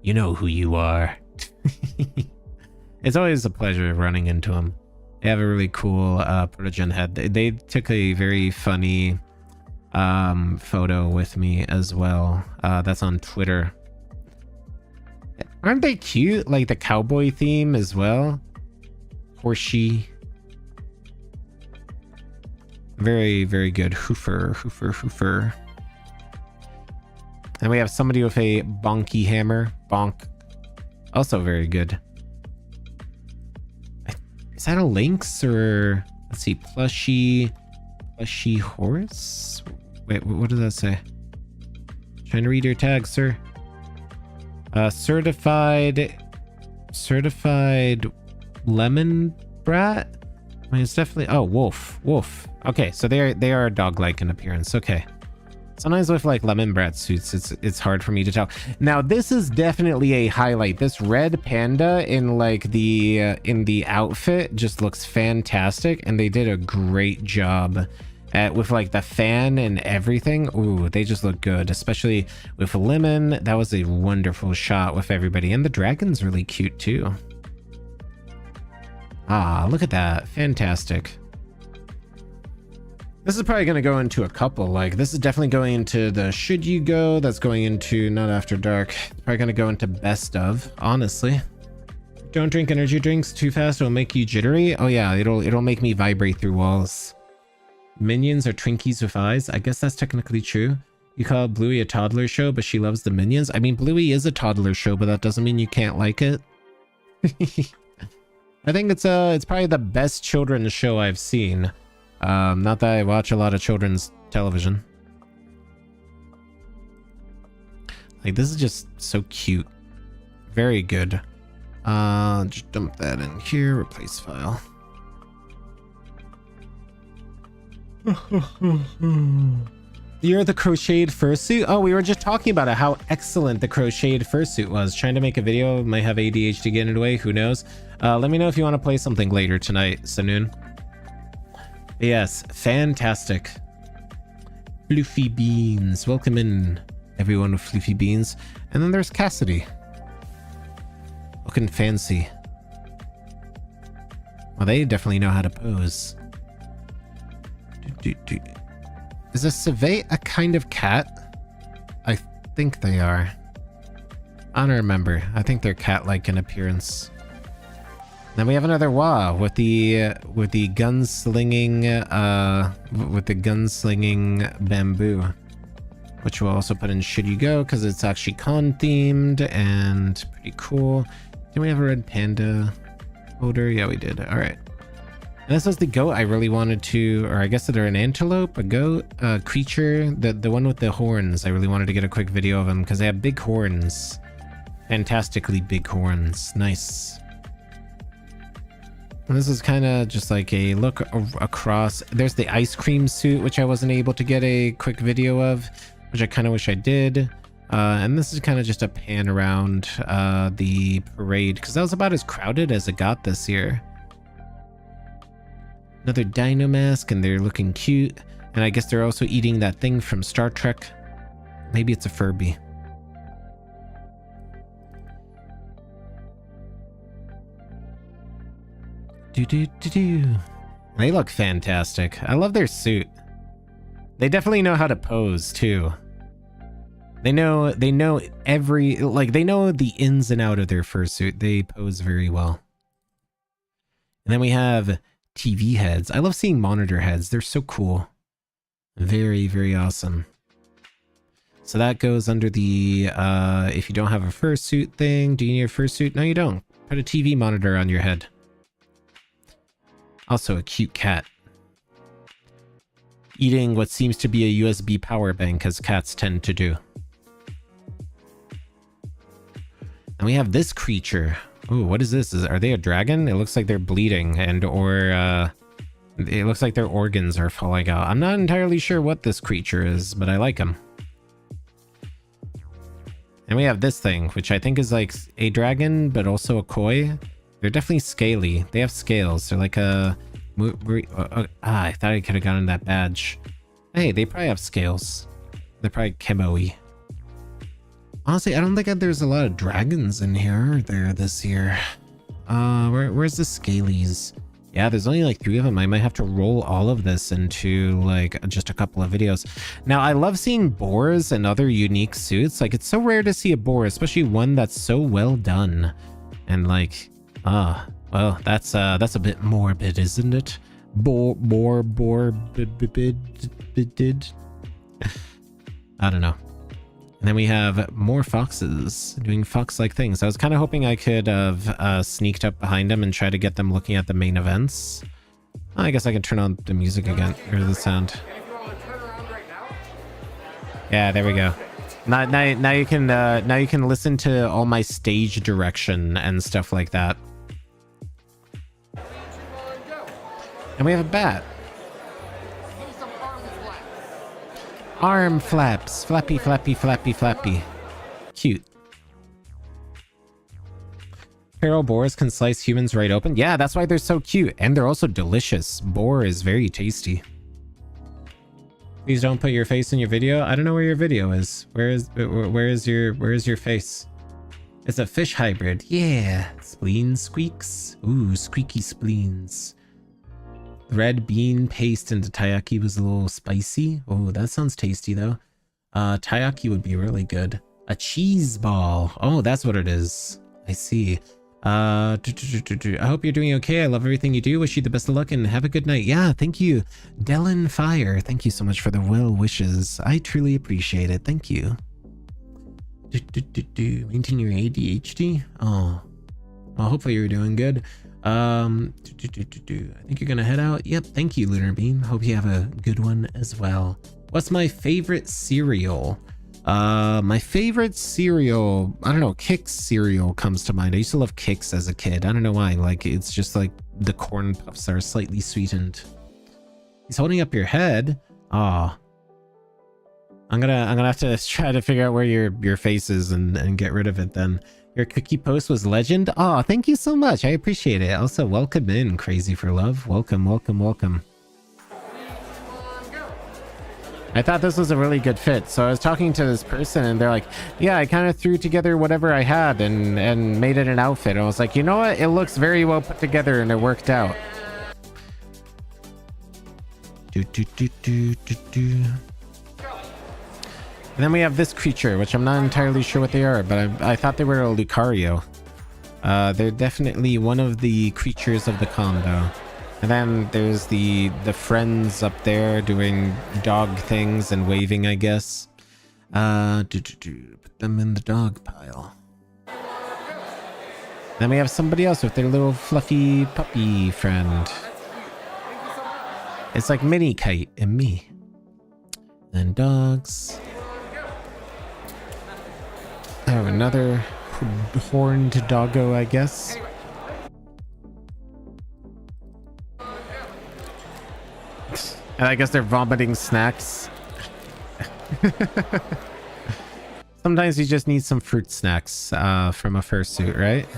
You know who you are. It's always a pleasure running into them. They have a really cool Protogen head. They took a very funny photo with me as well. That's on Twitter. Aren't they cute? Like the cowboy theme as well. Horsey. Very, very good. Hoofer. And we have somebody with a bonky hammer. Bonk. Also very good. Is that a lynx or... Let's see. Plushy horse? Wait, what does that say? Trying to read your tag, sir. Certified lemon brat? I mean, it's definitely... Oh, wolf. Okay, so they are dog-like in appearance. Okay. Sometimes with like lemon brat suits, it's hard for me to tell. Now this is definitely a highlight. This red panda in like in the outfit just looks fantastic, and they did a great job with like the fan and everything. Ooh, they just look good, especially with lemon. That was a wonderful shot with everybody, and the dragon's really cute too. Ah, look at that, fantastic. This is probably going to go into a couple. Like, this is definitely going into the should you go. That's going into not after dark. It's probably going to go into best of, honestly. Don't drink energy drinks too fast. It'll make you jittery. Oh yeah, it'll make me vibrate through walls. Minions are Twinkies with eyes. I guess that's technically true. You call Bluey a toddler show, but she loves the Minions. I mean, Bluey is a toddler show, but that doesn't mean you can't like it. I think it's probably the best children's show I've seen. Not that I watch a lot of children's television. Like, this is just so cute. Very good. Just dump that in here, replace file. You're the crocheted fursuit? Oh, we were just talking about it, how excellent the crocheted fursuit was. Trying to make a video, might have ADHD getting in the way, who knows? Let me know if you want to play something later tonight, Sanoon. Yes, fantastic. Fluffy beans. Welcome in, everyone with fluffy beans. And then there's Cassidy. Looking fancy. Well, they definitely know how to pose. Is a civet a kind of cat? I think they are. I don't remember. I think they're cat-like in appearance. Then we have another Wah with the gunslinging bamboo, which we'll also put in Should You Go because it's actually con themed and pretty cool. Did we have a red panda holder? Yeah, we did. All right. And this was the goat I really wanted to, or I guess they're an antelope, a goat, a creature, the one with the horns. I really wanted to get a quick video of them because they have big horns, fantastically big horns. Nice. And this is kind of just like a look across. There's the ice cream suit, which I wasn't able to get a quick video of, which I kind of wish I did. And this is kind of just a pan around the parade, because that was about as crowded as it got this year. Another dino mask, and they're looking cute. And I guess they're also eating that thing from Star Trek. Maybe it's a Furby. They look fantastic. I love their suit. They definitely know how to pose too. They know every, like, they know the ins and out of their fursuit. They pose very well. And then we have TV heads. I love seeing monitor heads. They're so cool. Very, very awesome. So that goes under the if you don't have a fursuit thing. Do you need a fursuit? No, you don't. Put a TV monitor on your head. Also a cute cat. Eating what seems to be a USB power bank, as cats tend to do. And we have this creature. Ooh, what is this? Are they a dragon? It looks like they're bleeding, and or it looks like their organs are falling out. I'm not entirely sure what this creature is, but I like him. And we have this thing, which I think is like a dragon, but also a koi. They're definitely scaly. They have scales. They're like a... I thought I could have gotten that badge. Hey, they probably have scales. They're probably chemo-y. Honestly, I don't think there's a lot of dragons in here, are there, this year? Where's the scalies? Yeah, there's only like 3 of them. I might have to roll all of this into like just a couple of videos. Now, I love seeing boars and other unique suits. Like, it's so rare to see a boar, especially one that's so well done. And like... well, that's a bit morbid, isn't it? Bid. I don't know. And then we have more foxes doing fox-like things. I was kind of hoping I could have sneaked up behind them and try to get them looking at the main events. I guess I can turn on the music again, or the sound. Yeah, there we go. Now you can listen to all my stage direction and stuff like that. And we have a bat. Arm flaps. Flappy, flappy, flappy, flappy. Cute. Feral boars can slice humans right open. Yeah, that's why they're so cute. And they're also delicious. Boar is very tasty. Please don't put your face in your video. I don't know where your video is. Where is your face? It's a fish hybrid. Yeah. Spleen squeaks. Ooh, squeaky spleens. Red bean paste into taiyaki was a little spicy. Oh, that sounds tasty though. Taiyaki would be really good. A cheese ball. Oh, that's what it is. I see. I hope you're doing okay. I love everything you do. Wish you the best of luck and have a good night. Yeah, thank you. Dellen Fire. Thank you so much for the well wishes. I truly appreciate it. Thank you. Maintain your ADHD? Oh. Well, hopefully you're doing good. I think you're gonna head out. Yep, thank you, Lunar Beam. Hope you have a good one as well. What's my favorite cereal? My favorite cereal, I don't know, Kix cereal comes to mind. I used to love Kix as a kid. I don't know why. Like, it's just like the corn puffs are slightly sweetened. He's holding up your head. Ah. I'm gonna have to try to figure out where your face is and get rid of it then. Your cookie post was legend. Oh, thank you so much. I appreciate it. Also, welcome in, Crazy for Love. Welcome, welcome, welcome. I thought this was a really good fit. So I was talking to this person and they're like, yeah, I kind of threw together whatever I had and made it an outfit. And I was like, you know what? It looks very well put together and it worked out. And then we have this creature, which I'm not entirely sure what they are, but I thought they were a Lucario. They're definitely one of the creatures of the condo. And then there's the friends up there doing dog things and waving, I guess. Put them in the dog pile. Then we have somebody else with their little fluffy puppy friend. It's like Mini Kite and me. Then dogs. Oh, another horned doggo, I guess. And I guess they're vomiting snacks. Sometimes you just need some fruit snacks from a fursuit, right?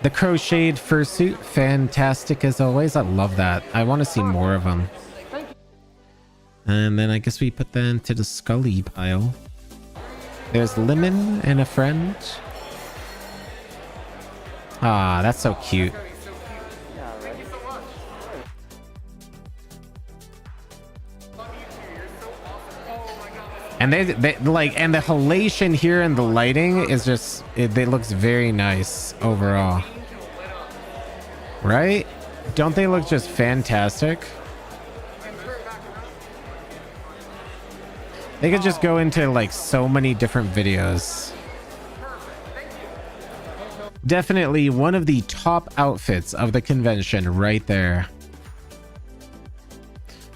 The crocheted fursuit, fantastic as always. I love that. I want to see more of them. And then I guess we put that into the Scully pile. There's Lemon and a friend. Ah, that's so cute. And they like, and the halation here and the lighting is just, it looks very nice overall. Right? Don't they look just fantastic? They could just go into like so many different videos. Definitely one of the top outfits of the convention right there.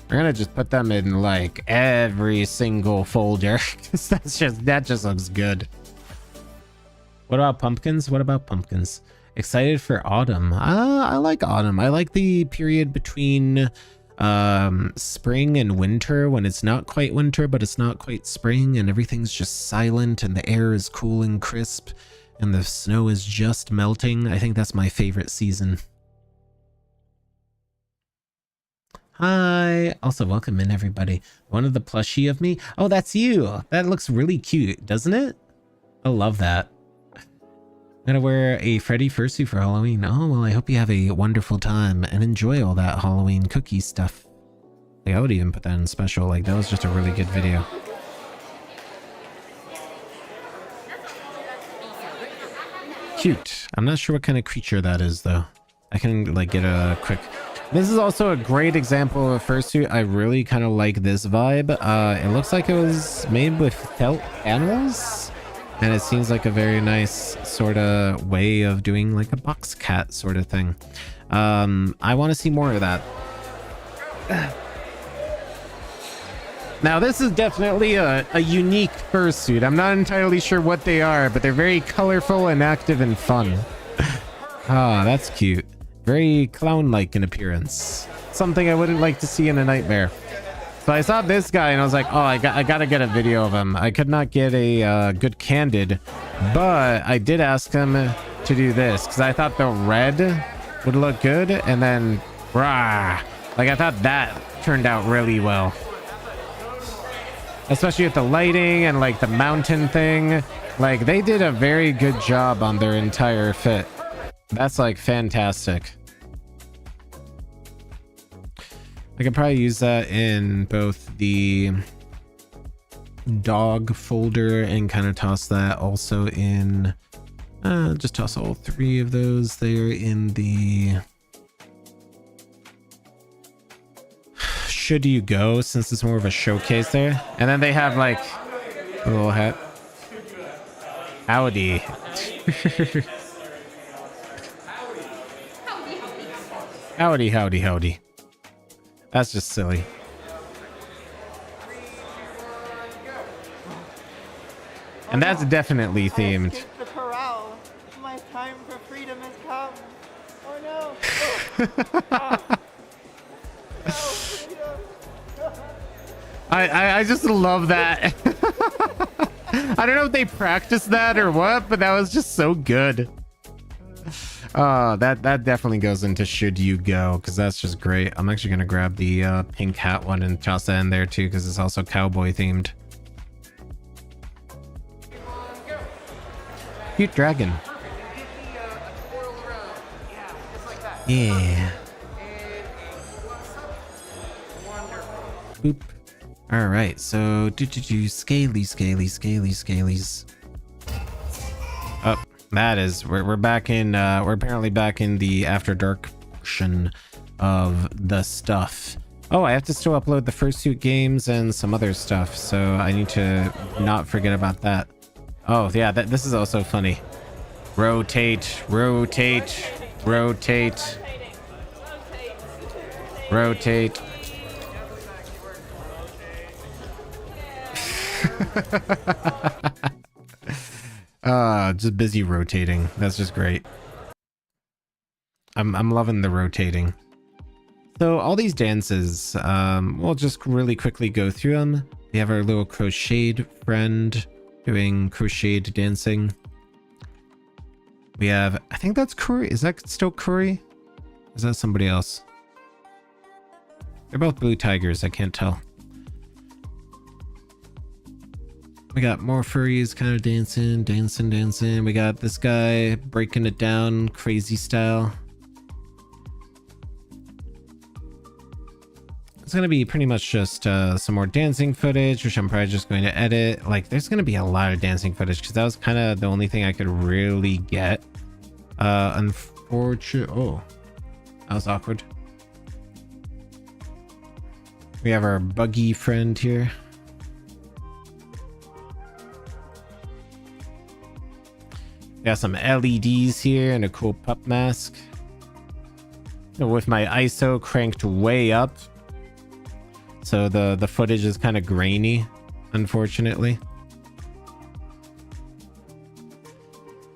We're gonna just put them in like every single folder. that just looks good. What about pumpkins? What about pumpkins? Excited for autumn. I like autumn. I like the period between spring and winter, when it's not quite winter but it's not quite spring and everything's just silent and the air is cool and crisp and the snow is just melting. I think that's my favorite season. Hi. Also, welcome in, everybody. One of the plushie of me. Oh, that's you. That looks really cute, doesn't it? I love that. I'm gonna wear a Freddy fursuit for Halloween. Oh, well, I hope you have a wonderful time and enjoy all that Halloween cookie stuff. Like, I would even put that in special. Like, that was just a really good video. Cute. I'm not sure what kind of creature that is, though. I can, like, get a quick... This is also a great example of a fursuit. I really kind of like this vibe. It looks like it was made with felt panels, and it seems like a very nice sort of way of doing like a box cat sort of thing. I want to see more of that. Now, this is definitely a unique fursuit. I'm not entirely sure what they are, but they're very colorful and active and fun. Ah, that's cute. Very clown-like in appearance. Something I wouldn't like to see in a nightmare. So I saw this guy and I was like, oh, I gotta get a video of him. I could not get a good candid, but I did ask him to do this because I thought the red would look good, and then rah, like I thought that turned out really well, especially with the lighting and like the mountain thing. Like they did a very good job on their entire fit. That's like fantastic. I could probably use that in both the dog folder and kind of toss that also in, just toss all three of those there in the should you go, since it's more of a showcase there. And then they have like a little hat. Howdy. Howdy, howdy, howdy. That's just silly. And that's definitely themed. Escape the corral. My time for freedom has come. Oh no. No, freedom. I just love that. I don't know if they practiced that or what, but that was just so good. That definitely goes into should you go, because that's just great. I'm actually gonna grab the pink hat one and toss that in there too, because it's also cowboy themed. Cute dragon. Yeah. Boop. All right, so scalies. Oh, that is we're back in. We're apparently back in the after dark portion of the stuff. Oh, I have to still upload the Fursuit games and some other stuff, so I need to not forget about that. Oh yeah, this is also funny. Rotate. Just busy rotating. That's just great. I'm loving the rotating. So all these dances, we'll just really quickly go through them. We have our little crocheted friend doing crocheted dancing. We have, I think that's Curry. Is that still Curry? Is that somebody else? They're both blue tigers. I can't tell. We got more furries kind of dancing. We got this guy breaking it down crazy style. It's going to be pretty much just some more dancing footage, which I'm probably just going to edit. Like, there's going to be a lot of dancing footage because that was kind of the only thing I could really get. Unfortunately, oh, that was awkward. We have our buggy friend here. Got some LEDs here and a cool pup mask. With my ISO cranked way up, so the footage is kind of grainy, unfortunately.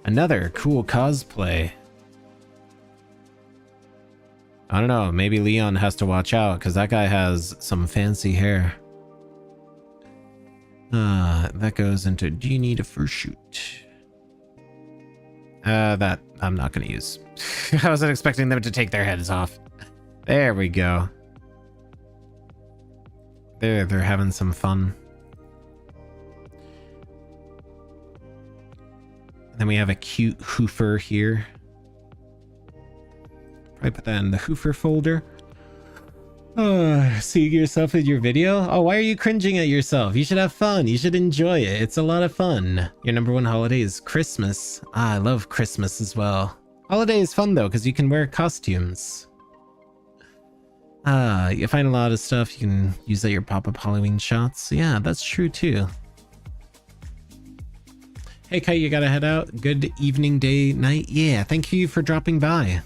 Another cool cosplay. I don't know, maybe Leon has to watch out because that guy has some fancy hair. That goes into, do you need a fursuit? That I'm not gonna use. I wasn't expecting them to take their heads off. There we go. They're having some fun. Then we have a cute hoofer here. Probably put that in the hoofer folder. Seeing yourself in your video? Oh, why are you cringing at yourself? You should have fun. You should enjoy it. It's a lot of fun. Your number one holiday is Christmas. I love Christmas as well. Holiday is fun though, because you can wear costumes. You find a lot of stuff you can use at your pop-up Halloween shots. Yeah, that's true too. Hey Kite, you gotta head out. Good evening, day, night. Yeah, thank you for dropping by.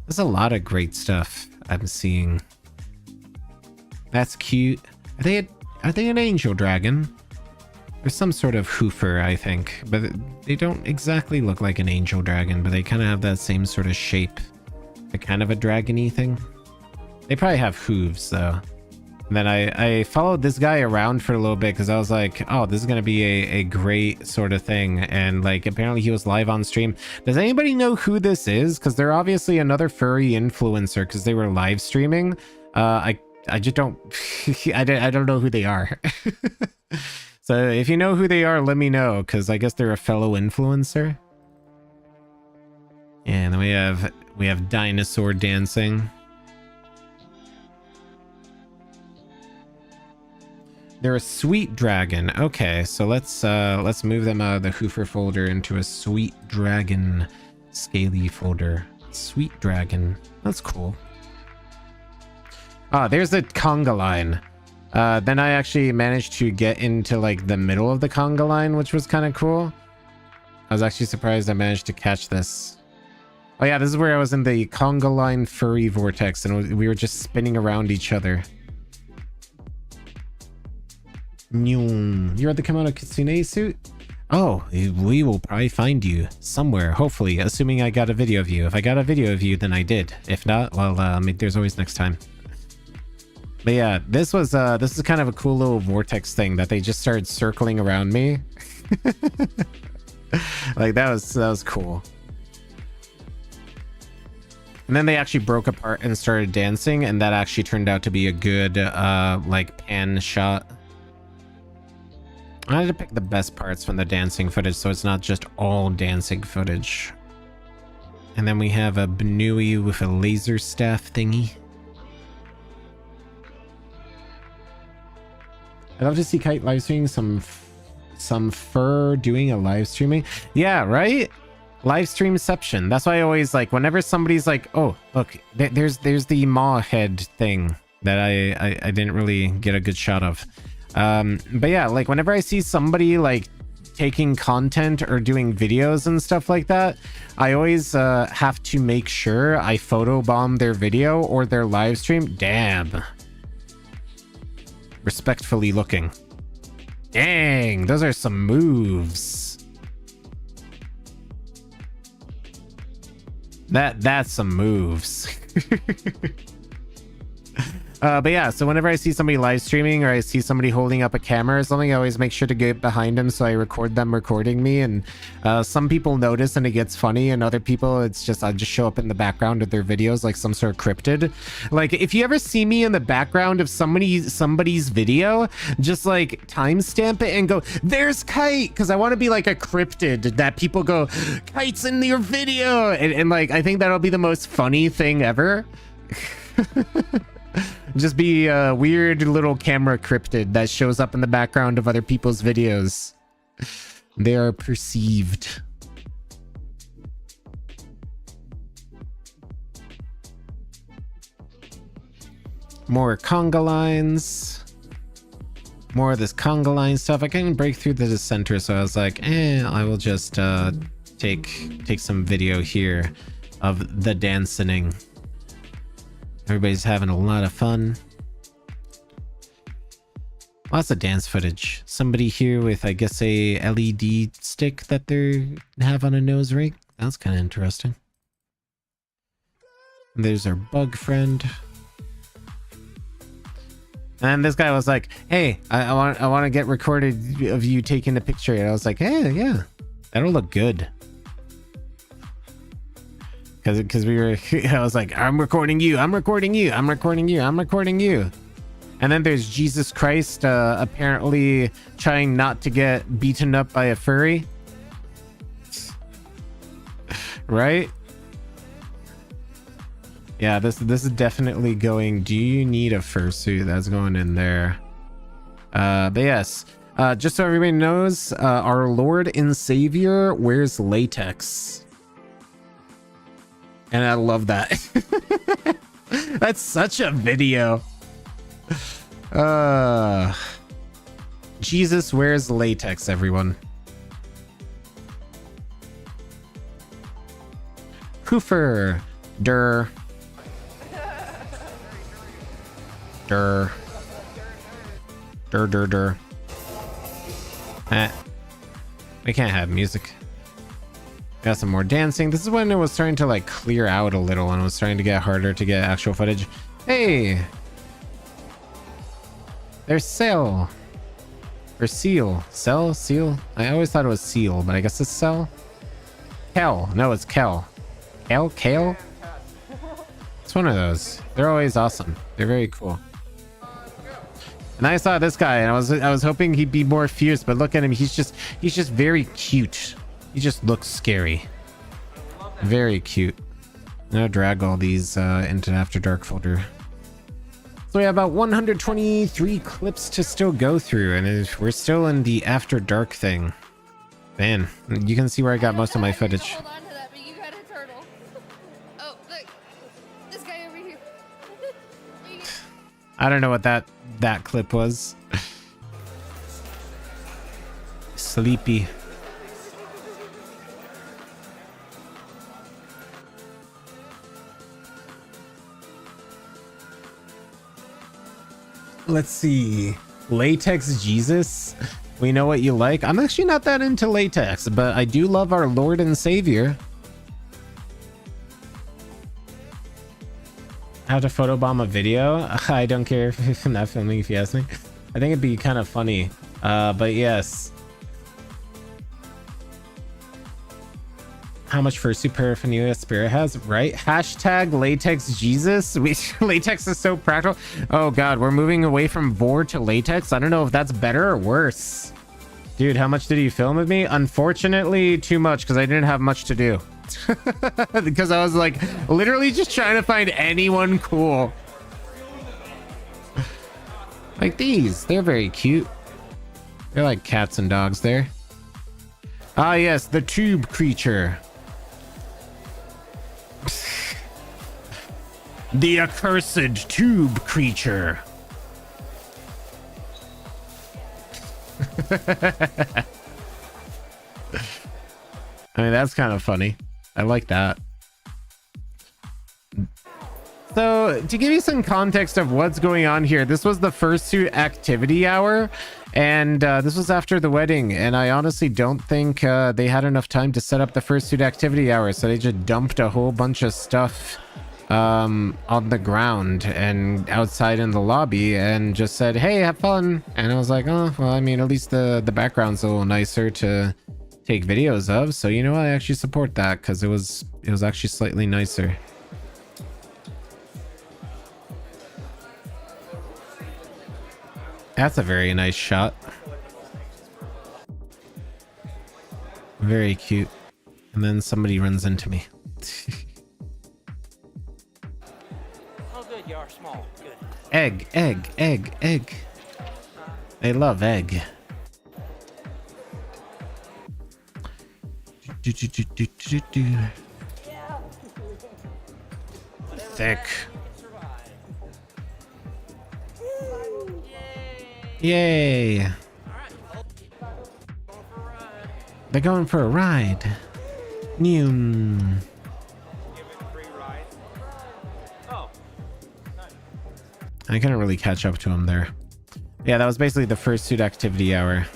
There's a lot of great stuff I'm seeing. That's cute. Are they an angel dragon? There's some sort of hoofer, I think, but they don't exactly look like an angel dragon, but they kind of have that same sort of shape. They're kind of a dragon-y thing. They probably have hooves though. And then I followed this guy around for a little bit because I was like, oh, this is gonna be a great sort of thing. And like apparently he was live on stream. Does anybody know who this is? Because they're obviously another furry influencer because they were live streaming. I just don't I don't know who they are. So if you know who they are, let me know, because I guess they're a fellow influencer. And then we have dinosaur dancing. They're a sweet dragon. Okay, so let's move them out of the Hoofer folder into a sweet dragon scaly folder. Sweet dragon. That's cool. Ah, there's the conga line. Then I actually managed to get into like the middle of the conga line, which was kind of cool. I was actually surprised I managed to catch this. Oh yeah, this is where I was in the conga line furry vortex and we were just spinning around each other. You're at the Kimono Kitsune suit? Oh, we will probably find you somewhere, hopefully, assuming I got a video of you. If I got a video of you, then I did. If not, well, there's always next time. But yeah, this is kind of a cool little vortex thing that they just started circling around me. Like that was cool. And then they actually broke apart and started dancing, and that actually turned out to be a good like pan shot. I had to pick the best parts from the dancing footage so it's not just all dancing footage. And then we have a Benui with a laser staff thingy. I'd love to see Kite live streaming some fur doing a live streaming. Yeah, right? Live streamception. That's why I always like whenever somebody's like, oh, look, there's the maw head thing that I didn't really get a good shot of. But yeah, like whenever I see somebody like taking content or doing videos and stuff like that, I always have to make sure I photobomb their video or their live stream. Damn. Respectfully looking. Dang, those are some moves. That's some moves. But yeah, so whenever I see somebody live streaming or I see somebody holding up a camera or something, I always make sure to get behind them so I record them recording me. And some people notice and it gets funny, and other people it's just I just show up in the background of their videos like some sort of cryptid. Like if you ever see me in the background of somebody's video, just like timestamp it and go, there's Kite, because I want to be like a cryptid that people go, Kite's in your video, and like I think that'll be the most funny thing ever. Just be a weird little camera cryptid that shows up in the background of other people's videos. They are perceived. More conga lines. More of this conga line stuff. I couldn't break through the center, so I was like, I will just take some video here of the dancing. Everybody's having a lot of fun. Lots of dance footage. Somebody here with, I guess, a LED stick that they have on a nose ring. That's kind of interesting. And there's our bug friend. And this guy was like, hey, I want to get recorded of you taking a picture. And I was like, hey, yeah, that'll look good. Because we were, I was like, I'm recording you, I'm recording you, I'm recording you, I'm recording you. And then there's Jesus Christ apparently trying not to get beaten up by a furry. Right? Yeah, this is definitely going, do you need a fursuit? That's going in there. But yes, just so everybody knows, our Lord and Savior wears latex. And I love that. That's such a video. Jesus wears latex, everyone. Hoofer. Durr. Durr. Durr, durr, durr. We can't have music. Got some more dancing. This is when it was starting to like clear out a little and it was starting to get harder to get actual footage. Hey! There's Sail. Or Seal. Cell? Seal? I always thought it was Seal, but I guess it's Cell. Kel. No, it's Kel. Kel? Kale? It's one of those. They're always awesome. They're very cool. And I saw this guy and I was hoping he'd be more fierce, but look at him. He's just very cute. He just looks scary. Very cute. I'm gonna drag all these into the After Dark folder. So we have about 123 clips to still go through, and we're still in the After Dark thing. Man, you can see where I got most of my footage. Hold on to that, but you got a turtle. Oh, look. This guy over here. I don't know what that clip was. Sleepy. Let's see. Latex Jesus. We know what you like. I'm actually not that into latex, but I do love our Lord and Savior. How to photobomb a video? I don't care if I'm not filming, if you ask me. I think it'd be kind of funny. But yes. How much fursuit paraphernalia Spirit has, right? Hashtag latex Jesus. Latex is so practical. Oh god, we're moving away from Vor to latex. I don't know if that's better or worse. Dude, how much did you film with me? Unfortunately, too much, because I didn't have much to do. Because I was like literally just trying to find anyone cool. Like these, they're very cute. They're like cats and dogs there. Ah yes, the tube creature. The accursed tube creature. I mean, that's kind of funny. I like that. So to give you some context of what's going on here, this was the Fursuit activity hour, and this was after the wedding, and I honestly don't think they had enough time to set up the Fursuit activity hour, so they just dumped a whole bunch of stuff on the ground and outside in the lobby and just said, hey, have fun. And I was like, oh well, I mean, at least the background's a little nicer to take videos of, so you know, I actually support that because it was actually slightly nicer. That's a very nice shot. Very cute. And then somebody runs into me. Oh, good. You are small. Good. Egg, egg, egg, egg. They love egg. Thick. Yay! They're going for a ride. Noom. I couldn't really catch up to him there. Yeah, that was basically the Fursuit activity hour.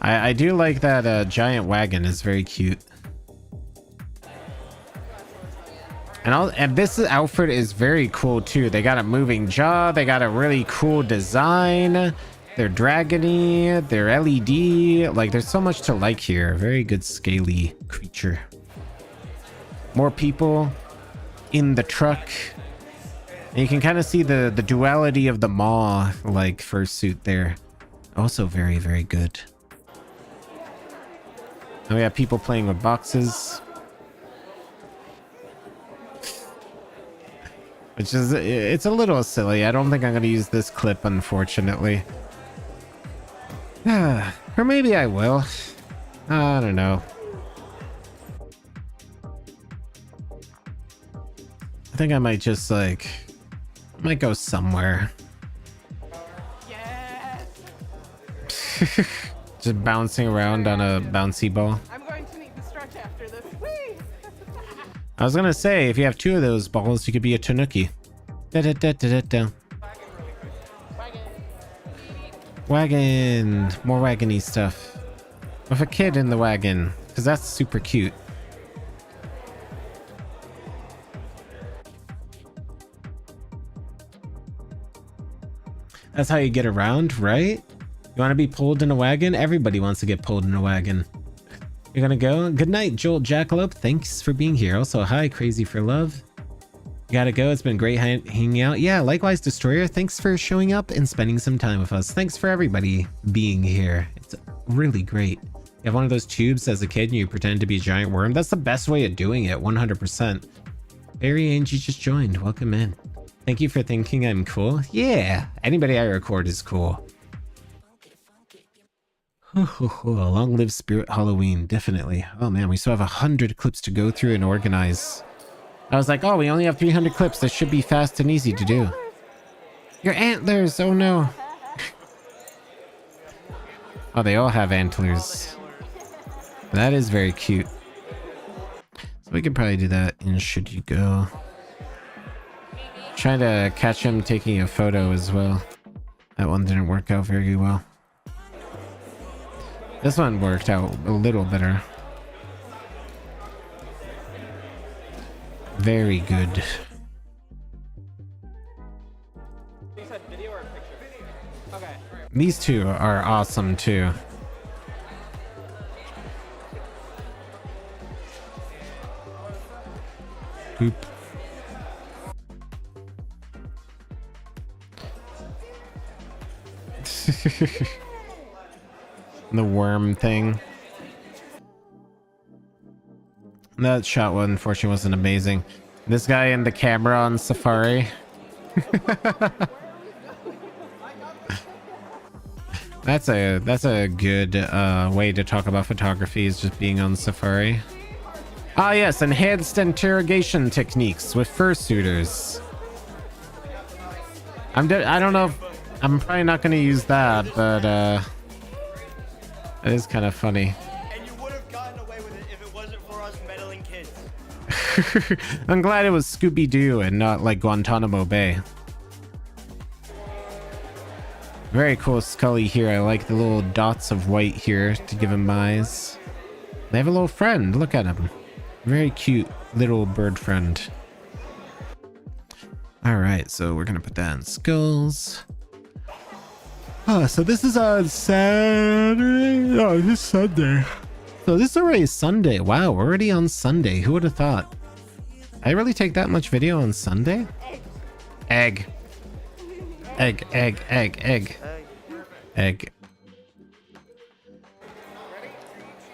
I do like that giant wagon is very cute. And this outfit is very cool too. They got a moving jaw. They got a really cool design. They're dragony. They're LED. Like, there's so much to like here. Very good scaly creature. More people in the truck. And you can kind of see the duality of the maw, like, fursuit there. Also very, very good. And we have people playing with boxes. Which is, it's a little silly. I don't think I'm going to use this clip, unfortunately. Or maybe I will. I don't know. I think I might just, like, might go somewhere. Yes. Just bouncing around on a bouncy ball. I'm going to need to stretch after this. Whee! I was gonna say, if you have two of those balls, you could be a tanuki. Da-da-da-da-da-da. Wagon. More wagony stuff. with a kid in the wagon, because that's super cute. That's how you get around, right? You want to be pulled in a wagon? Everybody wants to get pulled in a wagon. You're gonna go? Good night, Joel Jackalope. Thanks for being here. Also, hi, Crazy for Love. You gotta go. It's been great hanging out. Yeah, likewise, Destroyer. Thanks for showing up and spending some time with us. Thanks for everybody being here. It's really great. You have one of those tubes as a kid and you pretend to be a giant worm. That's the best way of doing it, 100%. Barry Angie just joined. Welcome in. Thank you for thinking I'm cool. Yeah, anybody I record is cool. Long live Spirit Halloween, definitely. Oh man, we still have 100 clips to go through and organize. I was like, oh, we only have 300 clips. This should be fast and easy to do. Your antlers, oh no. Oh, they all have antlers. That is very cute. So we could probably do that in Should You Go. Trying to catch him taking a photo as well. That one didn't work out very well. This one worked out a little better. Very good. You said video or picture? Okay. These two are awesome too. Oop. The worm thing. That shot one unfortunately wasn't amazing. This guy in the camera on Safari. That's a good way to talk about photography, is just being on Safari. Ah yes, enhanced interrogation techniques with fursuiters. I don't know if, I'm probably not going to use that, but it is kind of funny. And you would have gotten away with it if it wasn't for us meddling kids. I'm glad it was Scooby-Doo and not like Guantanamo Bay. Very cool Scully here. I like the little dots of white here to give him eyes. They have a little friend. Look at him. Very cute little bird friend. All right, so we're gonna put that in skulls. Oh, so this is on Saturday. Oh, this is Sunday. So this is already Sunday. Wow, we're already on Sunday. Who would have thought? I really take that much video on Sunday? Egg. Egg, egg, egg, egg. Egg.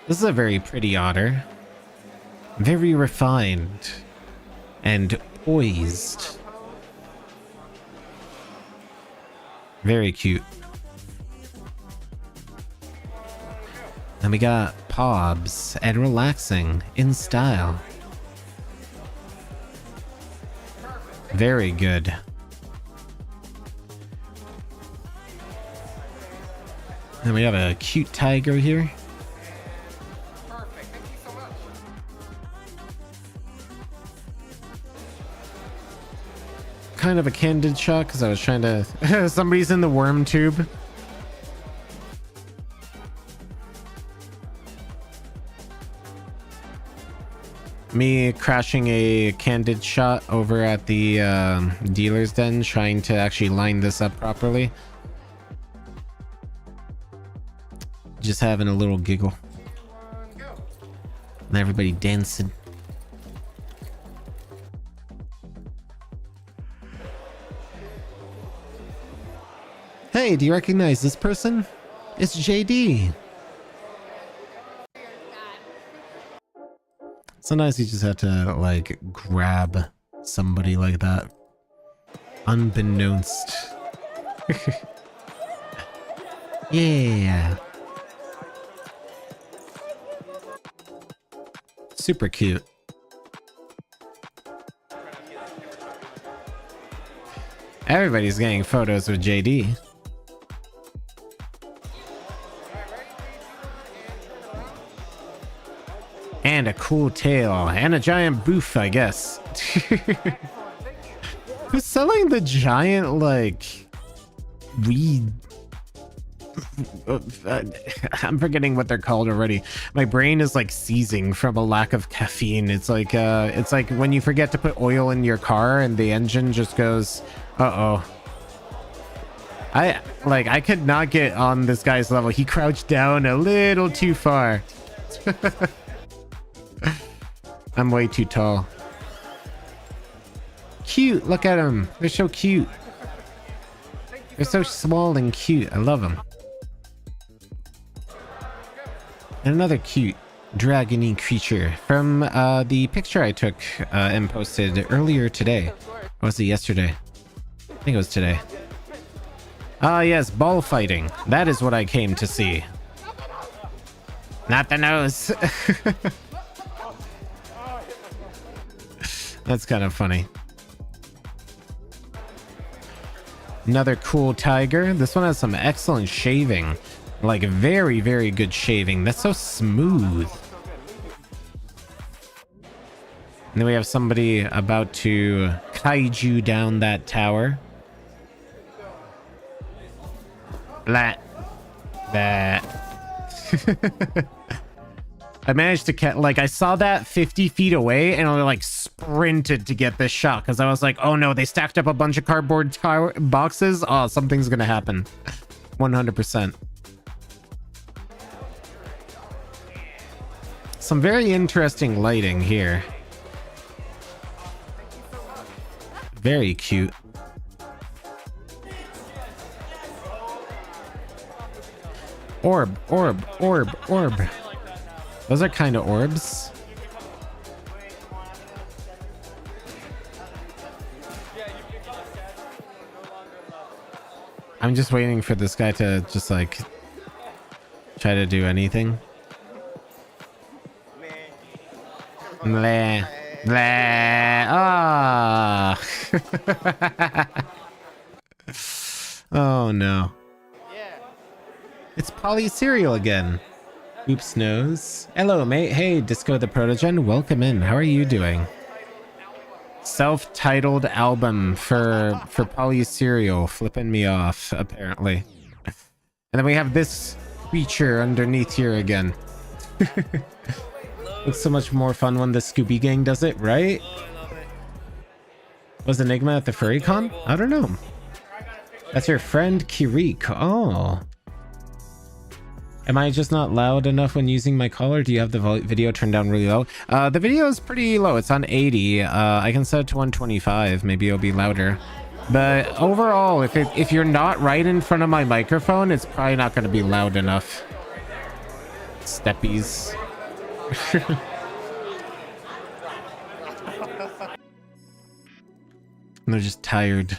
This is a very pretty otter. Very refined and poised. Very cute. Then we got Pobs and relaxing in style. Very good. Then we have a cute tiger here. Perfect. Thank you so much. Kind of a candid shot because I was trying to somebody's in the worm tube. Me crashing a candid shot over at the dealer's den, trying to actually line this up properly. Just having a little giggle. And everybody dancing. Hey, do you recognize this person? It's JD. Sometimes you just have to like grab somebody like that. Unbeknownst. Yeah. Super cute. Everybody's getting photos with JD. And a cool tail and a giant boof, I guess. Who's selling the giant like weed I'm forgetting what they're called already. My brain is like seizing from a lack of caffeine. It's like when you forget to put oil in your car and the engine just goes, uh-oh. I could not get on this guy's level. He crouched down a little too far. I'm way too tall. Cute, look at them. They're so cute. They're so small and cute. I love them. And another cute dragony creature from the picture I took and posted earlier today. Or was it yesterday? I think it was today. Ah, yes, ball fighting. That is what I came to see. Not the nose. That's kind of funny. Another cool tiger. This one has some excellent shaving. Like very, very good shaving. That's so smooth. And then we have somebody about to kaiju down that tower. Blah. Blah. I managed to get, like, I saw that 50 feet away and I like sprinted to get this shot because I was like, oh no, they stacked up a bunch of cardboard tower boxes. Oh, something's gonna happen. 100%. Some very interesting lighting here. Very cute. Orb, orb, orb, orb. Those are kind of orbs. I'm just waiting for this guy to just like try to do anything. Blah, blah. Ah. Oh no. It's Polly Cereal again. Oops nose. Hello mate. Hey Disco the Protogen, welcome in. How are you doing? Self-titled album for Polly Cereal, flipping me off apparently. And then we have this creature underneath here again. Looks so much more fun when the Scooby Gang does it, right? Was Enigma at the Furry Con? I don't know. That's your friend Kirik. Oh. Am I just not loud enough when using my collar? Do you have the video turned down really low? The video is pretty low. It's on 80. I can set it to 125. Maybe it'll be louder. But overall, if you're not right in front of my microphone, it's probably not going to be loud enough. Steppies. And they're just tired.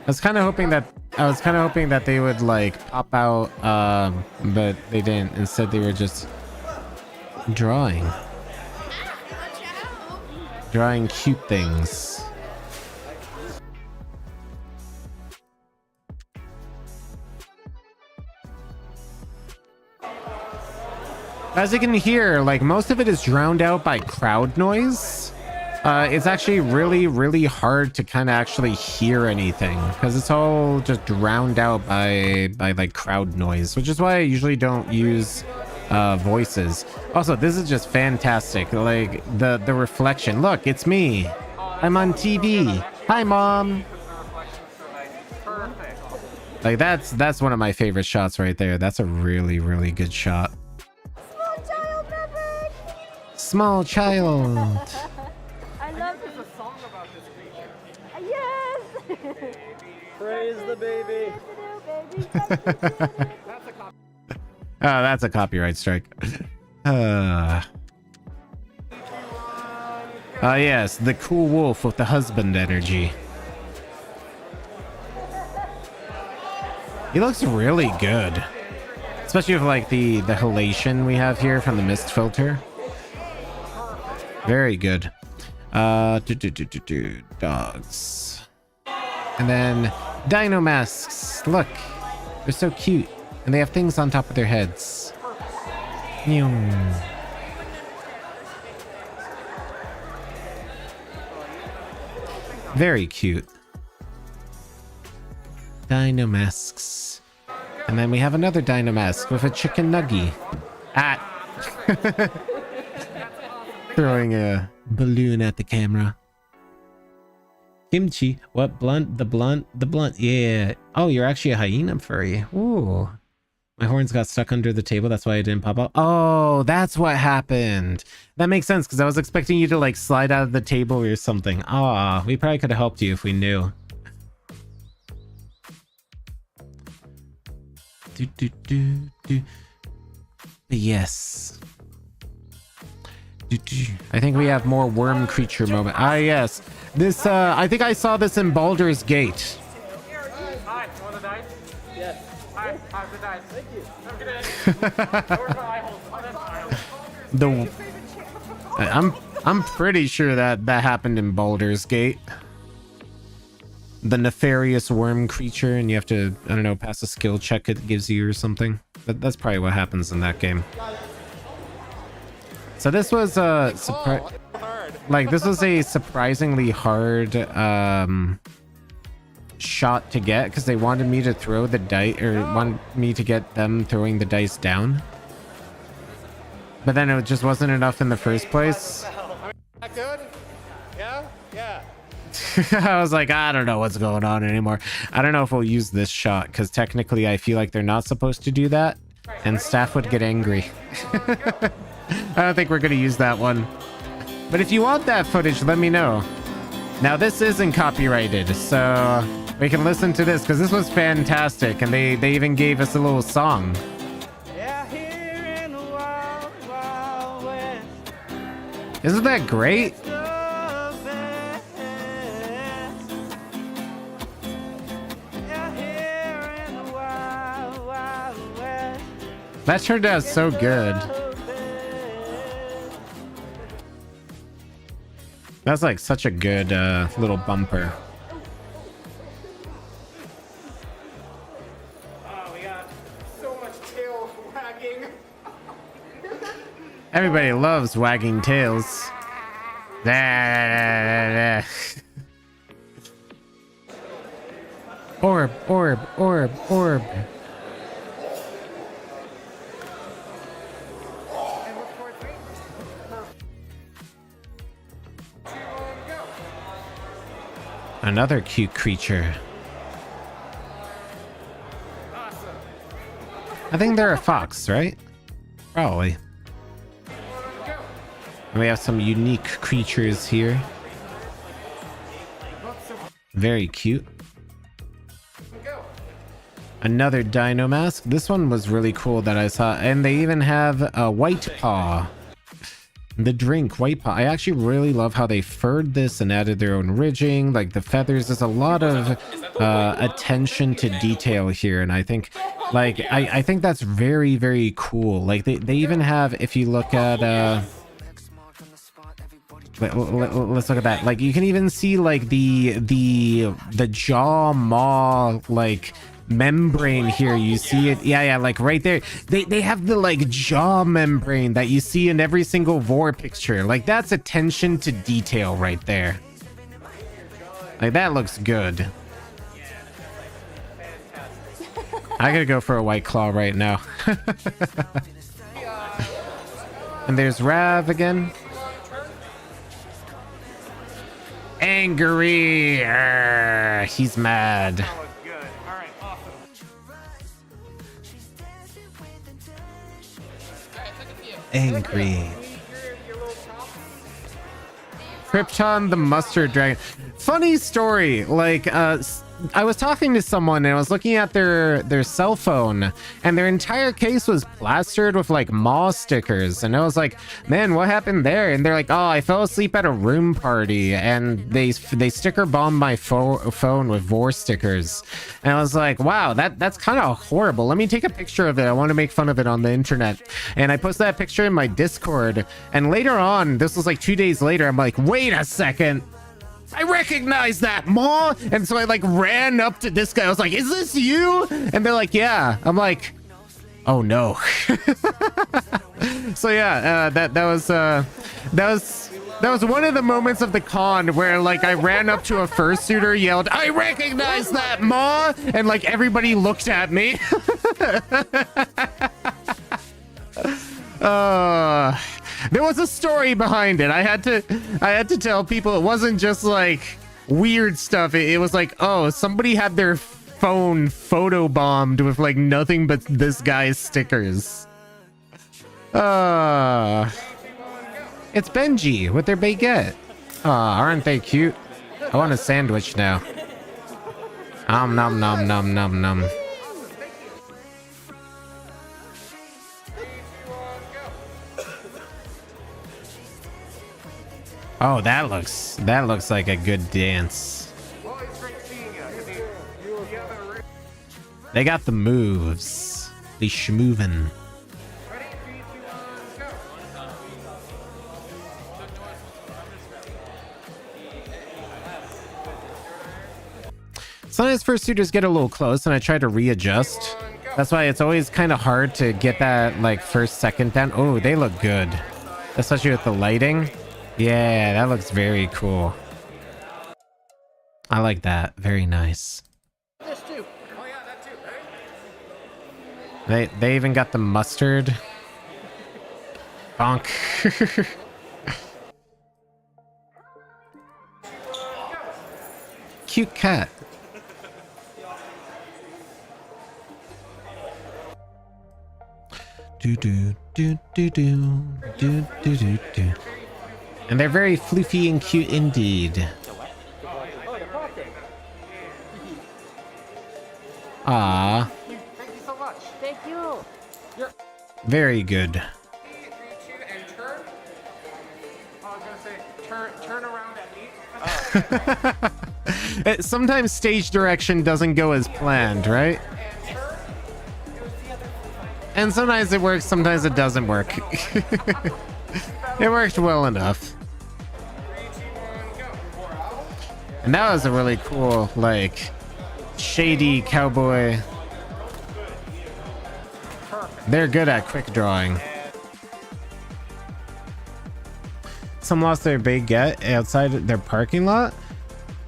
I was kind of hoping that they would like pop out, but they didn't. Instead, they were just drawing cute things. As you can hear, like most of it is drowned out by crowd noise. It's actually really, really hard to kind of actually hear anything because it's all just drowned out by like crowd noise, which is why I usually don't use voices. Also, this is just fantastic. Like the reflection. Look, it's me. I'm on TV. Hi, Mom. Like that's one of my favorite shots right there. That's a really, really good shot. Small child. I love this. There's a song about this creature. Yes. Praise the baby. Oh, that's a copyright strike. Yes, the cool wolf with the husband energy. He looks really good, especially with like the halation we have here from the mist filter. Very good. Dogs. And then dino masks. Look, they're so cute. And they have things on top of their heads. Very cute. Dino masks. And then we have another dino mask with a chicken nugget. Ah. Throwing a balloon at the camera. Kimchi. What? Blunt? The blunt? The blunt. Yeah. Oh, you're actually a hyena furry. Ooh. My horns got stuck under the table. That's why I didn't pop up. Oh, that's what happened. That makes sense because I was expecting you to like slide out of the table or something. Ah, we probably could have helped you if we knew. But yes. I think we have more worm creature moment. Ah, yes. This, I think I saw this in Baldur's Gate. Hi, you want the dice? Yes. Hi, how's the dice? Thank you. Where's my eye holes? Oh, that's my eye holes. I'm pretty sure that happened in Baldur's Gate. The nefarious worm creature, and you have to, I don't know, pass a skill check it gives you or something. That's probably what happens in that game. So this was a surprisingly hard shot to get because they wanted me to throw the dice, or wanted me to get them throwing the dice down. But then it just wasn't enough in the first place. That good? Yeah? Yeah. I was like, I don't know what's going on anymore. I don't know if we'll use this shot because technically I feel like they're not supposed to do that and staff would get angry. I don't think we're going to use that one. But if you want that footage, let me know. Now, this isn't copyrighted, so we can listen to this because this was fantastic. And they even gave us a little song. Yeah, here in the wild, wild west. Isn't that great? The best. Yeah, here in the wild, wild west. That turned out so good. That's like such a good little bumper. Oh, we got so much tail wagging. Everybody loves wagging tails. Orb, orb, orb, orb. Another cute creature. I think they're a fox, right? Probably. And we have some unique creatures here. Very cute. Another dino mask. This one was really cool that I saw. And they even have a white paw. The drink, white paw. I actually really love how they furred this and added their own ridging, like the feathers. There's a lot of attention to detail here, and I think, like, I think that's very, very cool. Like they even have, if you look at let's look at that. Like you can even see like the jaw maw like membrane here. You see it, yeah, like right there. They have the like jaw membrane that you see in every single vor picture. Like that's attention to detail right there. Like that looks good. I gotta go for a white claw right now. And there's Rav again. Angry. He's mad. Angry. Krypton the mustard dragon. Funny story. Like I was talking to someone and I was looking at their cell phone and their entire case was plastered with like maw stickers, and I was like, man, what happened there? And they're like, oh, I fell asleep at a room party and they sticker bombed my phone with vor stickers. And I was like, wow, that's kind of horrible. Let me take a picture of it. I want to make fun of it on the internet. And I posted that picture in my Discord, and later on, this was like 2 days later, I'm like, wait a second, I recognize that maw. And so I like ran up to this guy. I was like, is this you? And they're like, yeah. I'm like, oh no. So yeah, that That was one of the moments of the con where like I ran up to a fursuiter, yelled, "I recognize that, Ma!" And like everybody looked at me. There was a story behind it. I had to tell people it wasn't just like weird stuff. It was like, oh, somebody had their phone photobombed with like nothing but this guy's stickers. It's Benji with their baguette. Aren't they cute? I want a sandwich now. Nom nom nom nom nom nom. Oh, that looks like a good dance. They got the moves. They schmoovin'. Sometimes fursuiters get a little close and I try to readjust. That's why it's always kind of hard to get that like first second down. Oh, they look good. Especially with the lighting. Yeah, that looks very cool. I like that. Very nice. This too. Oh yeah, that too, right? They even got the mustard. Bonk. Cute cat. Do do do do do do do do do. And they're very floofy and cute indeed. Ah. Thank you so much. Thank you. Very good. 3, 2, and turn. Oh, I was gonna say turn around at me. Sometimes stage direction doesn't go as planned, right? And sometimes it works, sometimes it doesn't work. It worked well enough. 3, 2, 1, go. And that was a really cool, like, shady cowboy. They're good at quick drawing. Some lost their baguette outside their parking lot.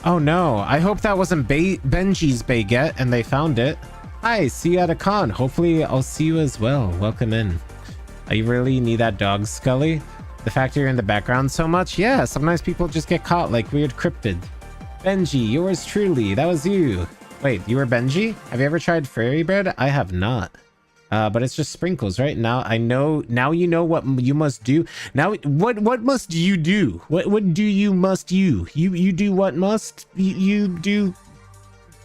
Oh no, I hope that wasn't Benji's baguette and they found it. Hi, see you at a con. Hopefully I'll see you as well. Welcome in. You really need that dog, Scully? The fact you're in the background so much? Yeah, sometimes people just get caught like weird cryptid. Benji, yours truly. That was you. Wait, you were Benji? Have you ever tried fairy bread? I have not. But it's just sprinkles, right? Now I know. Now you know what you must do. Now, what must you do? What do you must you? You do what must you do?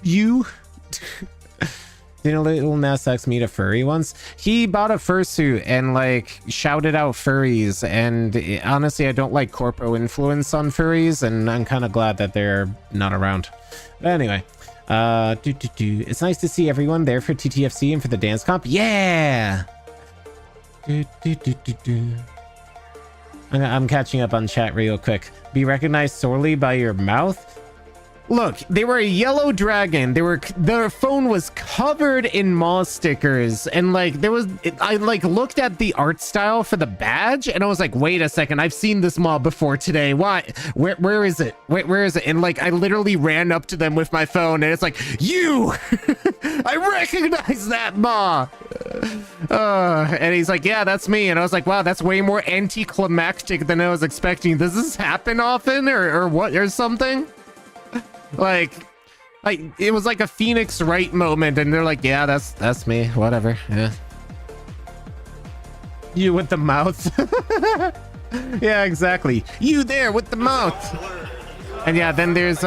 You. Did a little Nas X meet a furry once? He bought a fursuit and like shouted out furries, and honestly I don't like corpo influence on furries, and I'm kind of glad that they're not around. But anyway, it's nice to see everyone there for TTFC and for the dance comp. Yeah. I'm catching up on chat real quick. Be recognized solely by your mouth. Look, they were a yellow dragon. Their phone was covered in Maw stickers, and like I like looked at the art style for the badge, and I was like, wait a second, I've seen this Maw before today. Why? Where is it? Where is it? And like I literally ran up to them with my phone, and it's like, you, I recognize that Maw. And he's like, yeah, that's me. And I was like, wow, that's way more anticlimactic than I was expecting. Does this happen often, or what, or something? Like it was like a Phoenix Wright moment, and they're like, yeah, that's me, whatever. Yeah, you with the mouth. Yeah, exactly, you there with the mouth. And yeah, then there's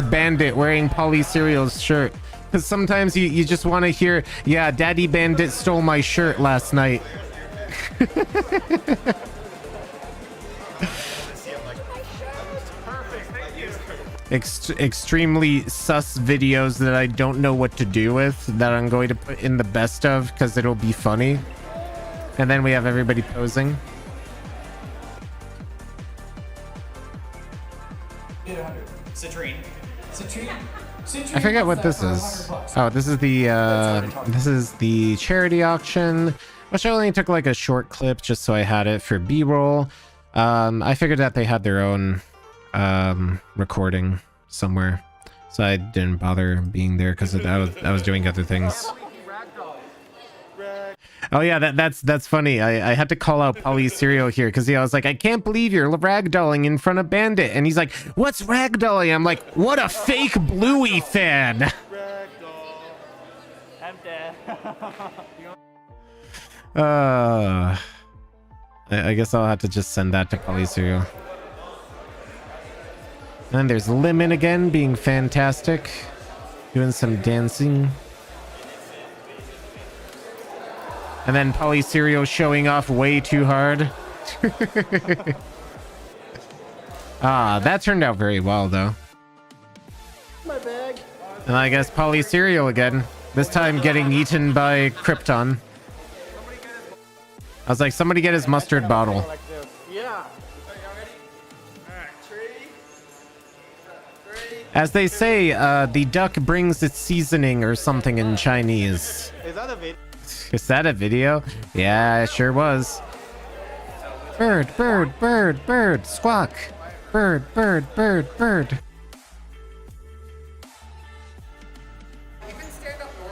Bandit wearing Polly Cereal's shirt, because sometimes you just want to hear, yeah, Daddy Bandit stole my shirt last night. Extremely sus videos that I don't know what to do with, that I'm going to put in the best of because it'll be funny. And then we have everybody posing. Citrine. I forget what this is. Oh, this is the charity auction, which I only took like a short clip just so I had it for B-roll. I figured that they had their own recording somewhere, so I didn't bother being there because I was doing other things. Oh yeah, that's funny. I had to call out Polly's cereal here because I was like, I can't believe you're ragdolling in front of Bandit, and he's like, what's ragdolling? I'm like, what a fake Bluey fan. I'm dead. I guess I'll have to just send that to Polly's cereal. And there's Lemon again, being fantastic, doing some dancing. And then Polly Cereal showing off way too hard. That turned out very well, though. My bag. And I guess Polly Cereal again. This time getting eaten by Krypton. I was like, somebody get his mustard bottle. Like this. Yeah. As they say, the duck brings its seasoning or something in Chinese. Is that a video? Is that a video? Yeah, it sure was. Bird, bird, bird, bird, squawk. Bird, bird, bird, bird.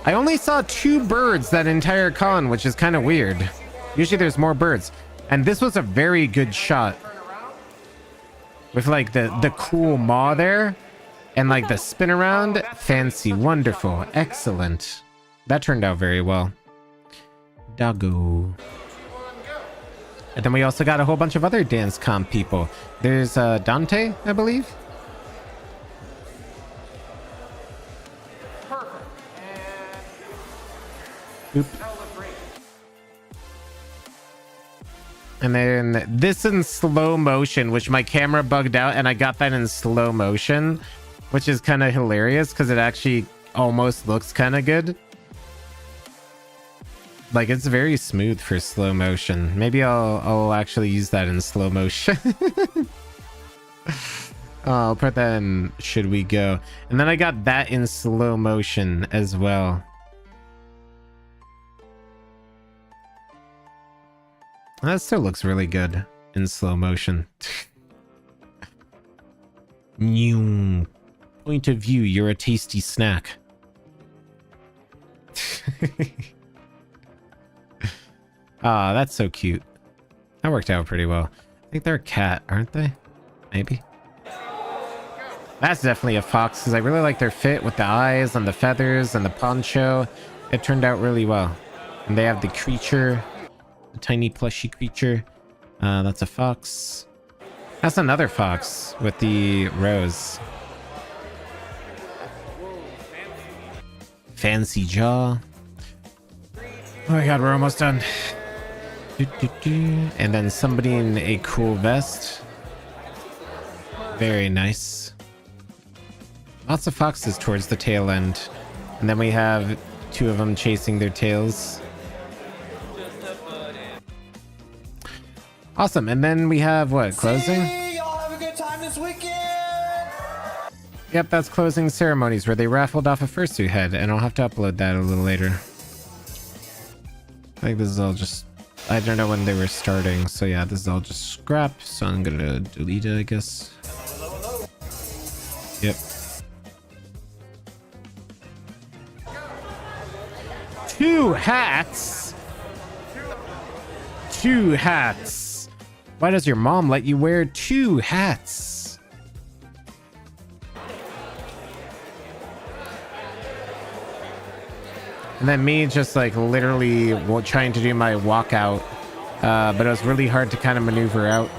I only saw 2 birds that entire con, which is kind of weird. Usually there's more birds. And this was a very good shot. With like the cool maw there. And like the spin around. Fancy, wonderful, excellent. That turned out very well. Doggo. And then we also got a whole bunch of other dance comp people. There's Dante, I believe. Oop. And then this in slow motion, which my camera bugged out, and I got that in slow motion, which is kind of hilarious because it actually almost looks kind of good. Like, it's very smooth for slow motion. Maybe I'll actually use that in slow motion. I'll put that in Should We Go. And then I got that in slow motion as well. That still looks really good in slow motion. New point of view, you're a tasty snack. Ah, that's so cute. That worked out pretty well. I think they're a cat, aren't they? Maybe. That's definitely a fox because I really like their fit with the eyes and the feathers and the poncho. It turned out really well. And they have the creature, the tiny plushy creature. That's a fox. That's another fox with the rose. Fancy jaw. Oh my god, we're almost done. And then somebody in a cool vest. Very nice. Lots of foxes towards the tail end. And then we have 2 of them chasing their tails. Awesome. And then we have what? Closing? Y'all have a good time this weekend. Yep, that's closing ceremonies where they raffled off a Fursuit head. And I'll have to upload that a little later. I think this is all just... I don't know when they were starting, so yeah, this is all just scrap, so I'm gonna delete it, I guess. Yep. Two hats! 2 hats! Why does your mom let you wear 2 hats? And then me just like literally trying to do my walkout, but it was really hard to kind of maneuver out.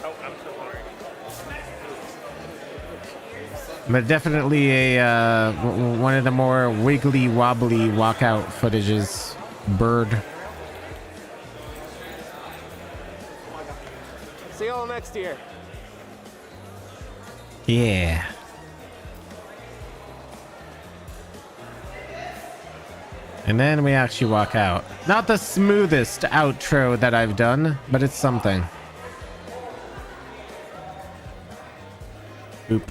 Oh, I'm so sorry. But definitely a one of the more wiggly wobbly walkout footages. Bird. See y'all next year. Yeah. And then we actually walk out. Not the smoothest outro that I've done, but it's something. Oop.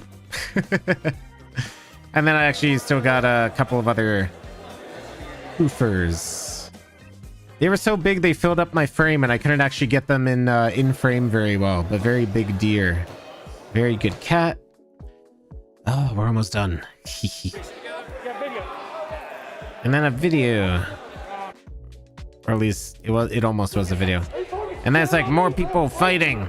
And then I actually still got a couple of other poofers. They were so big they filled up my frame and I couldn't actually get them in frame very well. But very big deer. Very good cat. Oh, we're almost done. And then a video. Or at least it almost was a video. And that's like more people fighting.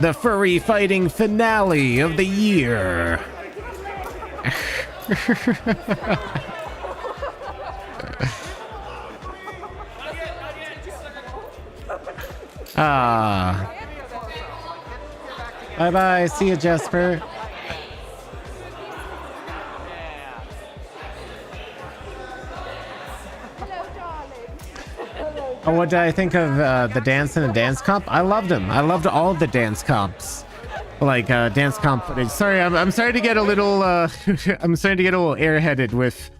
The furry fighting finale of the year. Ah. Bye bye. See you, Jasper. Oh, what did I think of the dance and the dance comp? I loved them. I loved all of the dance comps, like dance comp footage. Sorry, I'm starting to get a little I'm starting to get a little airheaded with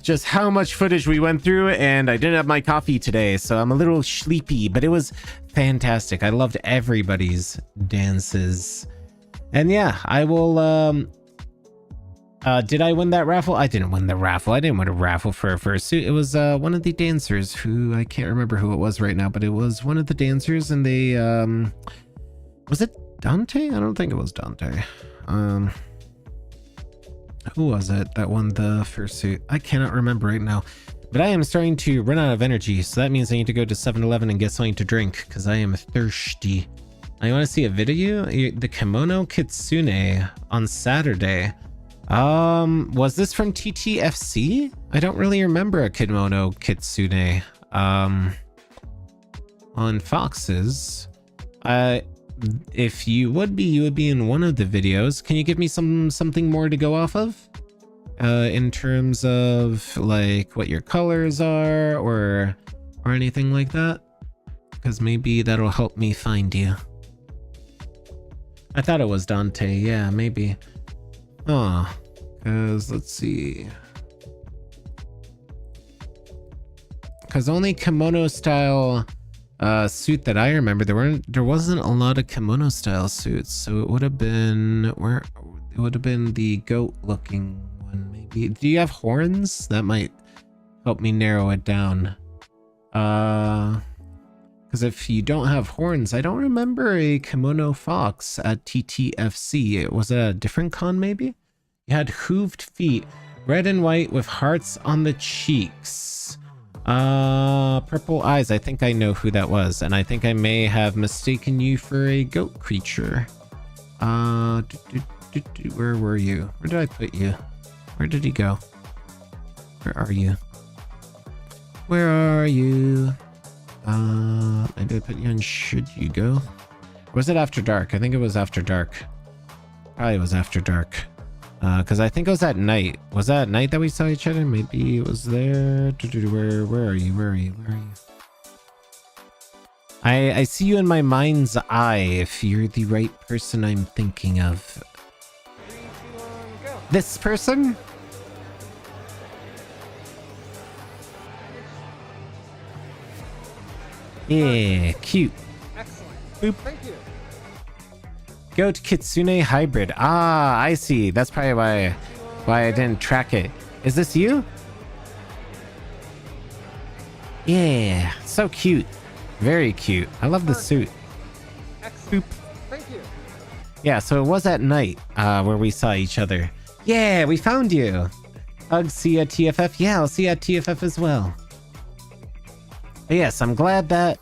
just how much footage we went through, and I didn't have my coffee today, so I'm a little sleepy. But it was fantastic. I loved everybody's dances, and yeah, I will. Did I win that raffle? I didn't win the raffle. I didn't win a raffle for a fursuit. It was one of the dancers who I can't remember who it was right now, but it was one of the dancers, and they was it Dante? I don't think it was Dante. Who was it that won the fursuit? I cannot remember right now. But I am starting to run out of energy, so that means I need to go to 7-Eleven and get something to drink because I am thirsty. I want to see a video. The kimono kitsune on Saturday. Was this from TTFC? I don't really remember a kimono kitsune. On Foxes. If you would be in one of the videos. Can you give me something more to go off of? In terms of like what your colors are or anything like that? Because maybe that'll help me find you. I thought it was Dante. Yeah, maybe. Oh, because let's see. Because only kimono style suit that I remember, there wasn't a lot of kimono style suits, so it would have been the goat looking one maybe. Do you have horns? That might help me narrow it down. Because if you don't have horns, I don't remember a kimono fox at TTFC. Was it a different con maybe? You had hooved feet, red and white with hearts on the cheeks. Purple eyes. I think I know who that was, and I think I may have mistaken you for a goat creature. Where were you? Where did I put you? Where did he go? Where are you? Where are you? Maybe I put you on Should You Go? Or was it After Dark? I think it was After Dark. Probably was After Dark. Because I think it was at night. Was that at night that we saw each other? Maybe it was there. Where are you? Where are you? Where are you? I see you in my mind's eye if you're the right person I'm thinking of. 3, 2, 1, go. This person? Yeah, cute. Excellent. Boop. Thank you. Goat Kitsune Hybrid. Ah, I see. That's probably why I didn't track it. Is this you? Yeah, so cute. Very cute. I love the suit. Excellent. Boop. Thank you. Yeah, so it was at night where we saw each other. Yeah, we found you. Ugh, see you at TFF. Yeah, I'll see you at TFF as well. But yes, I'm glad that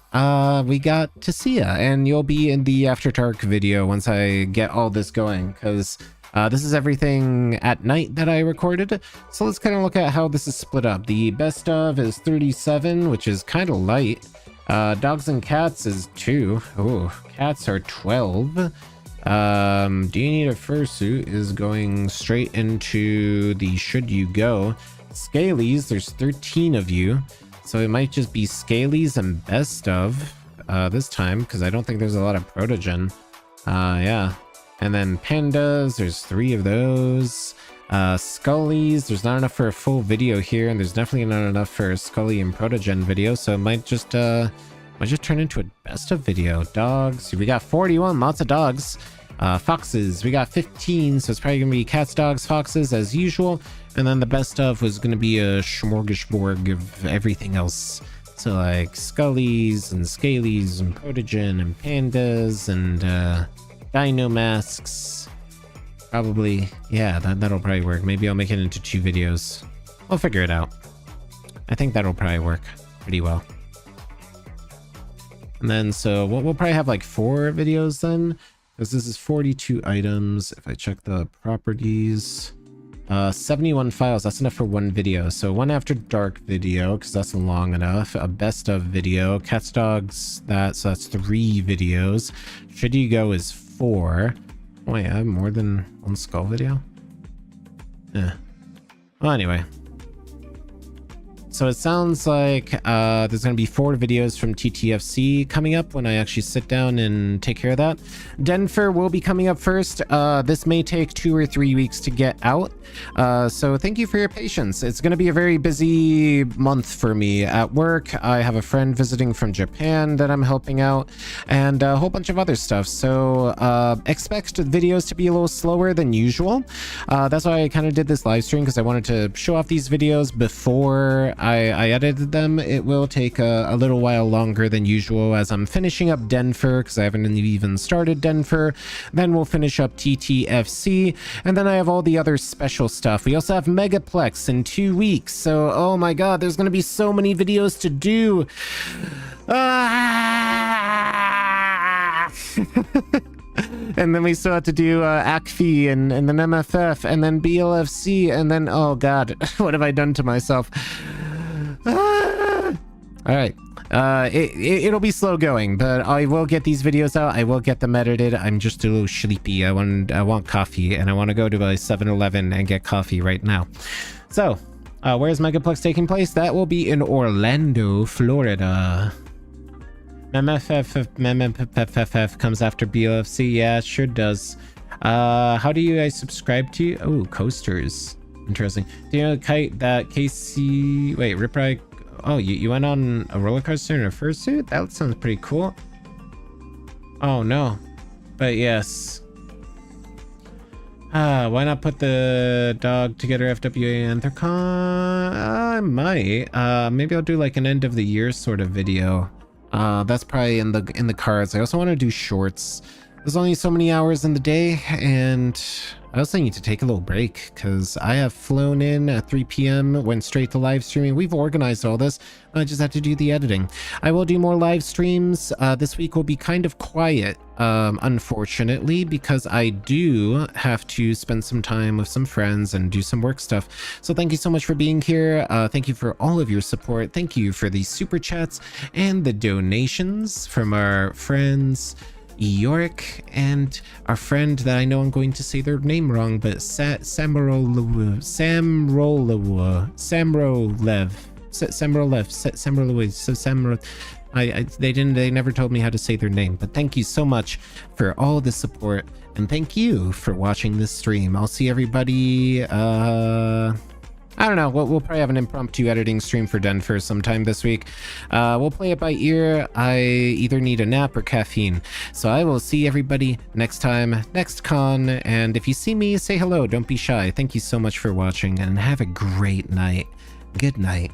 we got to see ya, and you'll be in the After Dark video once I get all this going, because this is everything at night that I recorded. So let's kind of look at how this is split up. The best of is 37, which is kind of light. Dogs and cats is 2. Oh, cats are 12. Do you need a fursuit is going straight into the Should You Go. Scalies, there's 13 of you. So it might just be Scalies and best of this time, because I don't think there's a lot of protogen. Yeah. And then pandas, there's 3 of those. Scullies, there's not enough for a full video here, and there's definitely not enough for a Scully and protogen video, so it might just turn into a best of video. Dogs, we got 41, lots of dogs. Foxes, we got 15, so it's probably gonna be cats, dogs, foxes as usual. And then the best of was gonna be a smorgasbord of everything else. So like Scullies and Scalies and Protogen and Pandas and Dino Masks. Probably, yeah, that'll probably work. Maybe I'll make it into 2 videos. I'll figure it out. I think that'll probably work pretty well. And then, so we'll probably have like 4 videos then, because this is 42 items. If I check the properties, 71 files, that's enough for 1 video. So 1 after dark video, because that's long enough. A best of video, cats, dogs, so that's 3 videos. Should you go is 4. Wait, I have more than 1 skull video? Yeah. Well, anyway. So it sounds like there's going to be 4 videos from TTFC coming up when I actually sit down and take care of that. Denver will be coming up first. This may take 2 or 3 weeks to get out. So thank you for your patience. It's going to be a very busy month for me at work. I have a friend visiting from Japan that I'm helping out and a whole bunch of other stuff. So expect videos to be a little slower than usual. That's why I kind of did this live stream, because I wanted to show off these videos before I edited them. It will take a little while longer than usual as I'm finishing up Denver, because I haven't even started Denver. Then we'll finish up TTFC, and then I have all the other special stuff. We also have Megaplex in 2 weeks, so oh my god, there's gonna be so many videos to do. And then we still have to do ACFI and then MFF and then BLFC and then, oh god, what have I done to myself? All right, it'll be slow going, but I will get these videos out. I will get them edited. I'm just a little sleepy. I want coffee, and I want to go to a 7-Eleven and get coffee right now. So where's Megaplex taking place? That will be in Orlando, Florida. MFF comes after BLFC. Yeah, it sure does. How do you guys subscribe to? Oh, coasters. Interesting. Do you know Kite that Casey? Wait, Rip Ride. Oh, you went on a roller coaster in a fursuit? That sounds pretty cool. Oh no, but yes. Why not put the dog together FWA Anthrocon? I might. Maybe I'll do like an end of the year sort of video. That's probably in the cards. I also want to do shorts. There's only so many hours in the day, and I also need to take a little break because I have flown in at 3 p.m., went straight to live streaming. We've organized all this. I just have to do the editing. I will do more live streams. This week will be kind of quiet, unfortunately, because I do have to spend some time with some friends and do some work stuff. So thank you so much for being here. Thank you for all of your support. Thank you for the super chats and the donations from our friends Yorick and our friend that I know I'm going to say their name wrong, but Samrolev. They never told me how to say their name, but thank you so much for all the support, and thank you for watching this stream. I'll see everybody, I don't know, we'll probably have an impromptu editing stream for Denver sometime this week. We'll play it by ear. I either need a nap or caffeine. So I will see everybody next time, next con, and if you see me, say hello, don't be shy. Thank you so much for watching, and have a great night. Good night.